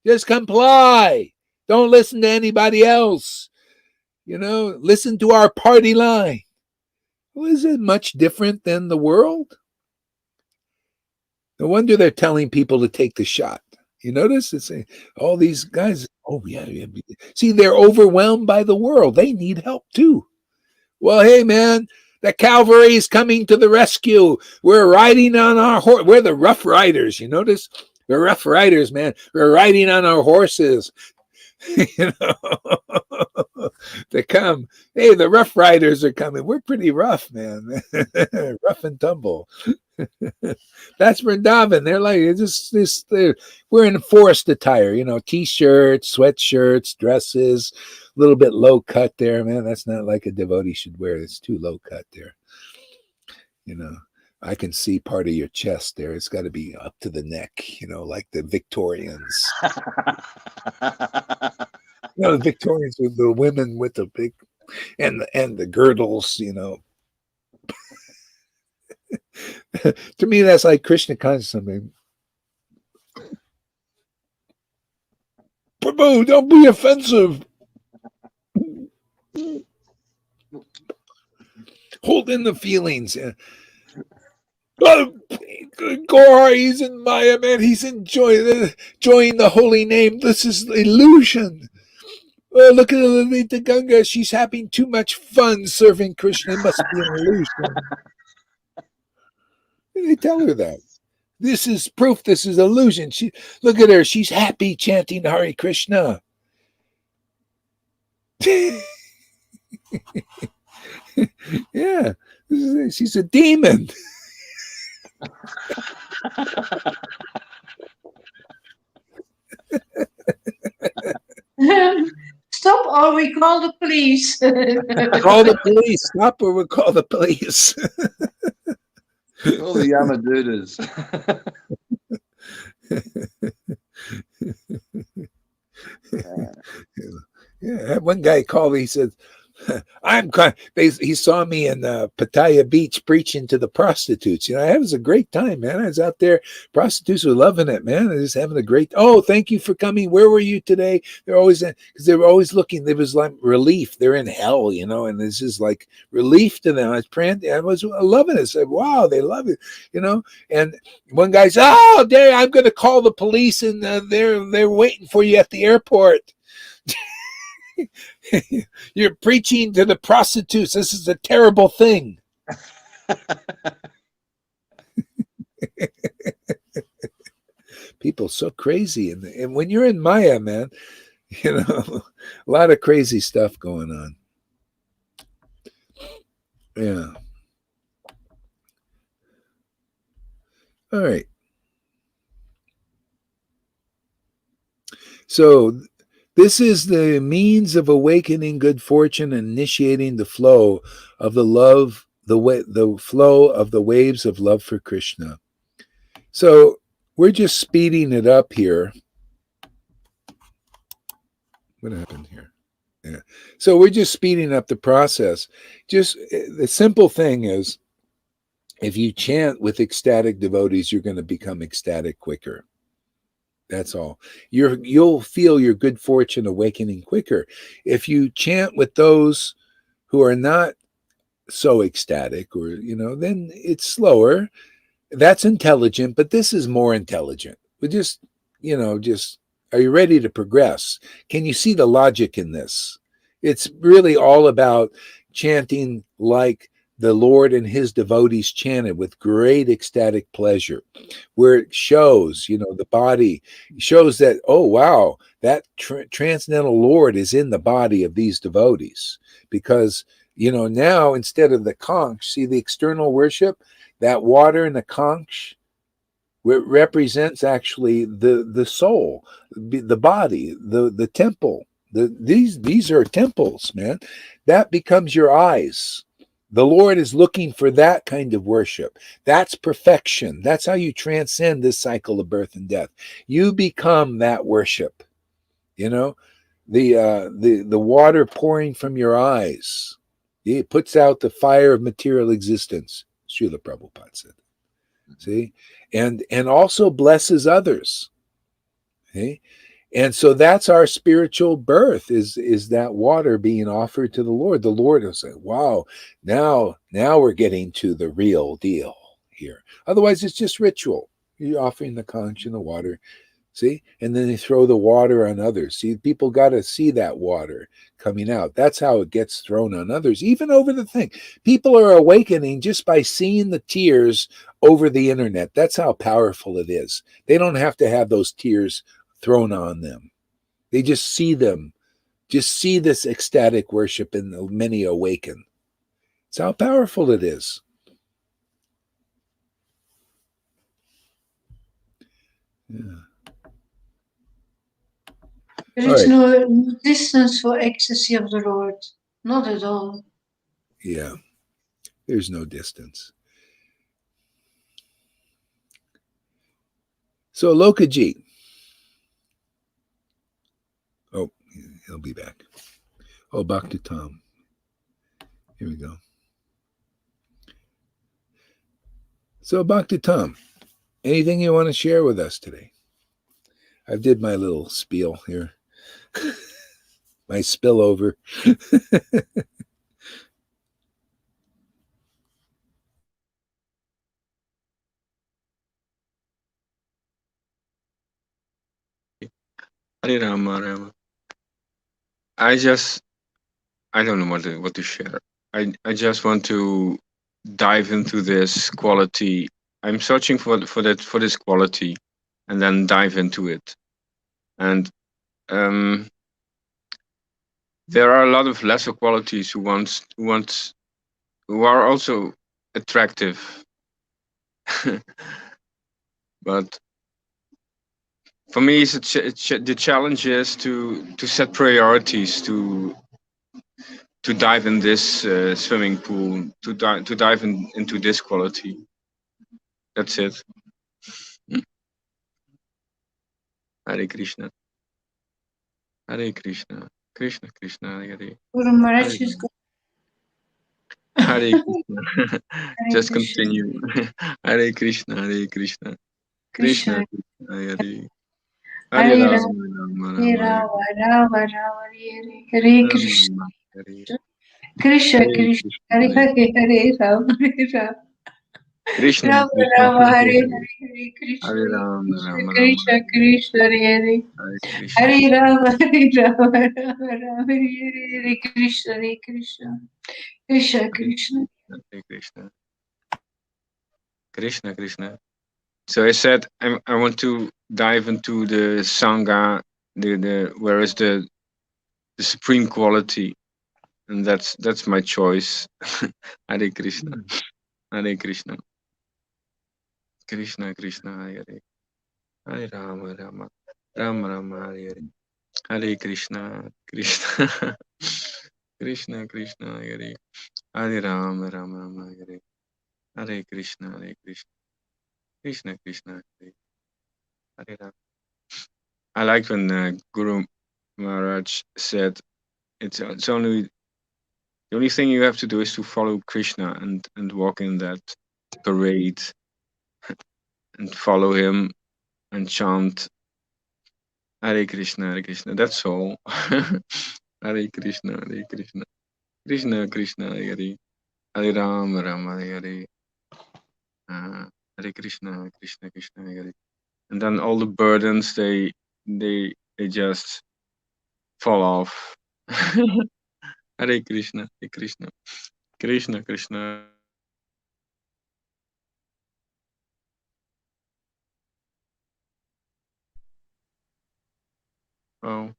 Just comply. Don't listen to anybody else. You know, listen to our party line. Well, is it much different than the world? No wonder they're telling people to take the shot. You notice? It's all these guys, oh, yeah. See, they're overwhelmed by the world. They need help too. Well, hey, man, the cavalry is coming to the rescue. We're riding on our horse. We're the Rough Riders. You notice? We're Rough Riders, man. We're riding on our horses. You know, to come. Hey, the Rough Riders are coming. We're pretty rough, man. Rough and tumble. That's Vrindavan. They're like, we're in forest attire, you know, t-shirts, sweatshirts, dresses, a little bit low cut there, man. That's not like a devotee should wear. It's too low cut there. You know, I can see part of your chest there. It's got to be up to the neck, you know, like the Victorians. You know, the Victorians with the women with the big and the girdles, you know. To me, that's like Krishna consciousness. I mean, Prabhu, don't be offensive. Hold in the feelings. Oh, Gora, he's in Maya, man. He's enjoying the holy name. This is illusion. Oh, look at Lalita Ganga. She's having too much fun serving Krishna. It must be an illusion. They tell her that. This is proof this is illusion. Look at her. She's happy chanting Hare Krishna. Yeah. She's a demon. Stop or we call the police. Call the police. Stop or we'll call the police. All the Yamadutas. Yeah, one guy called me. He said, he saw me in Pattaya Beach preaching to the prostitutes. It was a great time, man. I was out there. Prostitutes were loving it, man. They're just having a great. Oh, thank you for coming. Where were you today? They're always because they were always looking. There was like relief. They're in hell, and this is like relief to them. I was praying. I was loving it. I said, wow, they love it, And one guy said, oh, there, I'm going to call the police, and they're waiting for you at the airport. You're preaching to the prostitutes. This is a terrible thing. People so crazy. And when you're in Maya, man, a lot of crazy stuff going on. Yeah. All right. So this is the means of awakening good fortune and initiating the flow of the love, the flow of the waves of love for Krishna. So we're just speeding it up here. What happened here? Yeah. So we're just speeding up the process. Just the simple thing is, if you chant with ecstatic devotees, you're going to become ecstatic quicker. That's all. You'll feel your good fortune awakening quicker. If you chant with those who are not so ecstatic, or then it's slower. That's intelligent, but this is more intelligent. We just are you ready to progress? Can you see the logic in this? It's really all about chanting like the Lord and his devotees chanted with great ecstatic pleasure, where it shows, the body shows that, oh, wow, that transcendental Lord is in the body of these devotees. Because, now instead of the conch, see the external worship, that water in the conch, it represents actually the soul, the body, the temple. These are temples, man. That becomes your eyes. The Lord is looking for that kind of worship. That's perfection. That's how you transcend this cycle of birth and death. You become that worship. The water pouring from your eyes. It puts out the fire of material existence. Srila Prabhupada said. See? And also blesses others. Okay? And so that's our spiritual birth, is that water being offered to the Lord. The Lord will say, wow, now we're getting to the real deal here. Otherwise, it's just ritual. You're offering the conch and the water. See? And then they throw the water on others. See, people got to see that water coming out. That's how it gets thrown on others, even over the thing. People are awakening just by seeing the tears over the internet. That's how powerful it is. They don't have to have those tears thrown on them. They just see them. Just see this ecstatic worship, and many awaken. It's how powerful it is. Yeah. There is no distance for ecstasy of the Lord. Not at all. Yeah. There's no distance. So Lokaji. Oh, he'll be back. Oh, Bhakti Tom. Here we go. So Bhakti Tom, anything you want to share with us today? I did my little spiel here. my spillover. Hare Rama, Rama. I don't know what to share. I just want to dive into this quality. I'm searching for this quality, and then dive into it. And there are a lot of lesser qualities who are also attractive, but for me, the challenge is to set priorities to dive in this swimming pool, to dive into this quality. That's it. Hare Krishna, Hare Krishna, Krishna Krishna, Hare Guru Hare Maharaj is Ram. good. Hare Krishna. Hare Just Krishna. continue. Hare Krishna, Hare Krishna, Krishna Krishna. Krishna, Hare Hare Hare Rama, Rama. Rama Hare Rama, Rama. Rama Rama. Hare Hare Krishna. Rama, Hare Krishna Hare Krishna. Krishna, Hare Hare Hare. Hare Rama. Hare Rama. Krishna Rama Krishna, Rama. Hare Hare. Hare Hare Krishna. Hare Hare Rama, Krishna. Rama Rama, Krishna Krishna. Hare Hare. Hare Krishna, Hare Rama. Hare Rama. Rama Rama. Hare Hare. Hare Krishna. Hare Krishna. Krishna Hare Krishna. Krishna, Hare Krishna, Krishna Krishna. So I said I want to dive into the Sangha, the where is the supreme quality, and that's my choice. Hare Krishna, Hare Krishna, Krishna Krishna, Hare Hare Rama, Rama Rama Rama, Hare Hare Hare Krishna, Krishna Krishna Krishna, Hare Hare Rama, Rama Rama, Hare Hare Krishna, Hare Krishna, Krishna Krishna, Hare Rama. I liked when Guru Maharaj said it's only the only thing you have to do is to follow Krishna and walk in that parade and follow him and chant Hare Krishna, Hare Krishna. That's all. Hare Krishna, Hare Krishna, Krishna Krishna, Hare Hare Rama, Rama, Hare Hare Krishna, Krishna Krishna, Hare. And then all the burdens they just fall off. Hare Krishna, Hare Krishna, Krishna Krishna. Oh,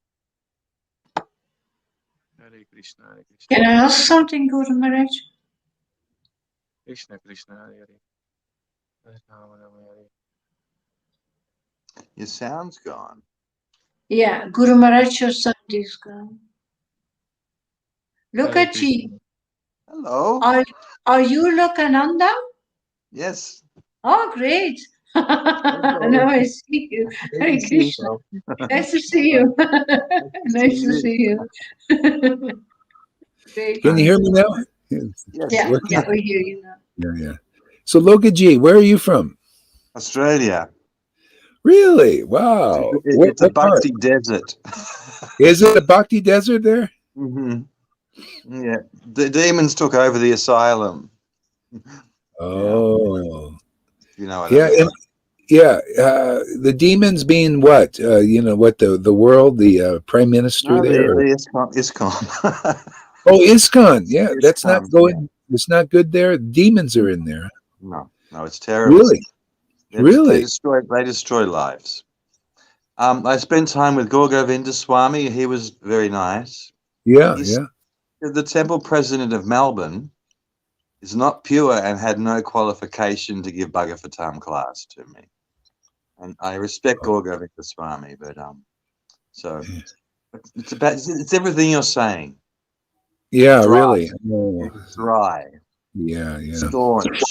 Hare Krishna, Hare Krishna, Can I ask something, Guru Maharaj? Krishna Krishna, Hare Hare Rama, Rama, Hare. Your sound's gone. Yeah, Guru Maharaj, your sound is gone. Look Hare at you. Krishna. Hello. Are you Lokananda? Yes. Oh, great. Hello. Now I see you. Great Hare to see you, Krishna. Bob. Nice to see you. Nice to see you. Great. Can you hear me now? Yes. Yeah, Working? we hear you now. Yeah. So Lokaji, where are you from? Australia. Really? Wow. It's a What part? Bhakti desert. Is it a Bhakti desert there? hmm Yeah. The demons took over the asylum. Oh. You know what I Yeah, mean? the demons being what? What the world, the prime minister No, there? the ISKCON. Oh, ISKCON. Yeah, that's not ISKCON, going. It's not good there. Demons are in there. No, it's terrible. Really? They Really? destroy lives. I spent time with Govinda Swami. He was very nice. Yeah. The temple president of Melbourne is not pure and had no qualification to give Bhagavatam class to me. And I respect Govinda Swami, but so it's everything you're saying. Yeah, Dry. really. Oh, It's dry. yeah. Staunch.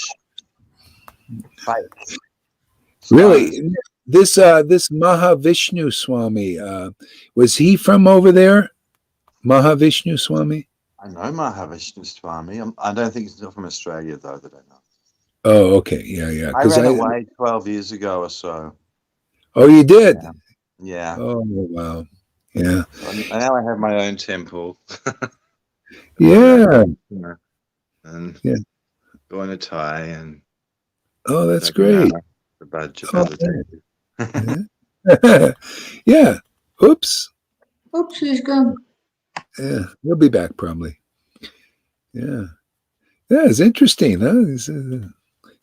Fake. Really? This Mahavishnu Swami, was he from over there? Mahavishnu Swami? I know Mahavishnu Swami. I don't think he's not from Australia, though, that I know. Oh, okay. Yeah. I ran away 12 years ago or so. Oh, you did? Yeah. Oh, wow. Yeah. Now I have my own temple. Yeah. And Yeah. go in a tie and Oh, that's great. the badge Oh, positive. yeah. Yeah. Oops. Oops, he's gone. Yeah. He'll be back probably. Yeah. Yeah, it's interesting, huh?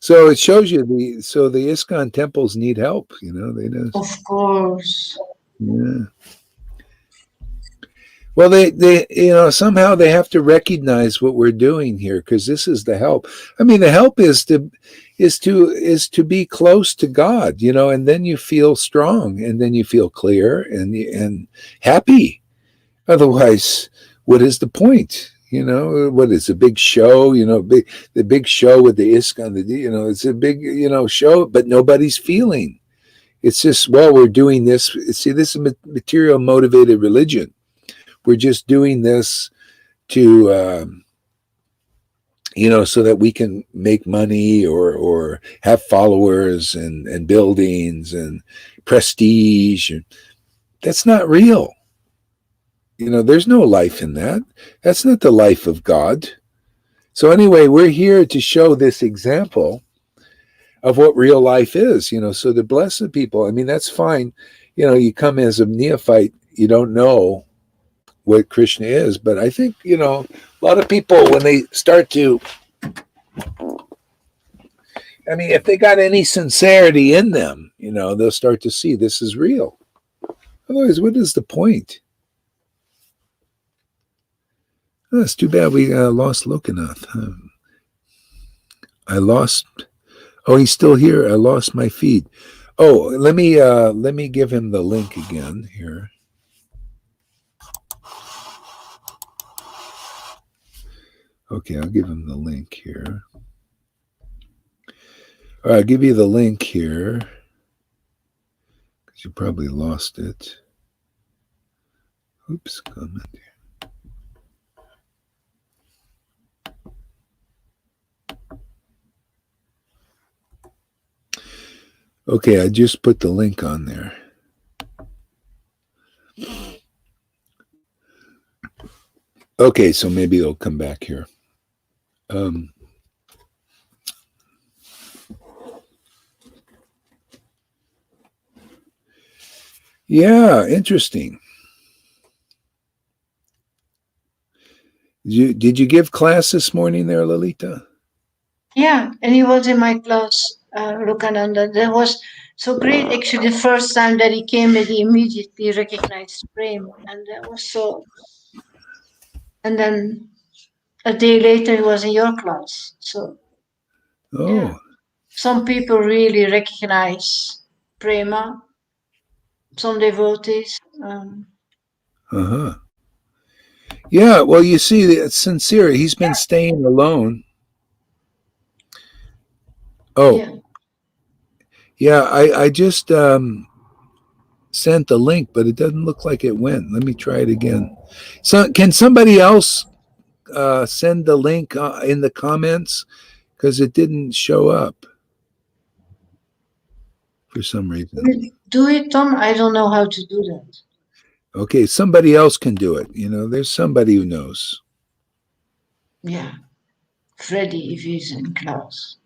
So it shows you the ISKCON temples need help, they do. Of course. Yeah. Well, they somehow they have to recognize what we're doing here, because this is the help. I mean, the help is to be close to God, and then you feel strong, and then you feel clear and happy. Otherwise, what is the point? What is a big show? The big show with the ISKCON, it's a big show, but nobody's feeling. It's just, well, we're doing this. See, this is material motivated religion. We're just doing this to, so that we can make money or have followers and buildings and prestige. That's not real. There's no life in that. That's not the life of God. So anyway, we're here to show this example of what real life is, so to bless the people. I mean, that's fine. You come as a neophyte, you don't know what Krishna is. But I think, a lot of people, when they start to, I mean, if they got any sincerity in them, they'll start to see this is real. Otherwise, what is the point? Oh, it's too bad we lost Lokanath. Oh, he's still here. I lost my feed. Oh, let me give him the link again here. Okay, I'll give him the link here. All right, I'll give you the link here, because you probably lost it. Oops, comment here. Okay, I just put the link on there. Okay, so maybe it'll come back here. Yeah, interesting. Did you give class this morning there, Lalita? Yeah, and he was in my class, Lokananda. That was so great. Actually, the first time that he came, that he immediately recognized Prem, and that was so. And then a day later, he was in your class. So, yeah, some people really recognize Prema. Some devotees. Yeah, well, you see, it's sincere. He's been staying alone. Oh, yeah. I just sent the link, but it doesn't look like it went. Let me try it again. So, can somebody else send the link in the comments, because it didn't show up for some reason. Do it, Tom. I don't know how to do that. Okay, somebody else can do it. There's somebody who knows. Yeah, Freddy, if he's in class.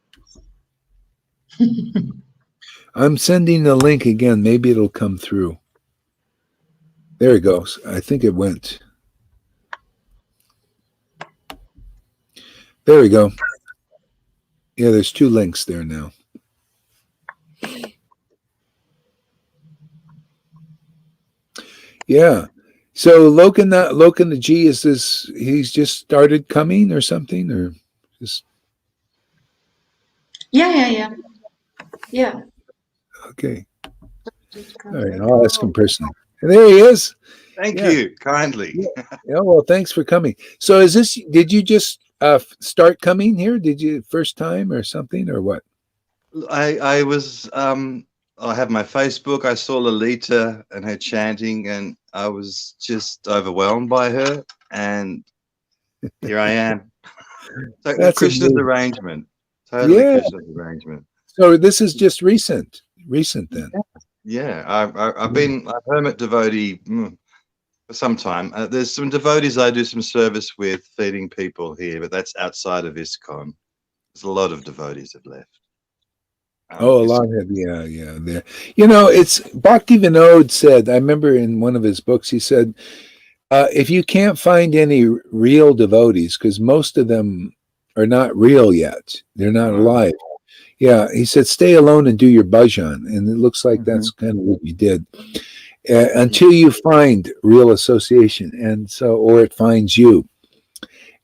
I'm sending the link again. Maybe it'll come through. There it goes. I think it went. There we go. Yeah, there's 2 links there now. Yeah. So Lokanaji, is this, he's just started coming or something, or just? Yeah. Okay. All right, I'll ask him personally. And there he is. Thank you kindly. Yeah, well, thanks for coming. So did you just start coming here? Did you first time or something, or what? I was I have my Facebook. I saw Lolita and her chanting, and I was just overwhelmed by her, and here I am. So That's Krishna's amazing. arrangement. Totally Krishna's arrangement. So this is just recent then. Yeah, I've been a hermit devotee for some time. There's some devotees I do some service with, feeding people here, but that's outside of ISKCON. There's a lot of devotees have left. Oh, a lot of, yeah. There, it's Bhakti Vinod said. I remember in one of his books, he said, if you can't find any real devotees, because most of them are not real yet, they're not alive. Yeah, he said, stay alone and do your bhajan, and it looks like that's kind of what you did until you find real association, and so or it finds you,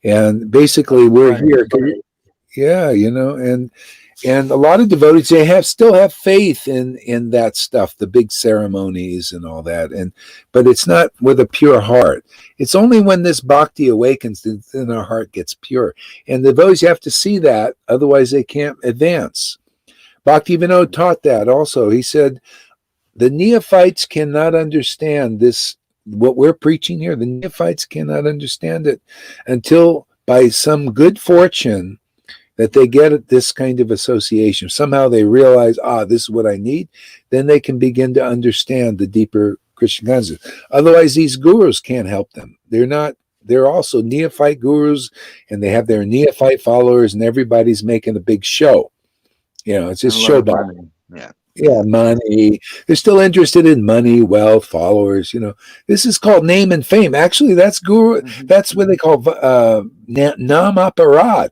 and basically we're here. Yeah, and a lot of devotees, they still have faith in that stuff, the big ceremonies and all that, but it's not with a pure heart. It's only when this bhakti awakens that then our heart gets pure. And the devotees have to see that, otherwise they can't advance. Bhakti Vinod taught that also. He said, the neophytes cannot understand this, what we're preaching here. The neophytes cannot understand it until by some good fortune that they get this kind of association. Somehow they realize, this is what I need. Then they can begin to understand the deeper Krishna consciousness. Otherwise, these gurus can't help them. They're also neophyte gurus, and they have their neophyte followers, and everybody's making a big show. It's just show about. Yeah, money. They're still interested in money, wealth, followers. This is called name and fame. Actually, that's guru. That's what they call nam aparad.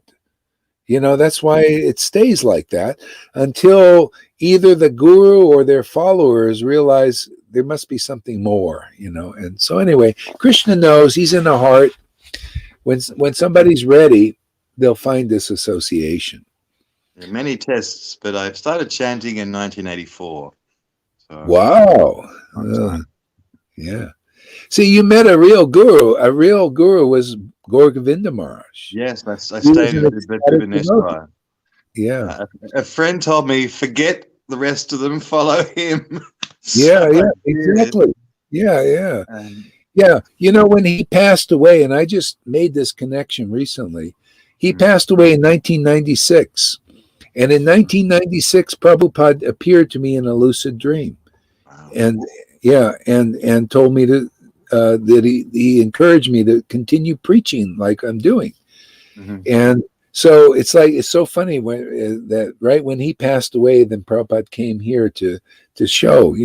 That's why it stays like that until either the guru or their followers realize there must be something more, And so anyway, Krishna knows, he's in the heart. When somebody's ready, they'll find this association. Many tests, but I started chanting in 1984. So wow. Yeah. See, you met a real guru. A real guru was Gaur Govinda Maharaj. Yes, I stayed in Bhubaneswar. Yeah. A friend told me, forget the rest of them, follow him. Yeah, exactly. Yeah. When he passed away, and I just made this connection recently, he passed away in 1996. And in 1996, Prabhupada appeared to me in a lucid dream. Wow. And told me that he encouraged me to continue preaching like I'm doing. And so it's so funny that right when he passed away, then Prabhupada came here to show,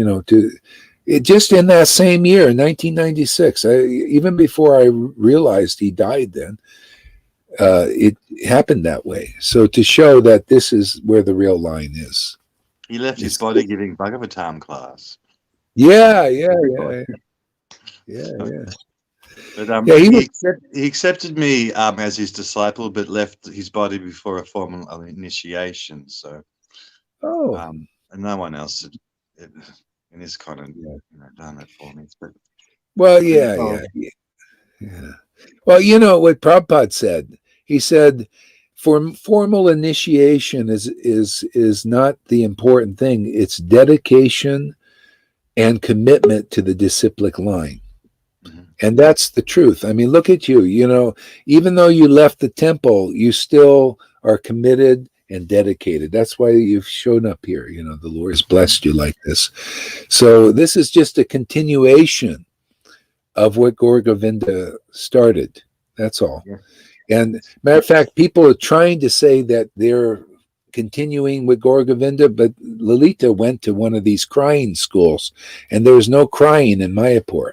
it just in that same year, 1996, even before I realized he died then, it happened that way. So to show that this is where the real line is. He left his body giving Bhagavatam class. Yeah. But he accepted me as his disciple, but left his body before a formal initiation. So, and no one else in his kind of done it for me. But, well, yeah. Well, what Prabhupada said. He said, formal initiation is not the important thing. It's dedication and commitment to the disciplic line. And that's the truth. I mean, look at you, even though you left the temple, you still are committed and dedicated. That's why you've shown up here. The Lord has blessed you like this. So this is just a continuation of what Gaur Govinda started. That's all. Yeah. And matter of fact, people are trying to say that they're continuing with Gaur Govinda, but Lalita went to one of these crying schools, and there was no crying in Mayapur.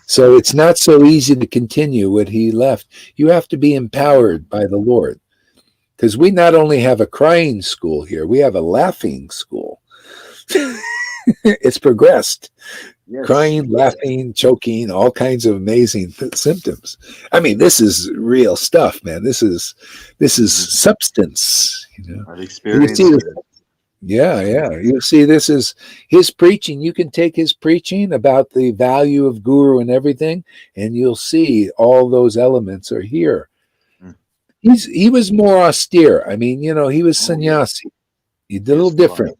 So it's not so easy to continue what he left. You have to be empowered by the Lord. Because we not only have a crying school here, we have a laughing school. It's progressed. Yes. Crying, laughing, choking, all kinds of amazing symptoms. I mean, this is real stuff, man. This is substance. I've experienced it. Yeah. You see, this is his preaching. You can take his preaching about the value of guru and everything, and you'll see all those elements are here. He was more austere. I mean, he was sannyasi. He did a little different.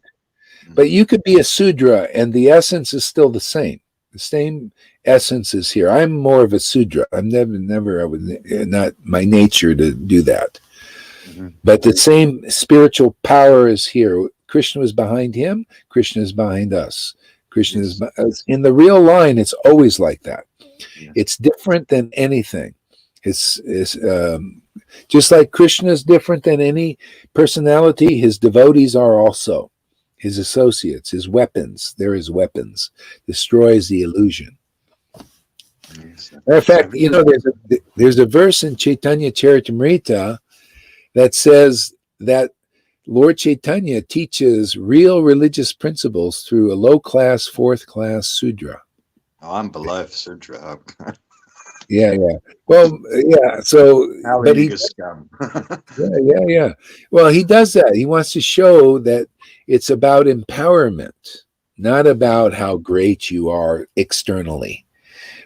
But you could be a Sudra, and the essence is still the same. The same essence is here. I'm more of a Sudra. I'm never. I would not my nature to do that. But the same spiritual power is here. Krishna is behind him. Krishna is behind us. Krishna is in the real line. It's always like that. Yeah. It's different than anything. It's just like Krishna is different than any personality. His devotees are also his associates, his weapons. They're his weapons. Destroys the illusion. Yes. Matter of fact, you know, there's a verse in Chaitanya Charitamrita that says that Lord Chaitanya teaches real religious principles through a low-class, fourth-class Sudra. Oh, I'm below Sudra. Yeah. Well, yeah. So, but he, Yuga scum. yeah. Well, he does that. He wants to show that it's about empowerment, not about how great you are externally.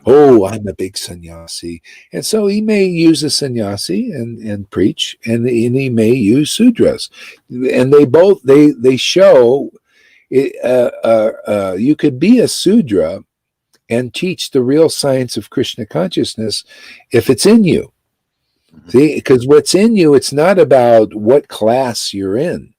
Oh, I'm a big sannyasi. And so he may use a sannyasi and preach, and he may use sudras. And they show you could be a sudra and teach the real science of Krishna consciousness if it's in you. See, because what's in you, it's not about what class you're in.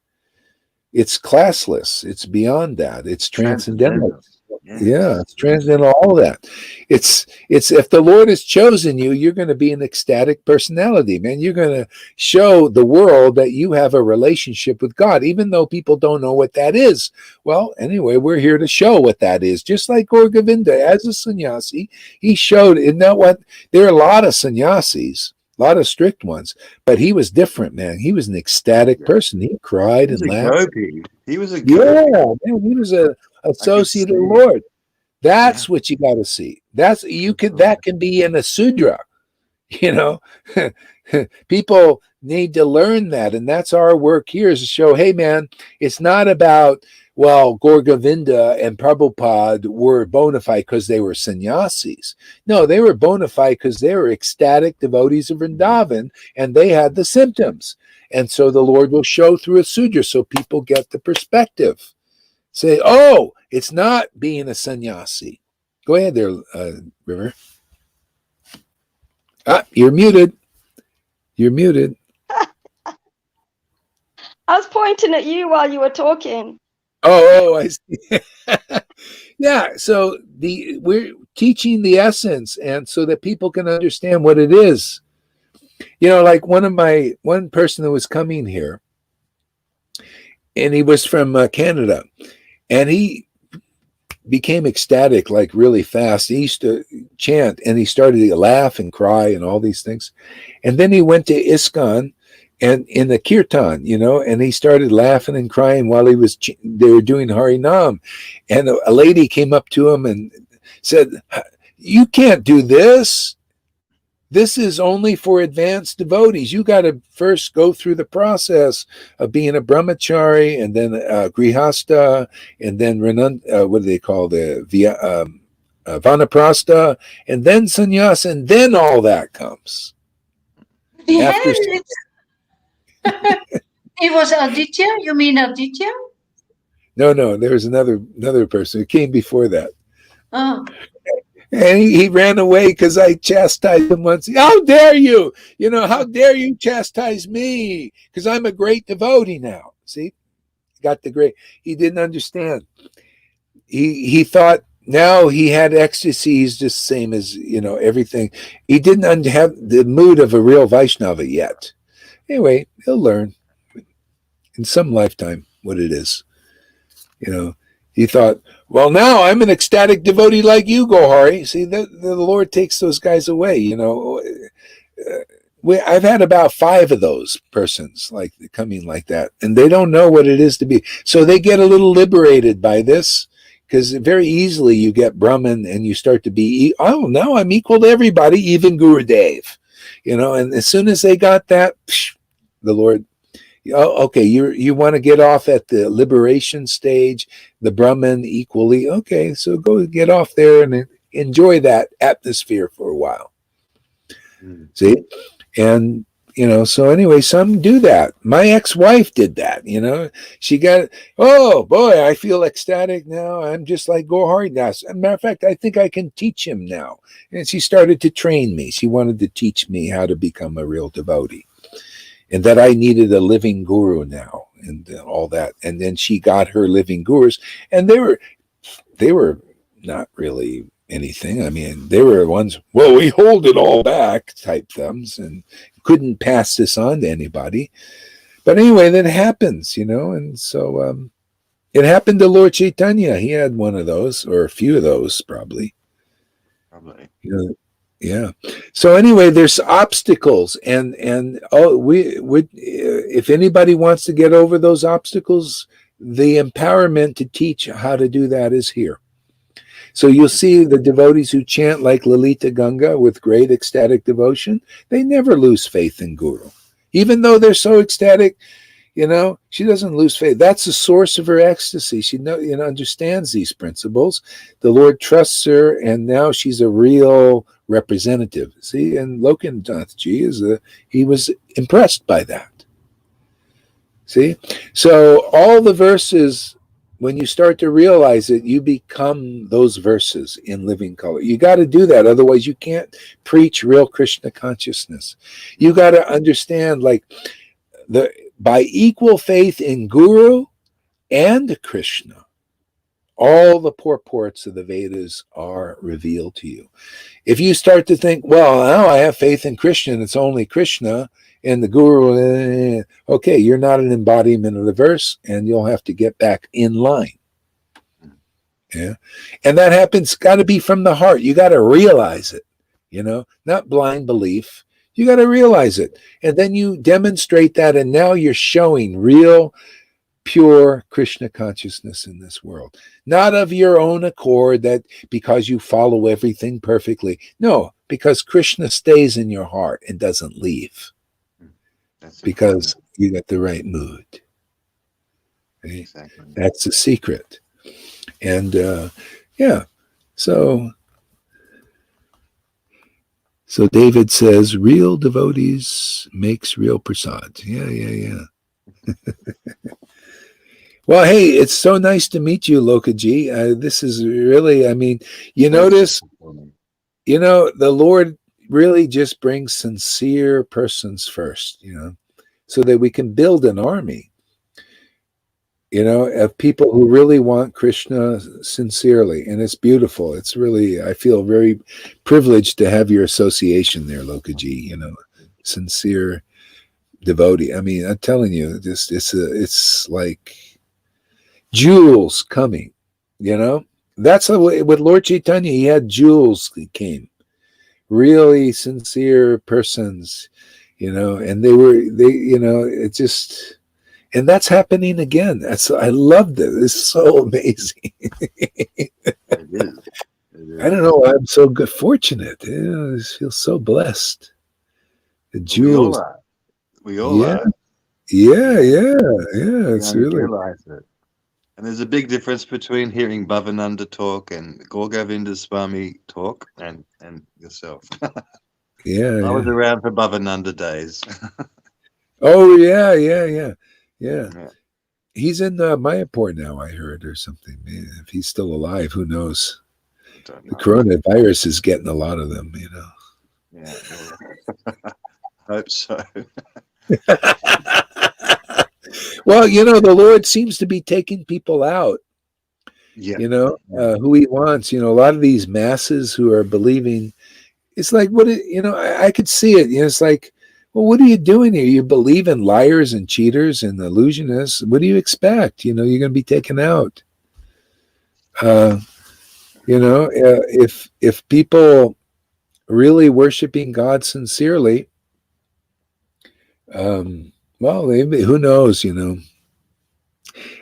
It's classless. It's beyond that. It's transcendental. Yeah, it's transcendental, all of that. It's if the Lord has chosen you, you're going to be an ecstatic personality, man. You're going to show the world that you have a relationship with God, even though people don't know what that is. Well, anyway, we're here to show what that is. Just like Gaur Govinda, as a sannyasi, he showed. Isn't that what? There are a lot of sannyasis, a lot of strict ones, but he was different, man. He was an ecstatic person. He cried and laughed. He was a gopi. Yeah, man, he was a associate of the Lord. That's what you got to see. That's you could that can be in a sudra. You know, people need to learn that, and that's our work here is to show, hey, man, it's not about Gaur Govinda and Prabhupada were bona fide because they were sannyasis. No, they were bona fide because they were ecstatic devotees of Vrindavan, and they had the symptoms. And so the Lord will show through a sudra so people get the perspective. Say, oh, it's not being a sannyasi. Go ahead there, River. You're muted. You're muted. I was pointing at you while you were talking. Oh, I see. Yeah, so we're teaching the essence, and so that people can understand what it is. You know, like one person that was coming here, and he was from Canada, and he became ecstatic like really fast. He used to chant, and he started to laugh and cry and all these things. And then he went to ISKCON and in the kirtan, you know, and he started laughing and crying while they were doing Harinam. And a lady came up to him and said, "You can't do this. This is only for advanced devotees. You got to first go through the process of being a brahmachari, and then grihasta, and then what do they call vanaprastha, and then sannyas, and then all that comes." After It was Aditya? You mean Aditya? No, there was another person who came before that. Oh. And he ran away because I chastised him once. How dare you? You know, how dare you chastise me? Because I'm a great devotee now. See, got the great. He didn't understand. He thought now he had ecstasy. He's just the same as, you know, everything. He didn't have the mood of a real Vaishnava yet. Anyway, he'll learn in some lifetime what it is. You know, he thought, well, now I'm an ecstatic devotee like you, Gohari. See, the Lord takes those guys away. You know, I've had about 5 of those persons like coming like that, and they don't know what it is to be. So they get a little liberated by this, because very easily you get Brahman and you start to be, oh, now I'm equal to everybody, even Gurudev. You know, and as soon as they got that, the Lord, oh, okay, you want to get off at the liberation stage, the Brahman equally. Okay, so go get off there and enjoy that atmosphere for a while. See? And, you know, so anyway, some do that. My ex-wife did that, you know. She got, oh, boy, I feel ecstatic now. I'm just like Gohari now. As a matter of fact, I think I can teach him now. And she started to train me. She wanted to teach me how to become a real devotee. And that I needed a living guru now, and all that. And then she got her living gurus, and they were not really anything. I mean, they were the ones, well, we hold it all back type thumbs and couldn't pass this on to anybody. But anyway, that happens, and so it happened to Lord Chaitanya. He had one of those, or a few of those, probably. Probably. Yeah. So anyway, there's obstacles, and we would, if anybody wants to get over those obstacles, the empowerment to teach how to do that is here. So you'll see the devotees who chant like Lalita Ganga with great ecstatic devotion, they never lose faith in Guru. Even though they're so ecstatic, she doesn't lose faith. That's the source of her ecstasy. She understands these principles. The Lord trusts her, and now she's a real representative. See, and Lokanath Ji he was impressed by that. See, so all the verses, when you start to realize it, you become those verses in living color. You got to do that, otherwise you can't preach real Krishna consciousness. You got to understand, like by equal faith in Guru and Krishna, all the purports of the Vedas are revealed to you. If you start to think, well, now I have faith in Krishna and it's only Krishna and the Guru, okay, you're not an embodiment of the verse, and you'll have to get back in line. Yeah. And that happens, got to be from the heart. You got to realize it, not blind belief. You got to realize it. And then you demonstrate that, and now you're showing real, pure Krishna consciousness in this world. Not of your own accord, that because you follow everything perfectly. No, because Krishna stays in your heart and doesn't leave. Because you got the right mood. Okay? Exactly. That's the secret. And So David says, real devotees makes real prasad. Yeah. Well, hey, it's so nice to meet you, Lokaji. This is really, you notice, the Lord really just brings sincere persons first, so that we can build an army, of people who really want Krishna sincerely. And it's beautiful. It's really, I feel very privileged to have your association there, Lokaji, sincere devotee. I'm telling you, it's like jewels coming, That's the way with Lord Chaitanya, he had jewels that came. Really sincere persons, and it just, and that's happening again. I love this. It's so amazing. It is. I don't know. I'm so good, fortunate. I just feel so blessed. The jewels. We all are. Yeah. It's really. Realize it. And there's a big difference between hearing Bhavananda talk and Gauravinda Swami talk and yourself. Yeah. I was around for Bhavananda days. Oh, yeah. He's in Mayapur now, I heard, or something. Man, if he's still alive, who knows? The coronavirus is getting a lot of them, Yeah. Hope so. Well, the Lord seems to be taking people out, who he wants. A lot of these masses who are believing, it's like, I could see it. It's like, well, what are you doing here? You believe in liars and cheaters and illusionists. What do you expect? You're going to be taken out. If people really worshiping God sincerely, well, who knows?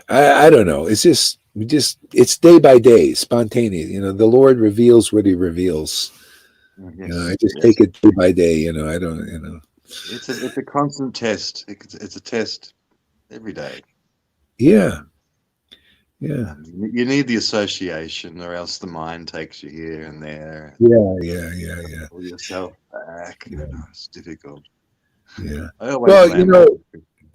I don't know. It's just it's day by day, spontaneous. The Lord reveals what He reveals. Yes, I just take it day by day. I don't. It's a constant test. It's a test every day. Yeah. You need the association, or else the mind takes you here and there. Yeah. Pull yourself back. It's difficult. Yeah. Well,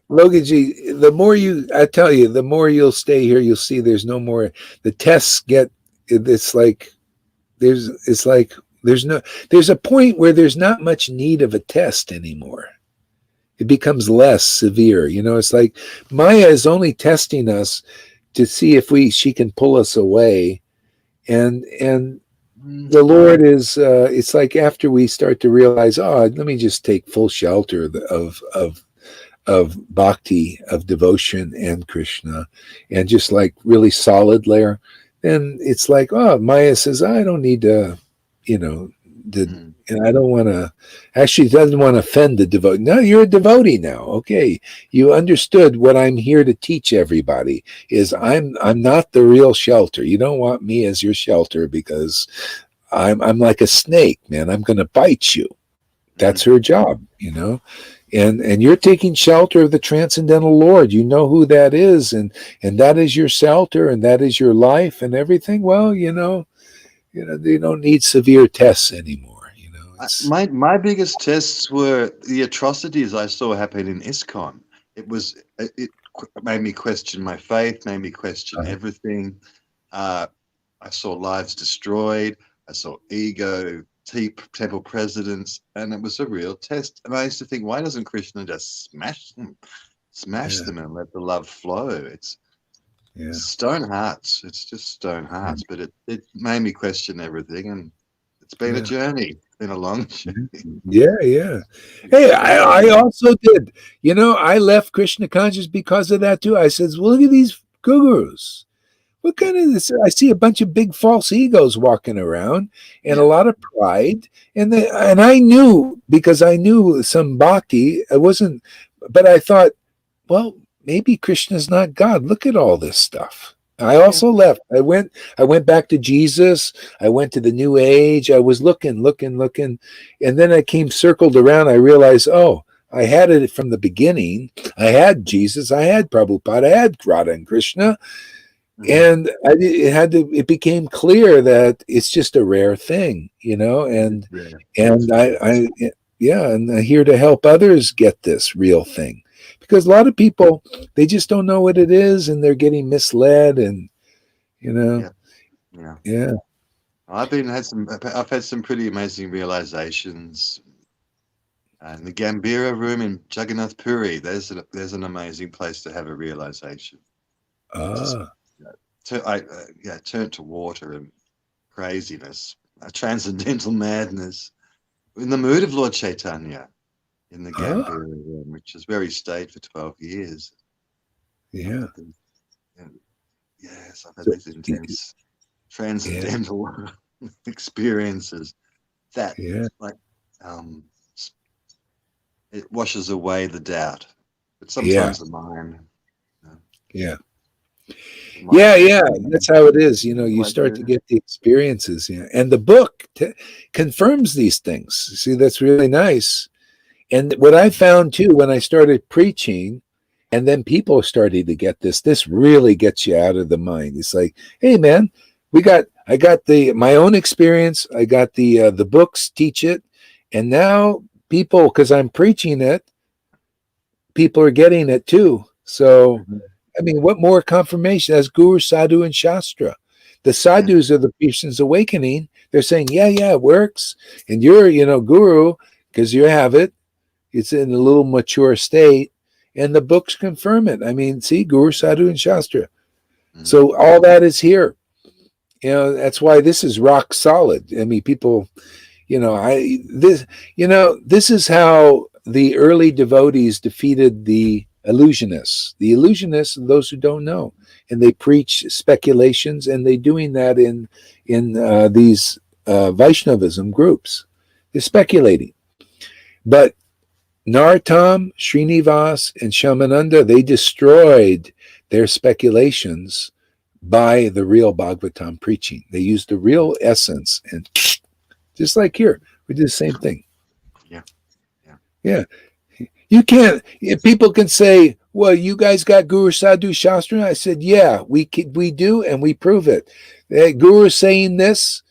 Logaji, the more you'll stay here, you'll see there's no more. The tests there's a point where there's not much need of a test anymore. It becomes less severe. It's like Maya is only testing us to see if she can pull us away. And the Lord is, it's like after we start to realize, oh, let me just take full shelter of bhakti, of devotion and Krishna, and just like really solid layer, then it's like, oh, Maya says, I don't need to, you know, and I don't want to, actually doesn't want to offend the devotee. No, you're a devotee now. Okay. You understood what I'm here to teach everybody is I'm not the real shelter. You don't want me as your shelter because I'm like a snake, man. I'm going to bite you. That's her job, you know. And you're taking shelter of the transcendental Lord. You know who that is, and that is your shelter, and that is your life, and everything. Well, you know, they don't need severe tests anymore. You know, my biggest tests were the atrocities I saw happen in ISKCON. It made me question my faith, made me question everything. I saw lives destroyed. I saw ego. Temple presidents, and it was a real test. And I used to think, why doesn't Krishna just smash them and let the love flow? It's stone hearts. It's just stone hearts. But it made me question everything, and it's been a journey. It's been a long journey. Yeah. Hey, I also did. You know, I left Krishna conscious because of that too. I says, well, look at these gurus. What kind of this? I see a bunch of big false egos walking around and a lot of pride. And I knew, because I knew some bhakti. I wasn't, but I thought, well, maybe Krishna's not God. Look at all this stuff. I also left. I went back to Jesus. I went to the New Age. I was looking. And then I came circled around. I realized, oh, I had it from the beginning. I had Jesus. I had Prabhupada. I had Radha and Krishna. And it became clear that it's just a rare thing, you know, and I'm here to help others get this real thing, because a lot of people, they just don't know what it is, and they're getting misled, and you know, I've had some pretty amazing realizations. In the Gambhira room in Jagannath Puri, there's an amazing place to have a realization. Turned to water and craziness, transcendental madness, in the mood of Lord Chaitanya in the Gambhira room, which has very stayed for 12 years. Yes, I've had these intense transcendental experiences that it washes away the doubt, but sometimes the mind. That's how it is. You know, you start to get the experiences, and the book confirms these things. See, that's really nice. And what I found too, when I started preaching, and then people started to get this really gets you out of the mind. It's like, hey man, I got my own experience. I got the books teach it, and now people, because I'm preaching it, people are getting it too. So. I mean, what more confirmation as Guru, Sadhu, and Shastra? The sadhus are the person's awakening. They're saying, yeah, it works. And you're, Guru, because you have it. It's in a little mature state. And the books confirm it. I mean, see, Guru, Sadhu, and Shastra. So all that is here. That's why this is rock solid. I mean, people, this is how the early devotees defeated the illusionists and those who don't know, and they preach speculations, and they're doing that in these Vaishnavism groups. They're speculating, but Narottam, Srinivas, and Shamananda, they destroyed their speculations by the real Bhagavatam preaching. They used the real essence, and just like here, we did the same thing. You can't. People can say, "Well, you guys got Guru, Sadhu, Shastra." I said, "Yeah, we do, and we prove it." The Guru is saying this.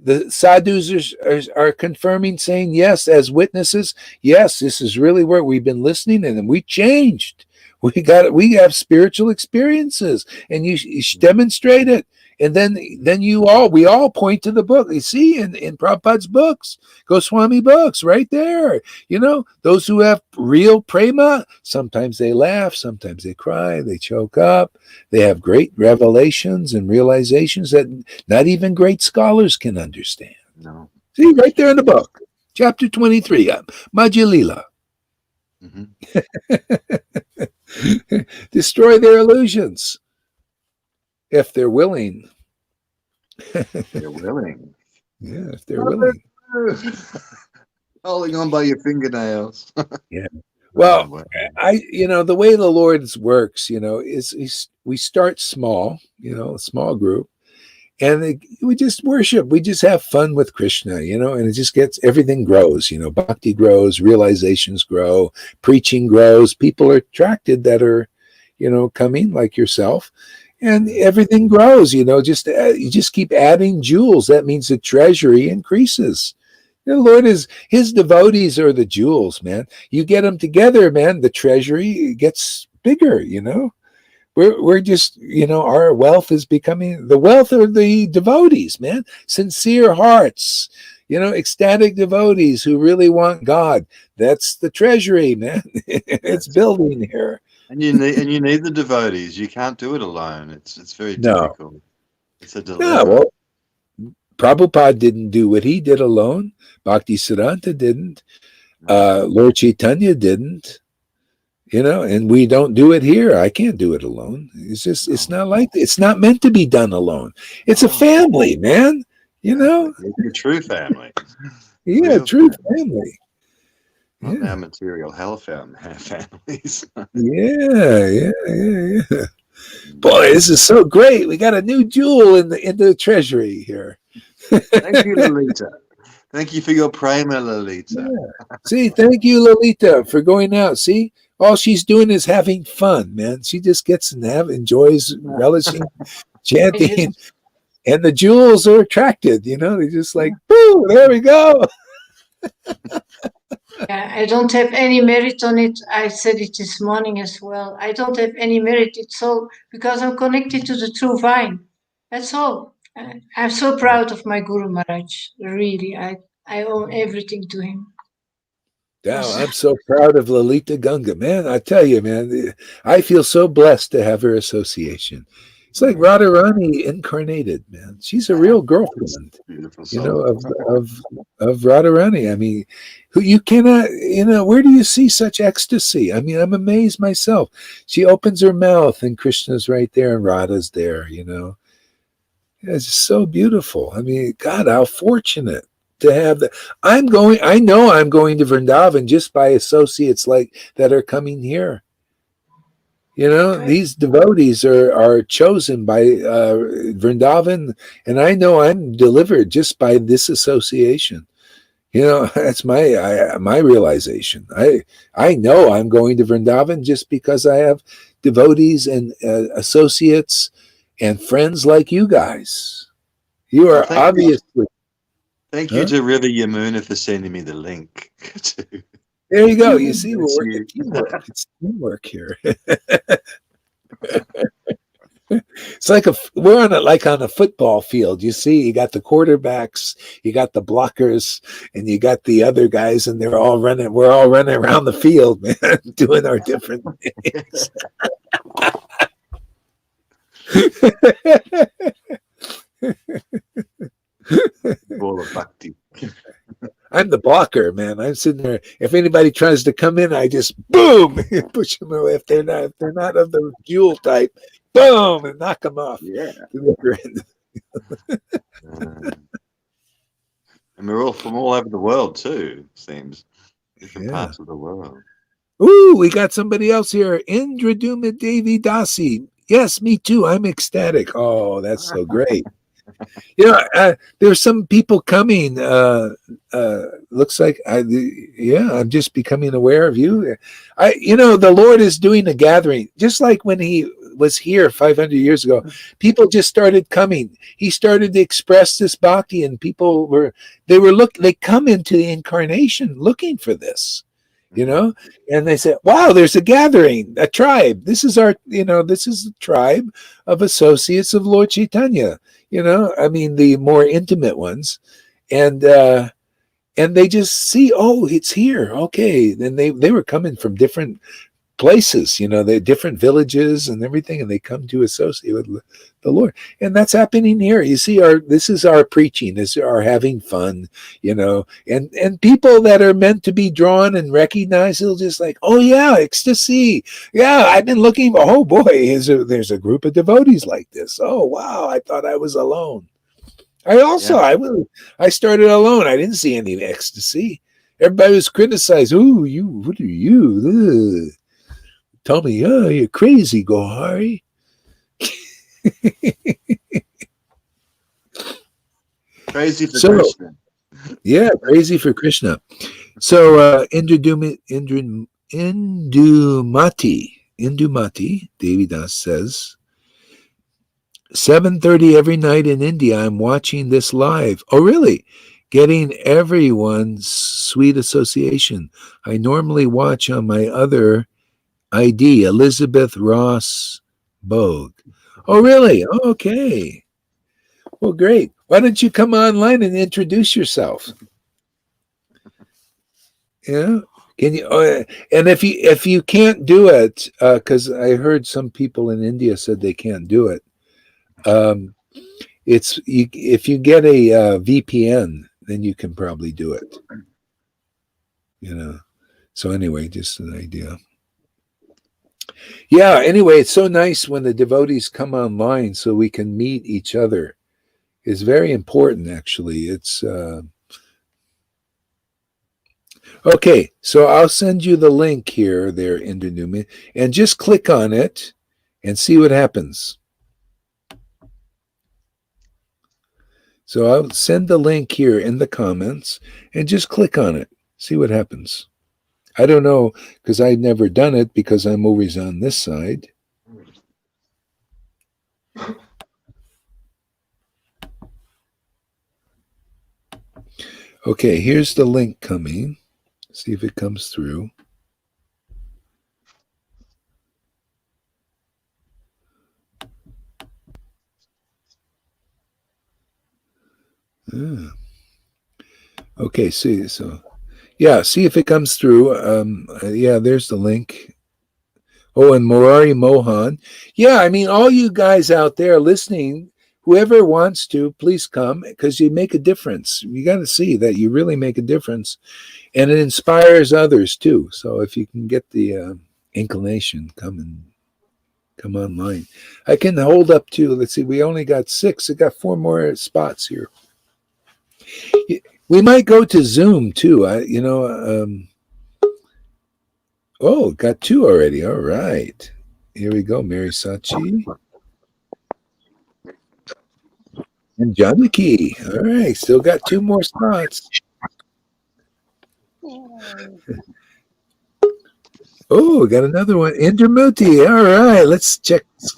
The sadhus are confirming, saying yes as witnesses. Yes, this is really where we've been listening, and then we changed. We have spiritual experiences, and you demonstrate it. And then we all point to the book. You see, in Prabhupada's books, Goswami books, right there. You know, those who have real prema, sometimes they laugh, sometimes they cry, they choke up. They have great revelations and realizations that not even great scholars can understand. No. See, right there in the book, chapter 23, Madhya Lila. Destroy their illusions if they're willing. They're willing. Yeah, if they're willing. Holding on by your fingernails. Yeah. Well, the way the Lord's works, is we start small, a small group, and we just worship. We just have fun with Krishna, and it just everything grows, bhakti grows, realizations grow, preaching grows. People are attracted that are, coming like yourself, and everything grows, you just keep adding jewels. That means the treasury increases. The Lord his devotees are the jewels, man. You get them together, man, the treasury gets bigger, We're just, our wealth is becoming the wealth of the devotees, man. Sincere hearts, ecstatic devotees who really want God. That's the treasury, man. It's building here. And you need the devotees. You can't do it alone. It's very difficult. It's a dilemma. No, well, Prabhupada didn't do what he did alone. Bhakti Siddhanta didn't. Lord Chaitanya didn't. And we don't do it here. I can't do it alone. It's just, it's not like, it's not meant to be done alone. It's a family, man. It's a true family. Yeah, true family. Not our material hell families. Yeah. Boy, this is so great. We got a new jewel in the treasury here. Thank you, Lalita. Thank you for your prema, Lalita. Yeah. See, thank you, Lalita, for going out. See, all she's doing is having fun, man. She just gets and enjoys relishing, chanting, and the jewels are attracted. They're just like, boo, there we go. Yeah, I don't have any merit on it. I said it this morning as well. I don't have any merit. It's all because I'm connected to the true vine. That's all. I'm so proud of my Guru Maharaj. Really, I owe everything to him. Now, I'm so proud of Lalita Ganga, man. I tell you, man, I feel so blessed to have her association. It's like Radharani incarnated, man. She's a real girlfriend, of Radharani. I mean, who you cannot, where do you see such ecstasy? I mean, I'm amazed myself. She opens her mouth and Krishna's right there and Radha's there, It's so beautiful. I mean, God, how fortunate to have that. I know I'm going to Vrindavan just by associates like that are coming here. These devotees are chosen by Vrindavan, and I know I'm delivered just by this association. That's my realization. I know I'm going to Vrindavan just because I have devotees and associates and friends like you guys. You are obviously. Thank you to River Yamuna for sending me the link. There you go. You see, we're working teamwork. It's teamwork here. It's like we're on a football field. You see, you got the quarterbacks, you got the blockers, and you got the other guys, and they're all running. We're all running around the field, man, doing our different things. I'm the blocker, man. I'm sitting there. If anybody tries to come in, I just boom, push them away. If they're not of the jewel type, boom, and knock them off. Yeah. And we're all from all over the world too. Seems different parts of the world. Ooh, we got somebody else here. Indraduma Devi Dasi. Yes, me too. I'm ecstatic. Oh, that's so great. There's some people coming. Looks like I'm just becoming aware of you. The Lord is doing a gathering, just like when He was here 500 years ago. People just started coming. He started to express this bhakti, and people they come into the incarnation looking for this. And they said, wow, there's a gathering, a tribe. This is this is a tribe of associates of Lord Chaitanya. I mean, the more intimate ones, and they just see, oh, it's here. Okay. Then they were coming from different places, they're different villages and everything, and they come to associate with the Lord. And that's happening here. You see, this is our preaching, this is our having fun, and people that are meant to be drawn and recognized, they'll just like, oh yeah, ecstasy. Yeah, I've been looking, oh boy, there's a group of devotees like this. Oh wow, I thought I was alone. I started alone. I didn't see any ecstasy. Everybody was criticized. Ooh, what are you? Ugh. Tell me, oh, you're crazy, Gohari. Crazy for Krishna. Yeah, crazy for Krishna. So Indumati, Devidas says, 7:30 every night in India, I'm watching this live. Oh, really? Getting everyone's sweet association. I normally watch on my other ID, Elizabeth Ross Bogue. Oh, really? Okay. Well, great. Why don't you come online and introduce yourself? Yeah. Can you? And if you can't do it, because I heard some people in India said they can't do it. If you get a VPN, then you can probably do it. So anyway, just an idea. Yeah, anyway, it's so nice when the devotees come online so we can meet each other. It's very important, actually. It's okay, so I'll send you the link here, there, Indranumi, and just click on it and see what happens. So I'll send the link here in the comments and just click on it. See what happens. I don't know, because I've never done it because I'm always on this side. Okay, here's the link coming. See if it comes through. Okay, see, so yeah, see if it comes through. Yeah, there's the link. Oh, and Morari Mohan. Yeah, I mean, all you guys out there listening, whoever wants to, please come, because you make a difference. You got to see that you really make a difference, and it inspires others too. So if you can get the inclination, come online. I can hold up to, let's see, we only got 6. I got 4 more spots here. We might go to Zoom too. Oh, got 2 already. All right. Here we go. Mary Sachi and Janaki. All right. Still got 2 more spots. Oh, got another one. Indramuti. All right. Let's check this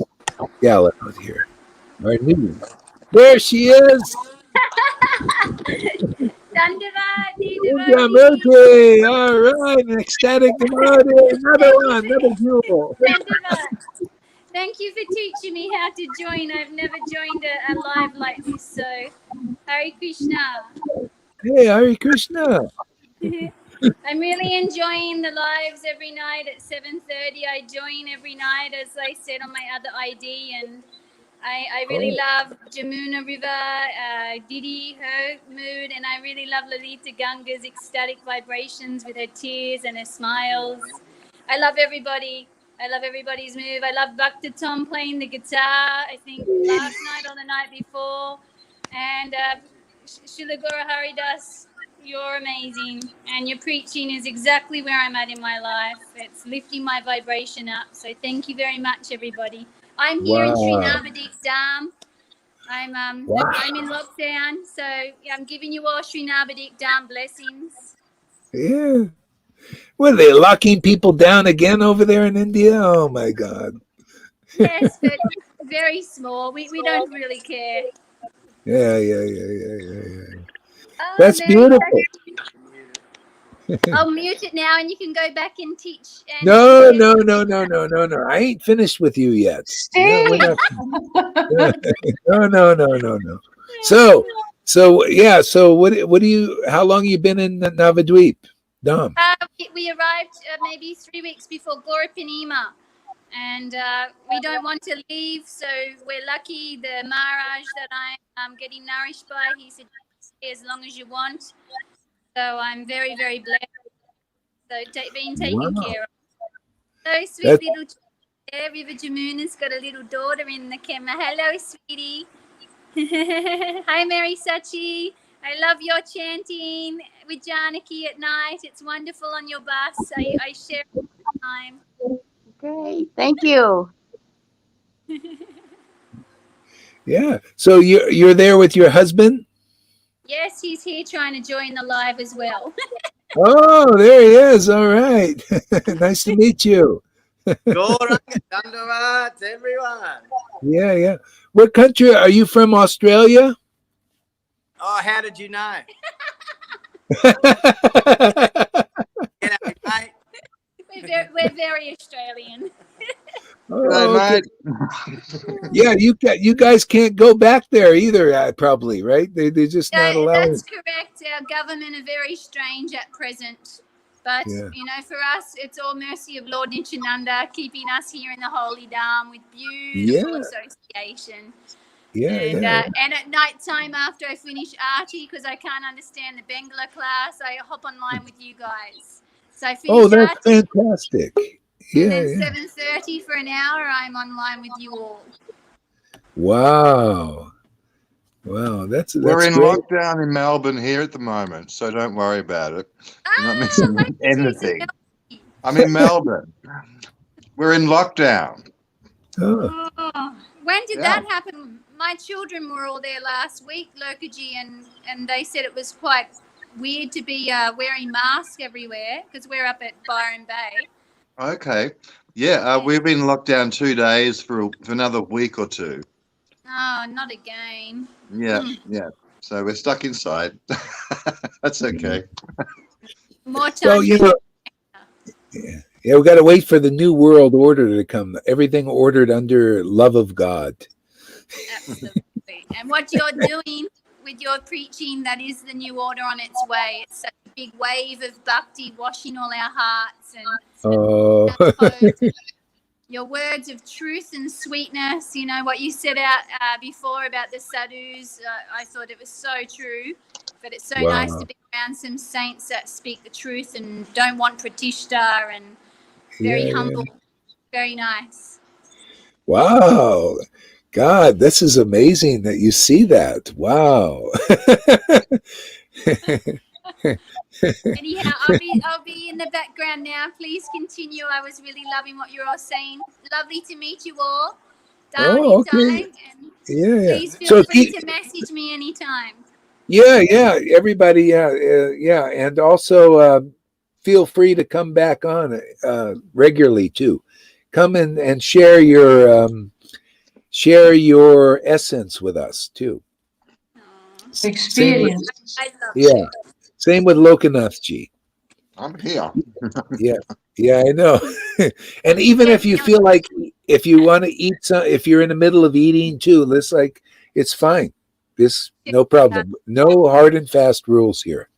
gal out here. Our new. There she is. Indramuti. All right. An ecstatic devotee. Another one. Another jewel. Thank you for teaching me how to join. I've never joined a live like this, so Hare Krishna. Hey, Hare Krishna. I'm really enjoying the lives every night at 7:30. I join every night, as I said on my other ID, and I really love Jamuna River, Didi, her mood, and I really love Lalita Ganga's ecstatic vibrations with her tears and her smiles. I love everybody. I love everybody's move. I love Bhakta Tom playing the guitar, I think last night or the night before. And Srila Guru Haridas, you're amazing. And your preaching is exactly where I'm at in my life. It's lifting my vibration up. So thank you very much, everybody. I'm here in Sri Navadik Dham. I'm in lockdown, so I'm giving you all Sri Navadik Dham blessings. Yeah. What, are they locking people down again over there in India? Oh my God. Yes, but very small. We don't really care. Yeah. That's beautiful. I'll mute it now, and you can go back and teach. And No, teach no, no, no, no, no, no. I ain't finished with you yet. No, we're Stay. not. No, no, no, no, no. So yeah. So what do you? How long you been in Navadweep, Dom? We arrived maybe 3 weeks before Goropanima, and we don't want to leave, so we're lucky. The Maharaj that I'm getting nourished by, he said, stay as long as you want. So I'm very, very blessed. So being taken Wow. care of. So sweet That's little there. River Jamuna's got a little daughter in the camera. Hello, sweetie. Hi, Mary Sachi. I love your chanting with Janaki at night. It's wonderful on your bus. I share it all the time. Great. Thank you. yeah. So you're there with your husband? Yes, he's here trying to join the live as well. Oh, there he is. All right. Nice to meet you. Goranga Dandavat, everyone. Yeah, yeah. What country are you from? Australia? Oh, how did you know? G'day, mate. We're very Australian. Oh, okay. mate. Yeah, you guys can't go back there either, probably, right? They're just not allowing. That's correct. Our government are very strange at present. But, Yeah. you know, for us, it's all mercy of Lord Nityananda, keeping us here in the Holy Dham with beautiful association. Yeah, And, yeah. and at night time after I finish Arti, because I can't understand the Bangla class, I hop online with you guys. So I finish Oh, that's Arti, fantastic. and Yeah, then yeah. 7:30 for an hour, I'm online with you all. Wow. Wow, that's We're in great. lockdown in Melbourne here at the moment, so don't worry about it. You're not Ah, missing like the cheese in anything. I'm in Melbourne. We're in lockdown. Oh, Oh, when did Yeah. that happen? My children were all there last week, Lokaji, and they said it was quite weird to be wearing masks everywhere because we're up at Byron Bay. Okay. Yeah, we've been locked down 2 days for another week or two. Oh, not again. Yeah, yeah. So we're stuck inside. That's okay. More time. well, you know, yeah, we got to wait for the new world order to come. Everything ordered under love of God. Absolutely. And what you're doing with your preaching, that is the new order on its way. It's such a big wave of bhakti washing all our hearts, and Oh, your words of truth and sweetness, you know, what you said out before about the sadhus, I thought it was so true. But it's so nice Wow. to be around some saints that speak the truth and don't want pratishta, and very humble, very nice. Wow. God, this is amazing that you see that. Wow. Anyhow, I'll be in the background now. Please continue. I was really loving what you're all saying. Lovely to meet you all. Oh, okay. Time, and Yeah, yeah. please feel So free to message me anytime. yeah, yeah. Everybody, yeah. And also feel free to come back on regularly too. Come in and share your essence with us too. Experience. I love Yeah. Same with Lokanathji. I'm here. Yeah, I know. And even if you feel like, if you want to eat if you're in the middle of eating too, it's fine. No problem. No hard and fast rules here.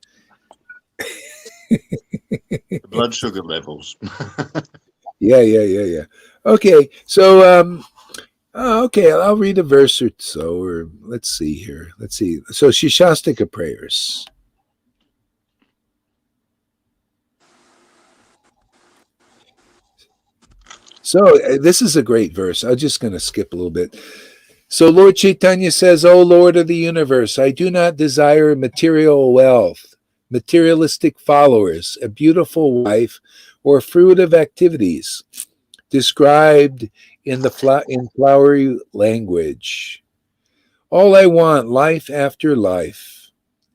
The blood sugar levels. Yeah. Okay, so okay, I'll read a verse or so, or let's see here. Let's see. So Shikshastika prayers. So this is a great verse. I'm just going to skip a little bit. So Lord Chaitanya says, "O Lord of the universe, I do not desire material wealth, materialistic followers, a beautiful wife, or fruit of activities described in flowery language. All I want, life after life,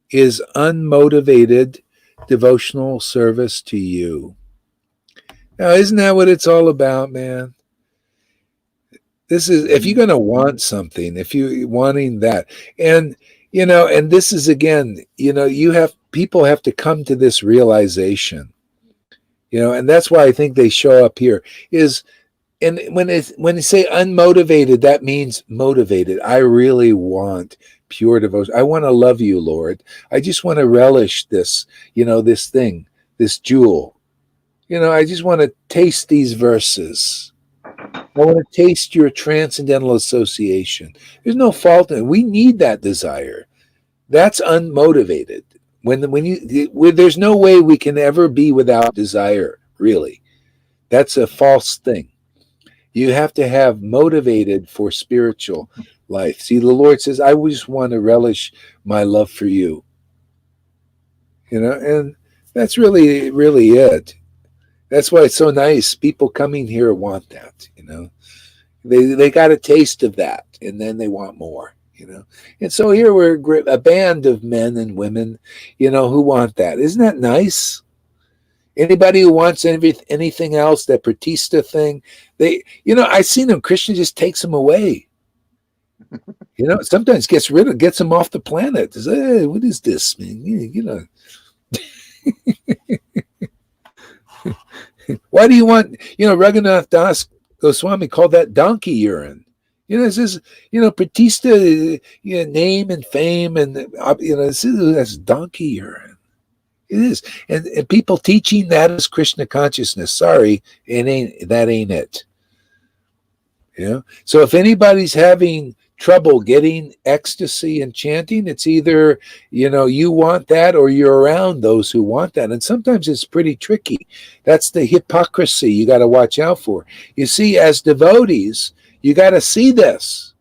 is unmotivated devotional service to you." Now, isn't that what it's all about, man? This is, if you're going to want something, if you're wanting that, and You know, and this is again, you know, people have to come to this realization, you know, and that's why I think they show up here is, and when you say unmotivated, that means motivated. I really want pure devotion. I want to love you, Lord. I just want to relish this, you know, this thing, this jewel. You know, I just want to taste these verses. I want to taste your transcendental association. There's no fault in it. We need that desire. That's unmotivated. There's no way we can ever be without desire, really. That's a false thing. You have to have motivated for spiritual life. See, the Lord says, I just want to relish my love for you. You know, and that's really, really it. That's why it's so nice. People coming here want that, you know. They got a taste of that, and then they want more, you know. And so here we're a band of men and women, you know, who want that. Isn't that nice? Anybody who wants anything else, that Pratista thing, I seen them. Krishna just takes them away. You know, sometimes gets them off the planet. Says, hey, what is this, man? You know. Why do you want, you know, Raghunath Das Goswami called that donkey urine. You know, this is, you know, Pratista, you know, name and fame, and, you know, that's donkey urine. It is. And people teaching that is Krishna consciousness. Sorry, that ain't it. You know? So if anybody's having trouble getting ecstasy and chanting, it's either, you know, you want that or you're around those who want that. And sometimes it's pretty tricky. That's the hypocrisy you got to watch out for. You see, as devotees, you got to see this.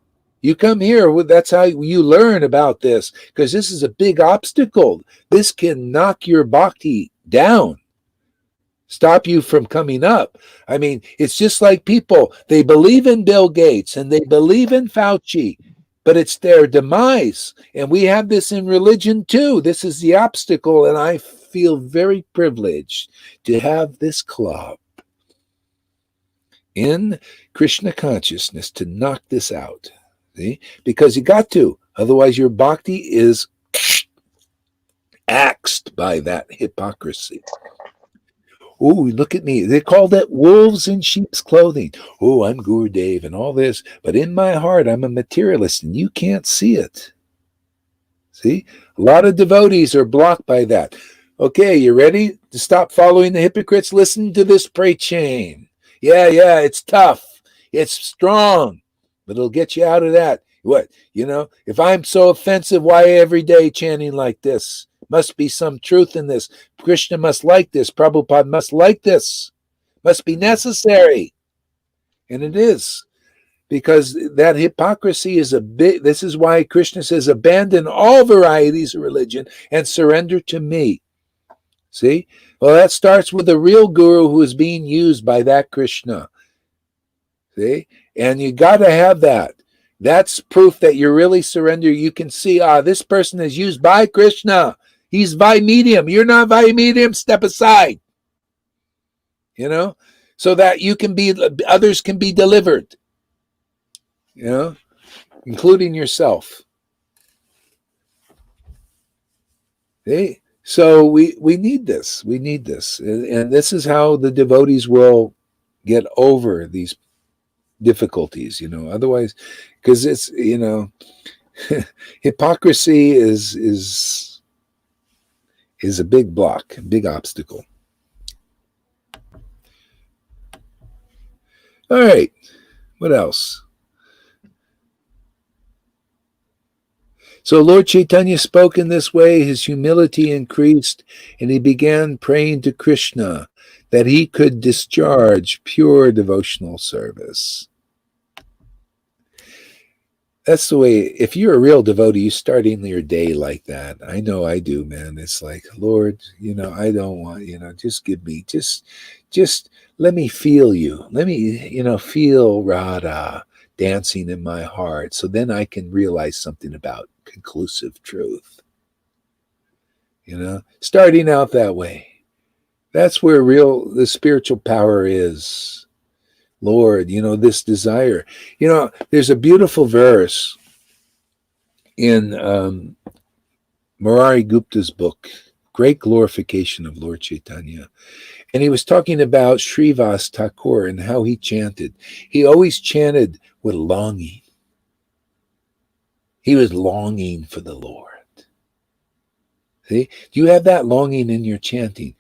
You come here, that's how you learn about this, because this is a big obstacle. This can knock your bhakti down, stop you from coming up. I mean, it's just like people, they believe in Bill Gates and they believe in Fauci, but it's their demise. And we have this in religion too. This is the obstacle, and I feel very privileged to have this club in Krishna consciousness to knock this out. See? Because you got to, otherwise your bhakti is axed by that hypocrisy. Oh, look at me. They call that wolves in sheep's clothing. Oh, I'm Gurudev and all this, but in my heart, I'm a materialist, and you can't see it. See? A lot of devotees are blocked by that. Okay, you ready to stop following the hypocrites? Listen to this pray chain. Yeah, it's tough. It's strong, but it'll get you out of that. What? You know, if I'm so offensive, why every day chanting like this? Must be some truth in this. Krishna must like this. Prabhupada must like this. Must be necessary. And it is. Because that hypocrisy is this is why Krishna says, abandon all varieties of religion and surrender to me. See? Well, that starts with a real guru who is being used by that Krishna. See? And you got to have that. That's proof that you're really surrender. You can see, this person is used by Krishna. He's by medium. You're not by medium. Step aside. You know? So that others can be delivered. You know? Including yourself. See? So we need this. We need this. And this is how the devotees will get over these difficulties, you know. Otherwise, because it's, you know, hypocrisy is a big block, a big obstacle. All right. What else? So Lord Chaitanya spoke in this way, his humility increased, and he began praying to Krishna that he could discharge pure devotional service. That's the way, if you're a real devotee, you start in your day like that. I know I do, man. It's like, Lord, you know, I don't want, you know, just give me, just let me feel you. Let me, you know, feel Radha dancing in my heart. So then I can realize something about conclusive truth. You know, starting out that way. That's where the spiritual power is. Lord, you know, this desire. You know, there's a beautiful verse in Murari Gupta's book, Great Glorification of Lord Chaitanya. And he was talking about Srivas Thakur and how he chanted. He always chanted with longing. He was longing for the Lord. See? Do you have that longing in your chanting?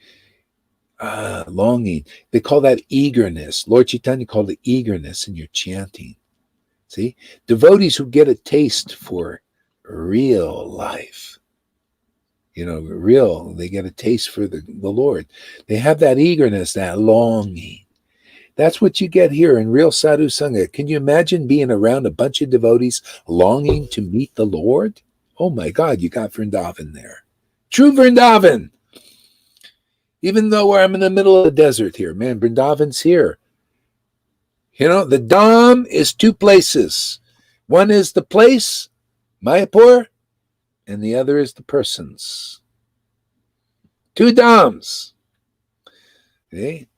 Longing. They call that eagerness. Lord Chaitanya called it eagerness in your chanting. See? Devotees who get a taste for real life, they get a taste for the Lord. They have that eagerness, that longing. That's what you get here in real sadhu sangha. Can you imagine being around a bunch of devotees longing to meet the Lord? Oh my God, you got Vrindavan there. True Vrindavan. Even though I'm in the middle of the desert here, man, Vrindavan's here. The Dham is two places. One is the place, Mayapur, and the other is the persons. Two Dhams. Okay?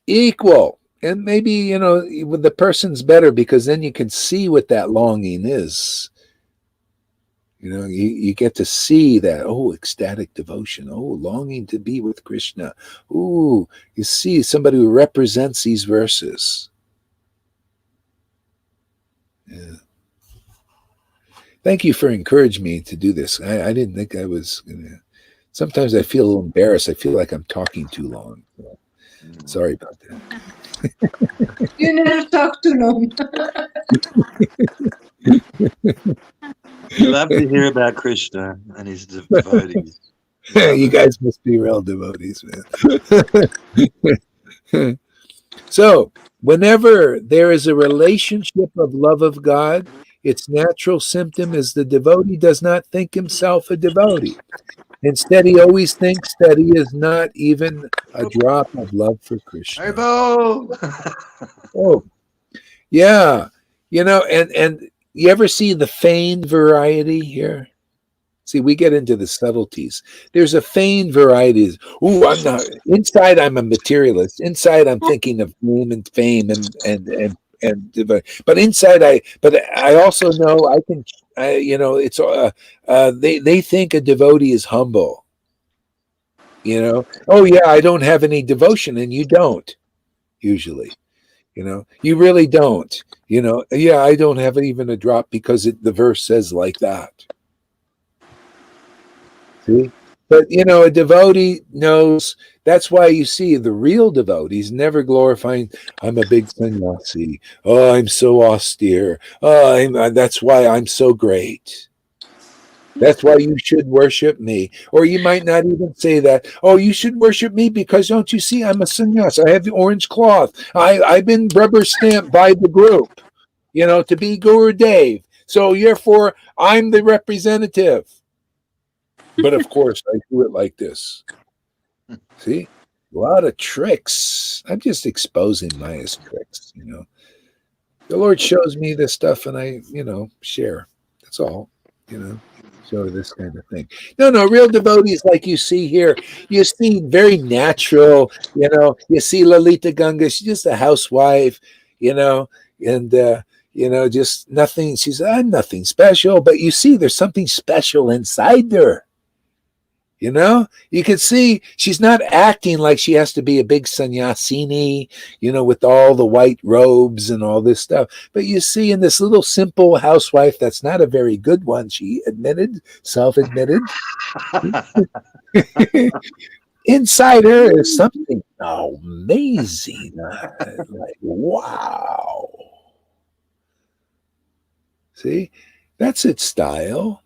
Equal. And maybe, with the person's better because then you can see what that longing is. You get to see that, ecstatic devotion, longing to be with Krishna. You see somebody who represents these verses. Yeah. Thank you for encouraging me to do this. I didn't think I was going to. Sometimes I feel a little embarrassed. I feel like I'm talking too long. Sorry about that. You never talk too long. We love to hear about Krishna and his devotees. You guys must be real devotees, man. So, whenever there is a relationship of love of God, its natural symptom is the devotee does not think himself a devotee. Instead, he always thinks that he is not even a drop of love for Krishna. Oh, yeah. And you ever see the feigned variety here? See, we get into the subtleties. There's a feigned variety. I'm not inside. I'm a materialist. Inside, I'm thinking of fame and but inside, I also know I can. It's they think a devotee is humble. Oh yeah, I don't have any devotion, and you don't usually. You really don't. Yeah, I don't have even a drop because the verse says like that. See? But, a devotee knows. That's why you see the real devotees never glorifying, I'm a big sannyasi. Oh, I'm so austere. Oh, that's why I'm so great. That's why you should worship me. Or you might not even say that. Oh, you should worship me because don't you see I'm a sannyas. I have the orange cloth. I've been rubber stamped by the group, to be Guru Dev. So therefore, I'm the representative. But of course, I do it like this. See? A lot of tricks. I'm just exposing Maya's tricks, The Lord shows me this stuff and I, share. That's all, show this kind of thing. No, real devotees like you see here, you see very natural, you see Lalita Ganga, she's just a housewife, and just nothing. She's nothing special, but you see there's something special inside her. You can see she's not acting like she has to be a big sannyasini, with all the white robes and all this stuff. But you see in this little simple housewife, that's not a very good one, she self-admitted. Inside her is something amazing. Like, wow. See, that's its style.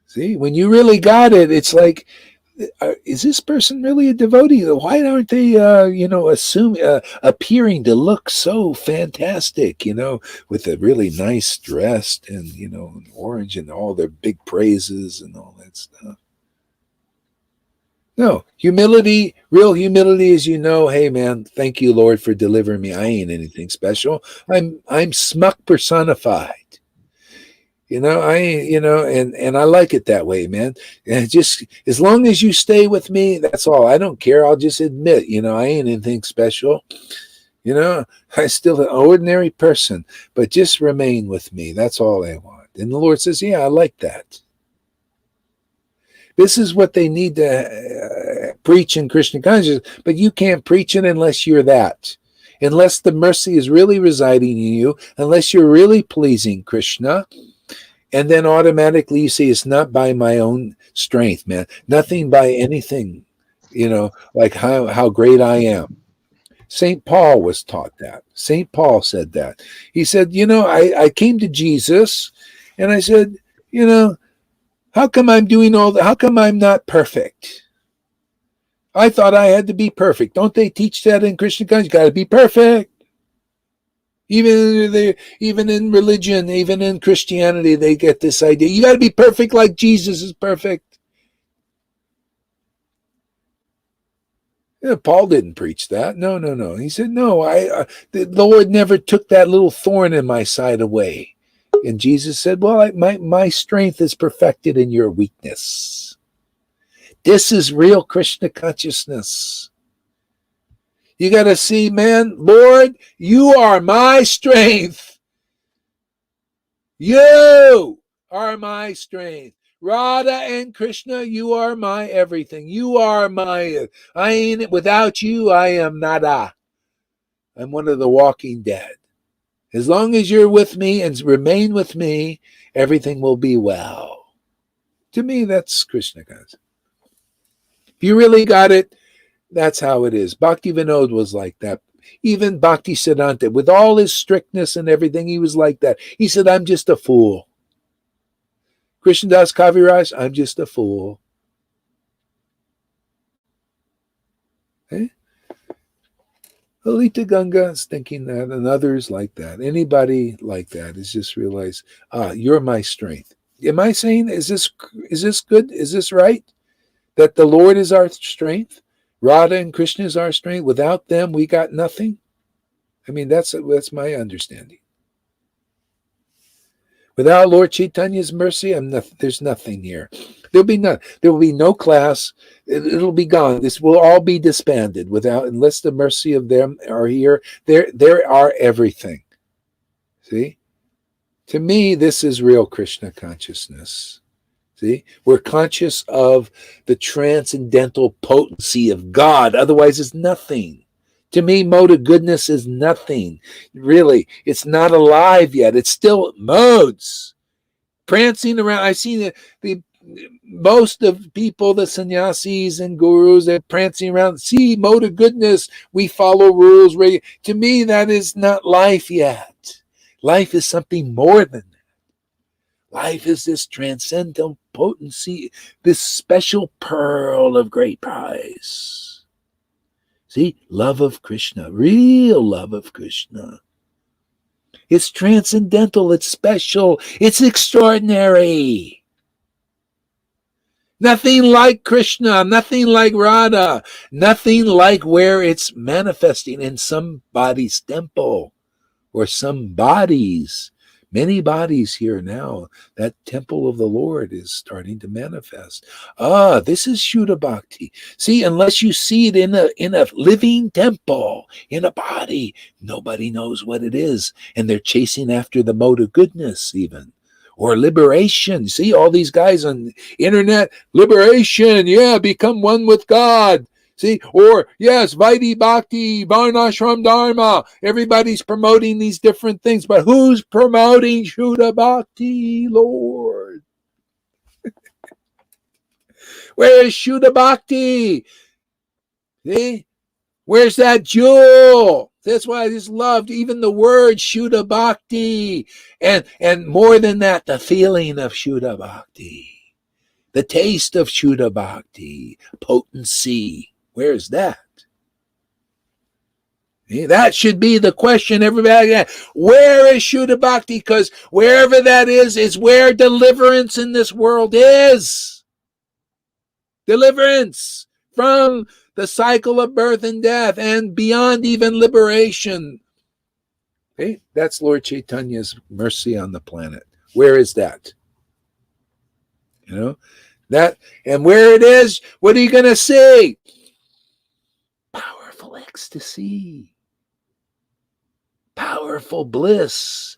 See, when you really got it, it's like, is this person really a devotee? Why aren't they, appearing to look so fantastic, with a really nice dress and, orange and all their big praises and all that stuff? No, humility, real humility is, hey man, thank you, Lord, for delivering me. I ain't anything special. I'm smuck personified. And I like it that way, man. And just as long as you stay with me, that's all. I don't care. I'll just admit, I ain't anything special. I'm still an ordinary person, but just remain with me. That's all I want. And the Lord says, yeah, I like that. This is what they need to preach in Krishna consciousness, but you can't preach it unless you're that. Unless the mercy is really residing in you, unless you're really pleasing Krishna, and then automatically you say, it's not by my own strength, man. Nothing by anything, like how great I am. St. Paul was taught that. St. Paul said that. He said, I came to Jesus and I said, how come I'm doing all that? How come I'm not perfect? I thought I had to be perfect. Don't they teach that in Christian consciousness? You got to be perfect. Even in religion, even in Christianity, they get this idea. You got to be perfect like Jesus is perfect. Paul didn't preach that. No. He said, no, the Lord never took that little thorn in my side away. And Jesus said, well, my strength is perfected in your weakness. This is real Krishna consciousness. You got to see, man, Lord, you are my strength. You are my strength. Radha and Krishna, you are my everything. You are without you, I am nada. I'm one of the walking dead. As long as you're with me and remain with me, everything will be well. To me, that's Krishna consciousness. If you really got it, that's how it is. Bhakti Vinod was like that. Even Bhakti Siddhanta, with all his strictness and everything, he was like that. He said, I'm just a fool. Krishnadas Kaviraj, I'm just a fool. Okay? Lalita Ganga is thinking that, and others like that. Anybody like that is just realize, you're my strength. Am I saying, is this good? Is this right? That the Lord is our strength? Radha and Krishna is our strength. Without them, we got nothing. I mean, that's my understanding. Without Lord Chaitanya's mercy, there's nothing here. There will be no class. It'll be gone. This will all be disbanded unless the mercy of them are here. There are everything. See? To me, this is real Krishna consciousness. See? We're conscious of the transcendental potency of God. Otherwise, it's nothing. To me, mode of goodness is nothing. Really, it's not alive yet. It's still modes. Prancing around. I've seen the most of people, the sannyasis and gurus, they're prancing around. See, mode of goodness. We follow rules. To me, that is not life yet. Life is something more than that. Life is this transcendental potency, this special pearl of great price. See, love of Krishna, real love of Krishna. It's transcendental, it's special, it's extraordinary. Nothing like Krishna, nothing like Radha, nothing like where it's manifesting in somebody's temple or some bodies. Many bodies here now. That temple of the Lord is starting to manifest. This is Shuddha Bhakti. See, unless you see it in a living temple, in a body, nobody knows what it is. And they're chasing after the mode of goodness even. Or liberation. See, all these guys on the internet, liberation, become one with God. See, or yes, Vaidhi Bhakti, Varnashram Dharma. Everybody's promoting these different things, but who's promoting Shuddha Bhakti, Lord? Where is Shuddha Bhakti? See, where's that jewel? That's why I just loved even the word Shuddha Bhakti, and more than that, the feeling of Shuddha Bhakti, the taste of Shuddha Bhakti, potency. Where's that? That should be the question everybody asks. Where is Shuddha Bhakti? Because wherever that is where deliverance in this world is. Deliverance from the cycle of birth and death and beyond even liberation. Okay? That's Lord Chaitanya's mercy on the planet. Where is that? That, and where it is, what are you going to see? Powerful ecstasy. Powerful bliss,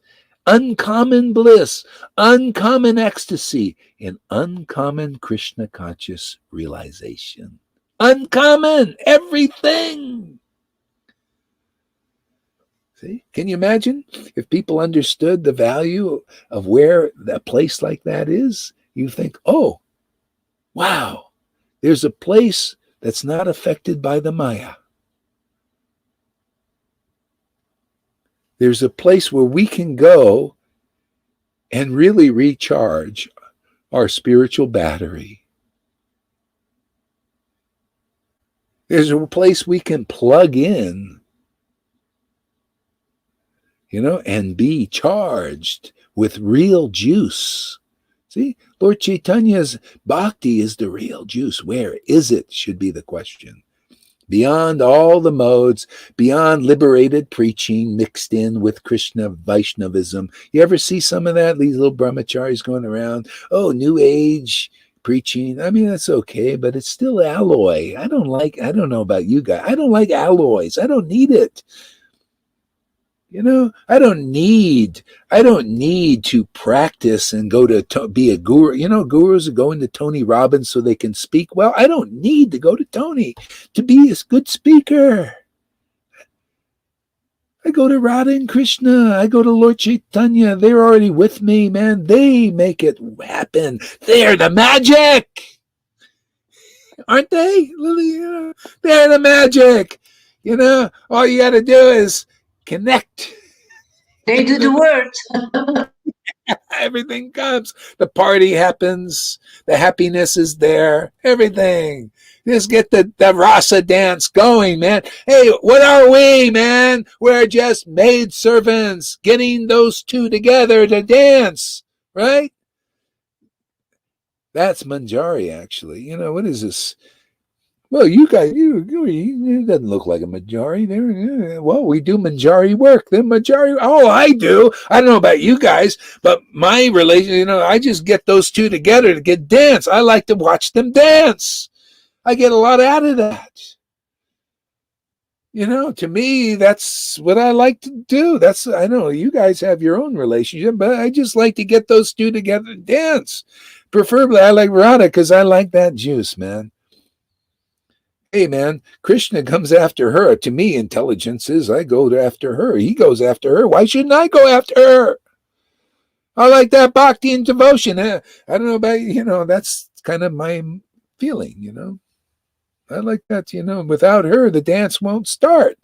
uncommon bliss, uncommon ecstasy, and uncommon Krishna conscious realization. Uncommon, everything. See? Can you imagine if people understood the value of where a place like that is? You think, oh, wow, there's a place that's not affected by the Maya. There's a place where we can go and really recharge our spiritual battery. There's a place we can plug in, and be charged with real juice. See, Lord Chaitanya's bhakti is the real juice. Where is it, should be the question. Beyond all the modes, beyond liberated preaching mixed in with Krishna Vaishnavism. You ever see some of that? These little brahmacharis going around, oh, New Age preaching. I mean, that's okay, but it's still alloy. I don't know about you guys. I don't like alloys. I don't need it. I don't need to practice and go to be a guru. Gurus are going to Tony Robbins so they can speak well. I don't need to go to Tony to be a good speaker. I go to Radha and Krishna. I go to Lord Chaitanya. They're already with me, man. They make it happen. They're the magic. Aren't they, Lily? They're the magic. All you got to do is connect. They do the work. Everything comes. The party happens. The happiness is there. Everything. Just get the rasa dance going, man. Hey, what are we, man? We're just maid servants getting those two together to dance, right? That's Manjari, actually. What is this? Well, you guys, it doesn't look like a Manjari. Well, we do Manjari work. Then Manjari, I do. I don't know about you guys, but my relation, I just get those two together to get dance. I like to watch them dance. I get a lot out of that. To me, that's what I like to do. I know you guys have your own relationship, but I just like to get those two together and dance. Preferably, I like Radha because I like that juice, man. Hey, man, Krishna comes after her. To me, intelligence is I go after her. He goes after her. Why shouldn't I go after her? I like that bhakti and devotion. I don't know about, that's kind of my feeling, I like that, without her, the dance won't start.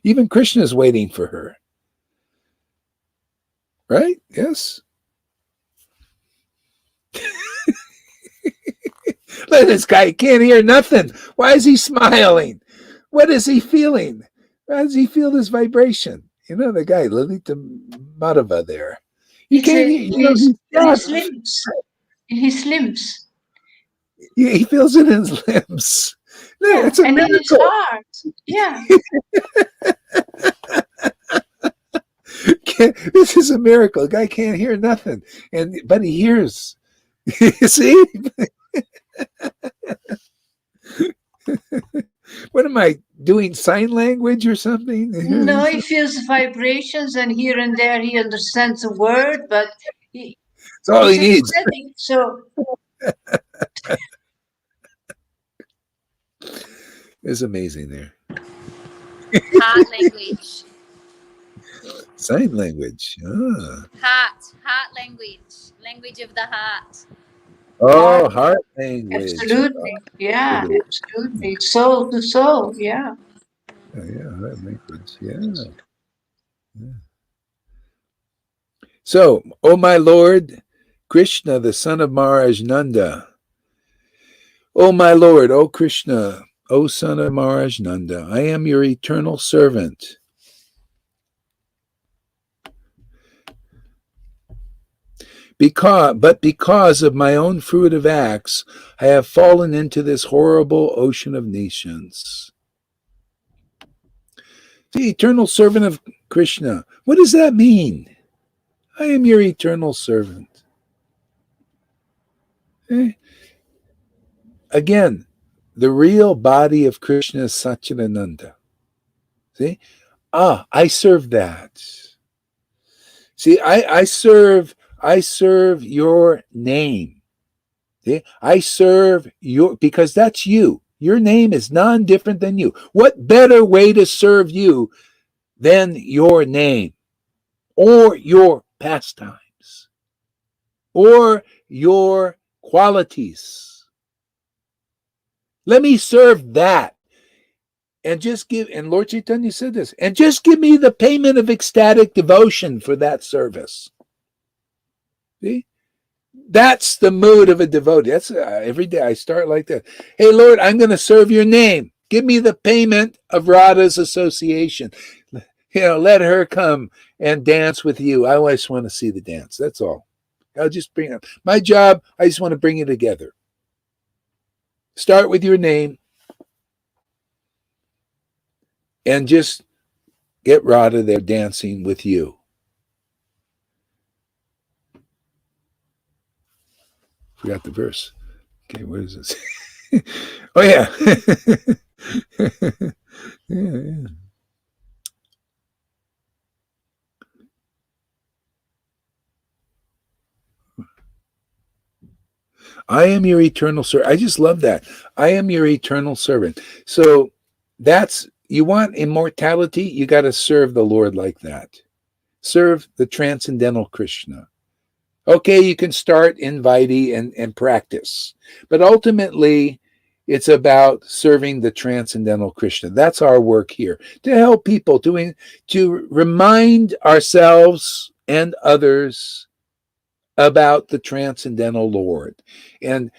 Even Krishna's waiting for her. Right? Yes. Look at this guy. He can't hear nothing. Why is he smiling? What is he feeling? How does he feel this vibration? The guy, Lalita Madhava there. You can't hear. His limbs. In his limbs. Yeah, he feels it in his limbs. Yeah, it's a miracle. In his heart. Yeah. This is a miracle. The guy can't hear nothing, but he hears. You see? What am I doing? Sign language or something? No, he feels vibrations, and here and there he understands a word, but that's all he needs. So it's amazing there. Heart language. Sign language. Heart language. Language of the heart. Oh, heart language. Absolutely. Yeah, absolutely. Soul to soul. Yeah. Yeah, heart language. Yeah. So, oh my Lord, Krishna, the son of Maharaj Nanda. Oh my Lord, oh Krishna, oh son of Maharaj Nanda, I am your eternal servant. Because of my own fruitive acts, I have fallen into this horrible ocean of nations. The eternal servant of Krishna. What does that mean? I am your eternal servant. Again, the real body of Krishna is Satchidananda. See? I serve that. See, I serve your name. See? I serve because that's you. Your name is non-different than you. What better way to serve you than your name or your pastimes or your qualities? Let me serve that. And just give, and Lord Chaitanya said this, and just give me the payment of ecstatic devotion for that service. See? That's the mood of a devotee. That's every day I start like that. Hey, Lord, I'm going to serve your name. Give me the payment of Radha's association. Let her come and dance with you. I always want to see the dance. That's all. I'll just bring it. My job, I just want to bring it together. Start with your name and just get Radha there dancing with you. Forgot the verse. Okay, what is this? Oh, yeah. Yeah. I am your eternal servant. I just love that. I am your eternal servant. So you want immortality, you got to serve the Lord like that. Serve the transcendental Krishna. Okay, you can start in Vaidhi and practice. But ultimately, it's about serving the transcendental Krishna. That's our work here, to help people, to remind ourselves and others about the transcendental Lord, and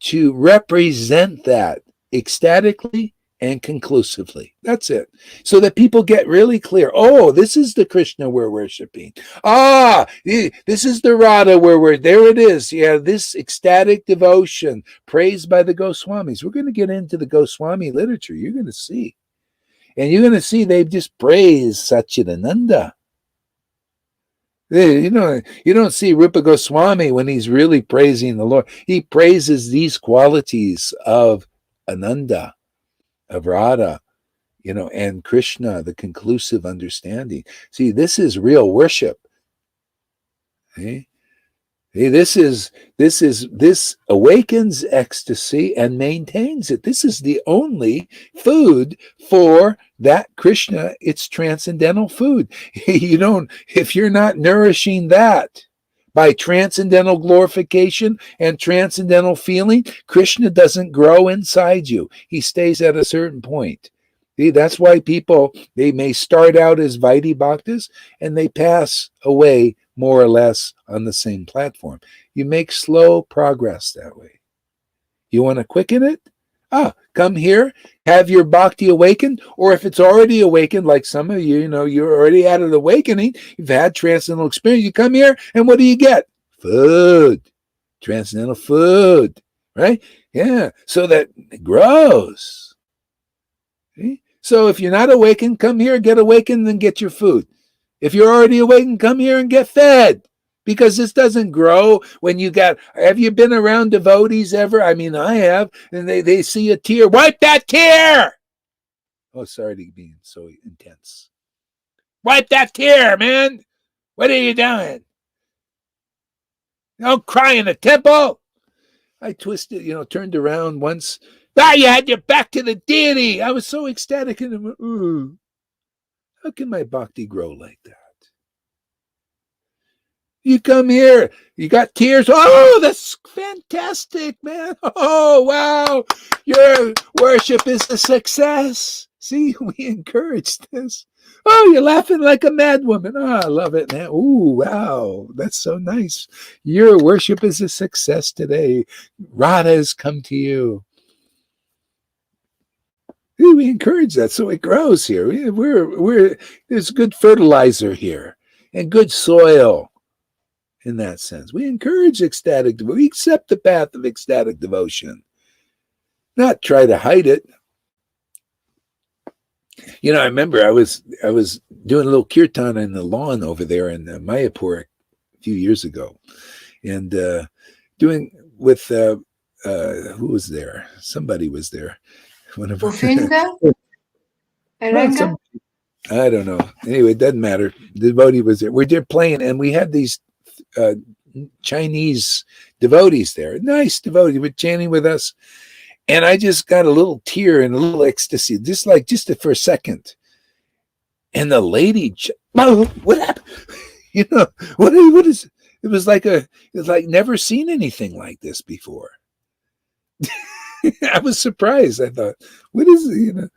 to represent that ecstatically and conclusively. That's it. So that people get really clear. Oh, this is the Krishna we're worshiping. This is the Radha there it is. Yeah, this ecstatic devotion praised by the Goswamis. We're going to get into the Goswami literature. You're going to see. And you're going to see they've just praised Satchidananda. You don't see Rupa Goswami when he's really praising the Lord. He praises these qualities of Ananda, of Radha, and Krishna, the conclusive understanding. See, this is real worship. Okay? This awakens ecstasy and maintains it. This is the only food for that Krishna. It's transcendental food. If you're not nourishing that by transcendental glorification and transcendental feeling, Krishna doesn't grow inside you. He stays at a certain point. See, that's why they may start out as Vaidhi Bhaktas and they pass away more or less on the same platform. You make slow progress that way. You want to quicken it? Come here, have your bhakti awakened, or if it's already awakened, like some of you, you're already at an awakening, you've had transcendental experience, you come here, and what do you get? Food. Transcendental food, right? Yeah, so that it grows. See? So if you're not awakened, come here, get awakened, and get your food. If you're already awakened, come here and get fed. Because this doesn't grow when have you been around devotees ever? I mean, I have, and they see a tear. Wipe that tear! Oh, sorry to be so intense. Wipe that tear, man! What are you doing? Don't cry in the temple! I twisted, turned around once. You had your back to the deity! I was so ecstatic, and I went, ooh. How can my bhakti grow like that? You come here, you got tears. Oh, that's fantastic, man. Oh, wow. Your worship is a success. See, we encourage this. Oh, you're laughing like a mad woman. Oh, I love it, man. Ooh, wow. That's so nice. Your worship is a success today. Radha has come to you. We encourage that so it grows here. There's good fertilizer here and good soil in that sense. We encourage ecstatic devotion. We accept the path of ecstatic devotion, not try to hide it. I remember I was doing a little kirtan in the lawn over there in Mayapur a few years ago, and doing with who was there? Somebody was there. One of Govinda? Well, I don't know. Anyway, it doesn't matter. The devotee was there. We're there playing, and we had these uh, Chinese devotees there. Nice devotee were chanting with us. And I just got a little tear and a little ecstasy, just for a second. And the lady, oh, what happened? You know, what is, it was like never seen anything like this before. I was surprised. I thought, what is it? You know,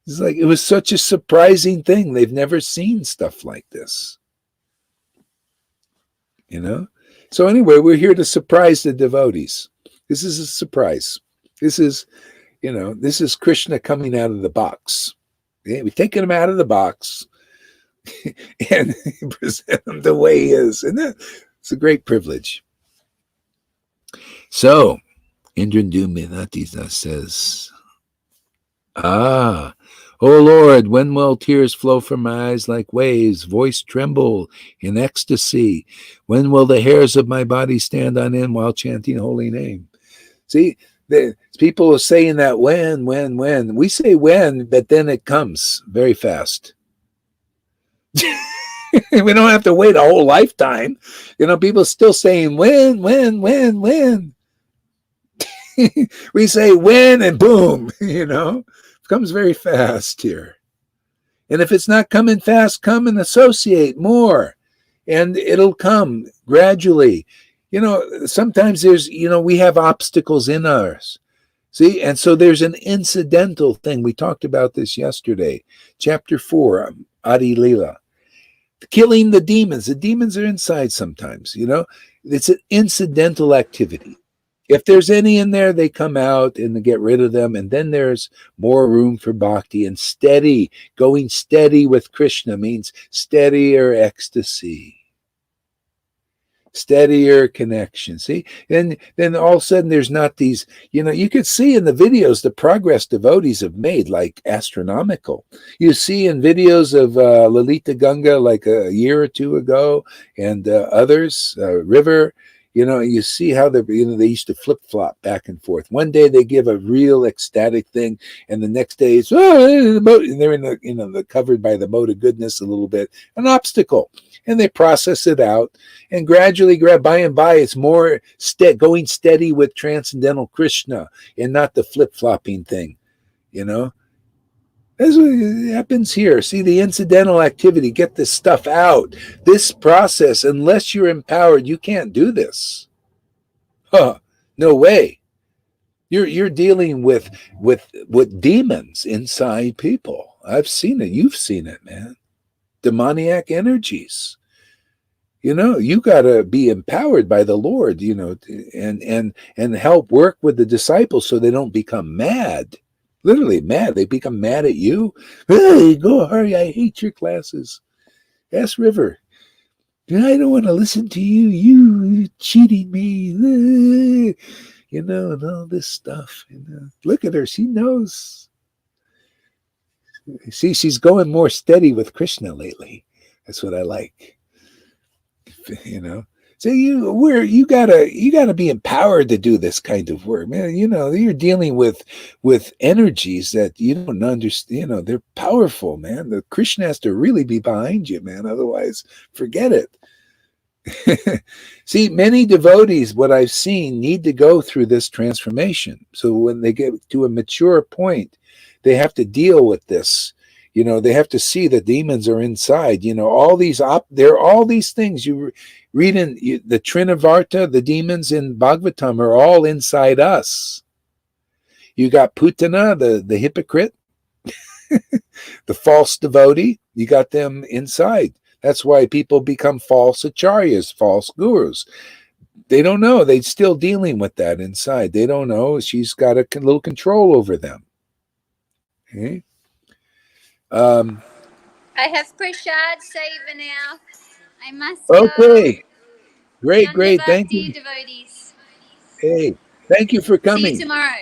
it's like, it was such a surprising thing. They've never seen stuff like this. You know? So anyway, we're here to surprise the devotees. This is a surprise. This is, you know, this is Krishna coming out of the box. Yeah, we're taking him out of the box and present him the way he is. And it's a great privilege. So, Indrandu Minatisa says, O Lord, when will tears flow from my eyes like waves, voice tremble in ecstasy? When will the hairs of my body stand on end while chanting holy name? See, people are saying that when. We say when, but then it comes very fast. We don't have to wait a whole lifetime. You know, people are still saying when. We say when and boom, you know, it comes very fast here. And if it's not coming fast, come and associate more and it'll come gradually. You know, sometimes there's, you know, we have obstacles in ours. See, and so there's an incidental thing. We talked about this yesterday. Chapter 4, Adi Lila. Killing the demons. The demons are inside sometimes, you know. It's an incidental activity. If there's any in there, they come out and they get rid of them. And then there's more room for bhakti and steady. Going steady with Krishna means steadier ecstasy. Steadier connection. See? And then all of a sudden there's not these, you know, you could see in the videos the progress devotees have made, like astronomical. You see in videos of Lalita Ganga like a year or two ago and others, River, you know, you see how they used to flip-flop back and forth. One day they give a real ecstatic thing, and the next day it's, and they're in the, you know, they're covered by the mode of goodness a little bit, an obstacle. And they process it out, and gradually, by and by, it's more going steady with transcendental Krishna and not the flip-flopping thing, you know. That's what happens here. See, the incidental activity, get this stuff out. This process, unless you're empowered, you can't do this. No way. You're dealing with demons inside people. I've seen it. You've seen it, man. Demoniac energies. You know, you got to be empowered by the Lord, you know, and help work with the disciples so they don't become mad. Literally mad. They become mad at you. Hey, go hurry. I hate your classes. Ask River. I don't want to listen to you. You cheating me. You know, and all this stuff. You know. Look at her. She knows. See, she's going more steady with Krishna lately. That's what I like. You know. So you gotta be empowered to do this kind of work, man. You know, you're dealing with energies that you don't understand. You know, they're powerful, man. The Krishna has to really be behind you, man. Otherwise, forget it. See, many devotees, what I've seen, need to go through this transformation. So when they get to a mature point, they have to deal with this. You know, they have to see that demons are inside. You know, all these there are all these things you read in the Trinavarta, the demons in Bhagavatam are all inside us. You got Putana, the hypocrite, the false devotee. You got them inside. That's why people become false acharyas, false gurus. They don't know. They're still dealing with that inside. They don't know. She's got a little control over them. Okay. I have Prashad Saver now. I must Okay. go. Great. Thank you. Devotees. Hey, thank you for coming. See you tomorrow.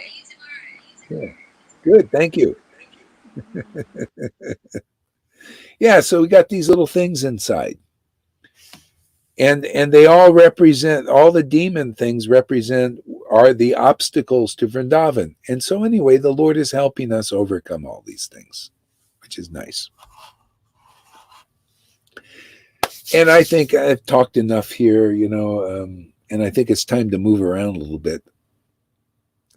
Yeah. Good. Thank you. Yeah. So we got these little things inside. And they all represent, all the demon things are the obstacles to Vrindavan. And so anyway, the Lord is helping us overcome all these things, which is nice. And I think I've talked enough here, and I think it's time to move around a little bit.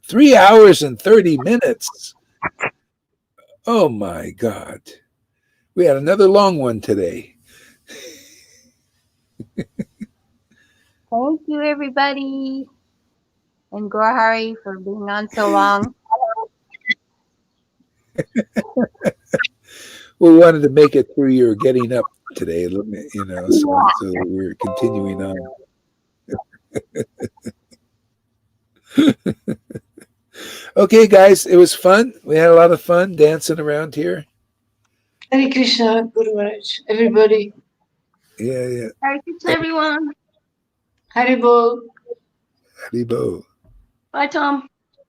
3 hours and 30 minutes. Oh my God. We had another long one today. Thank you, everybody. And Gorhari for being on so long. We wanted to make it through your getting up today, so we're continuing on. Okay, guys, it was fun. We had a lot of fun dancing around here. Hare Krishna, Guru Maharaj, everybody. Yeah. Hare Krishna, everyone. Haribol. Haribo. Bye, Tom.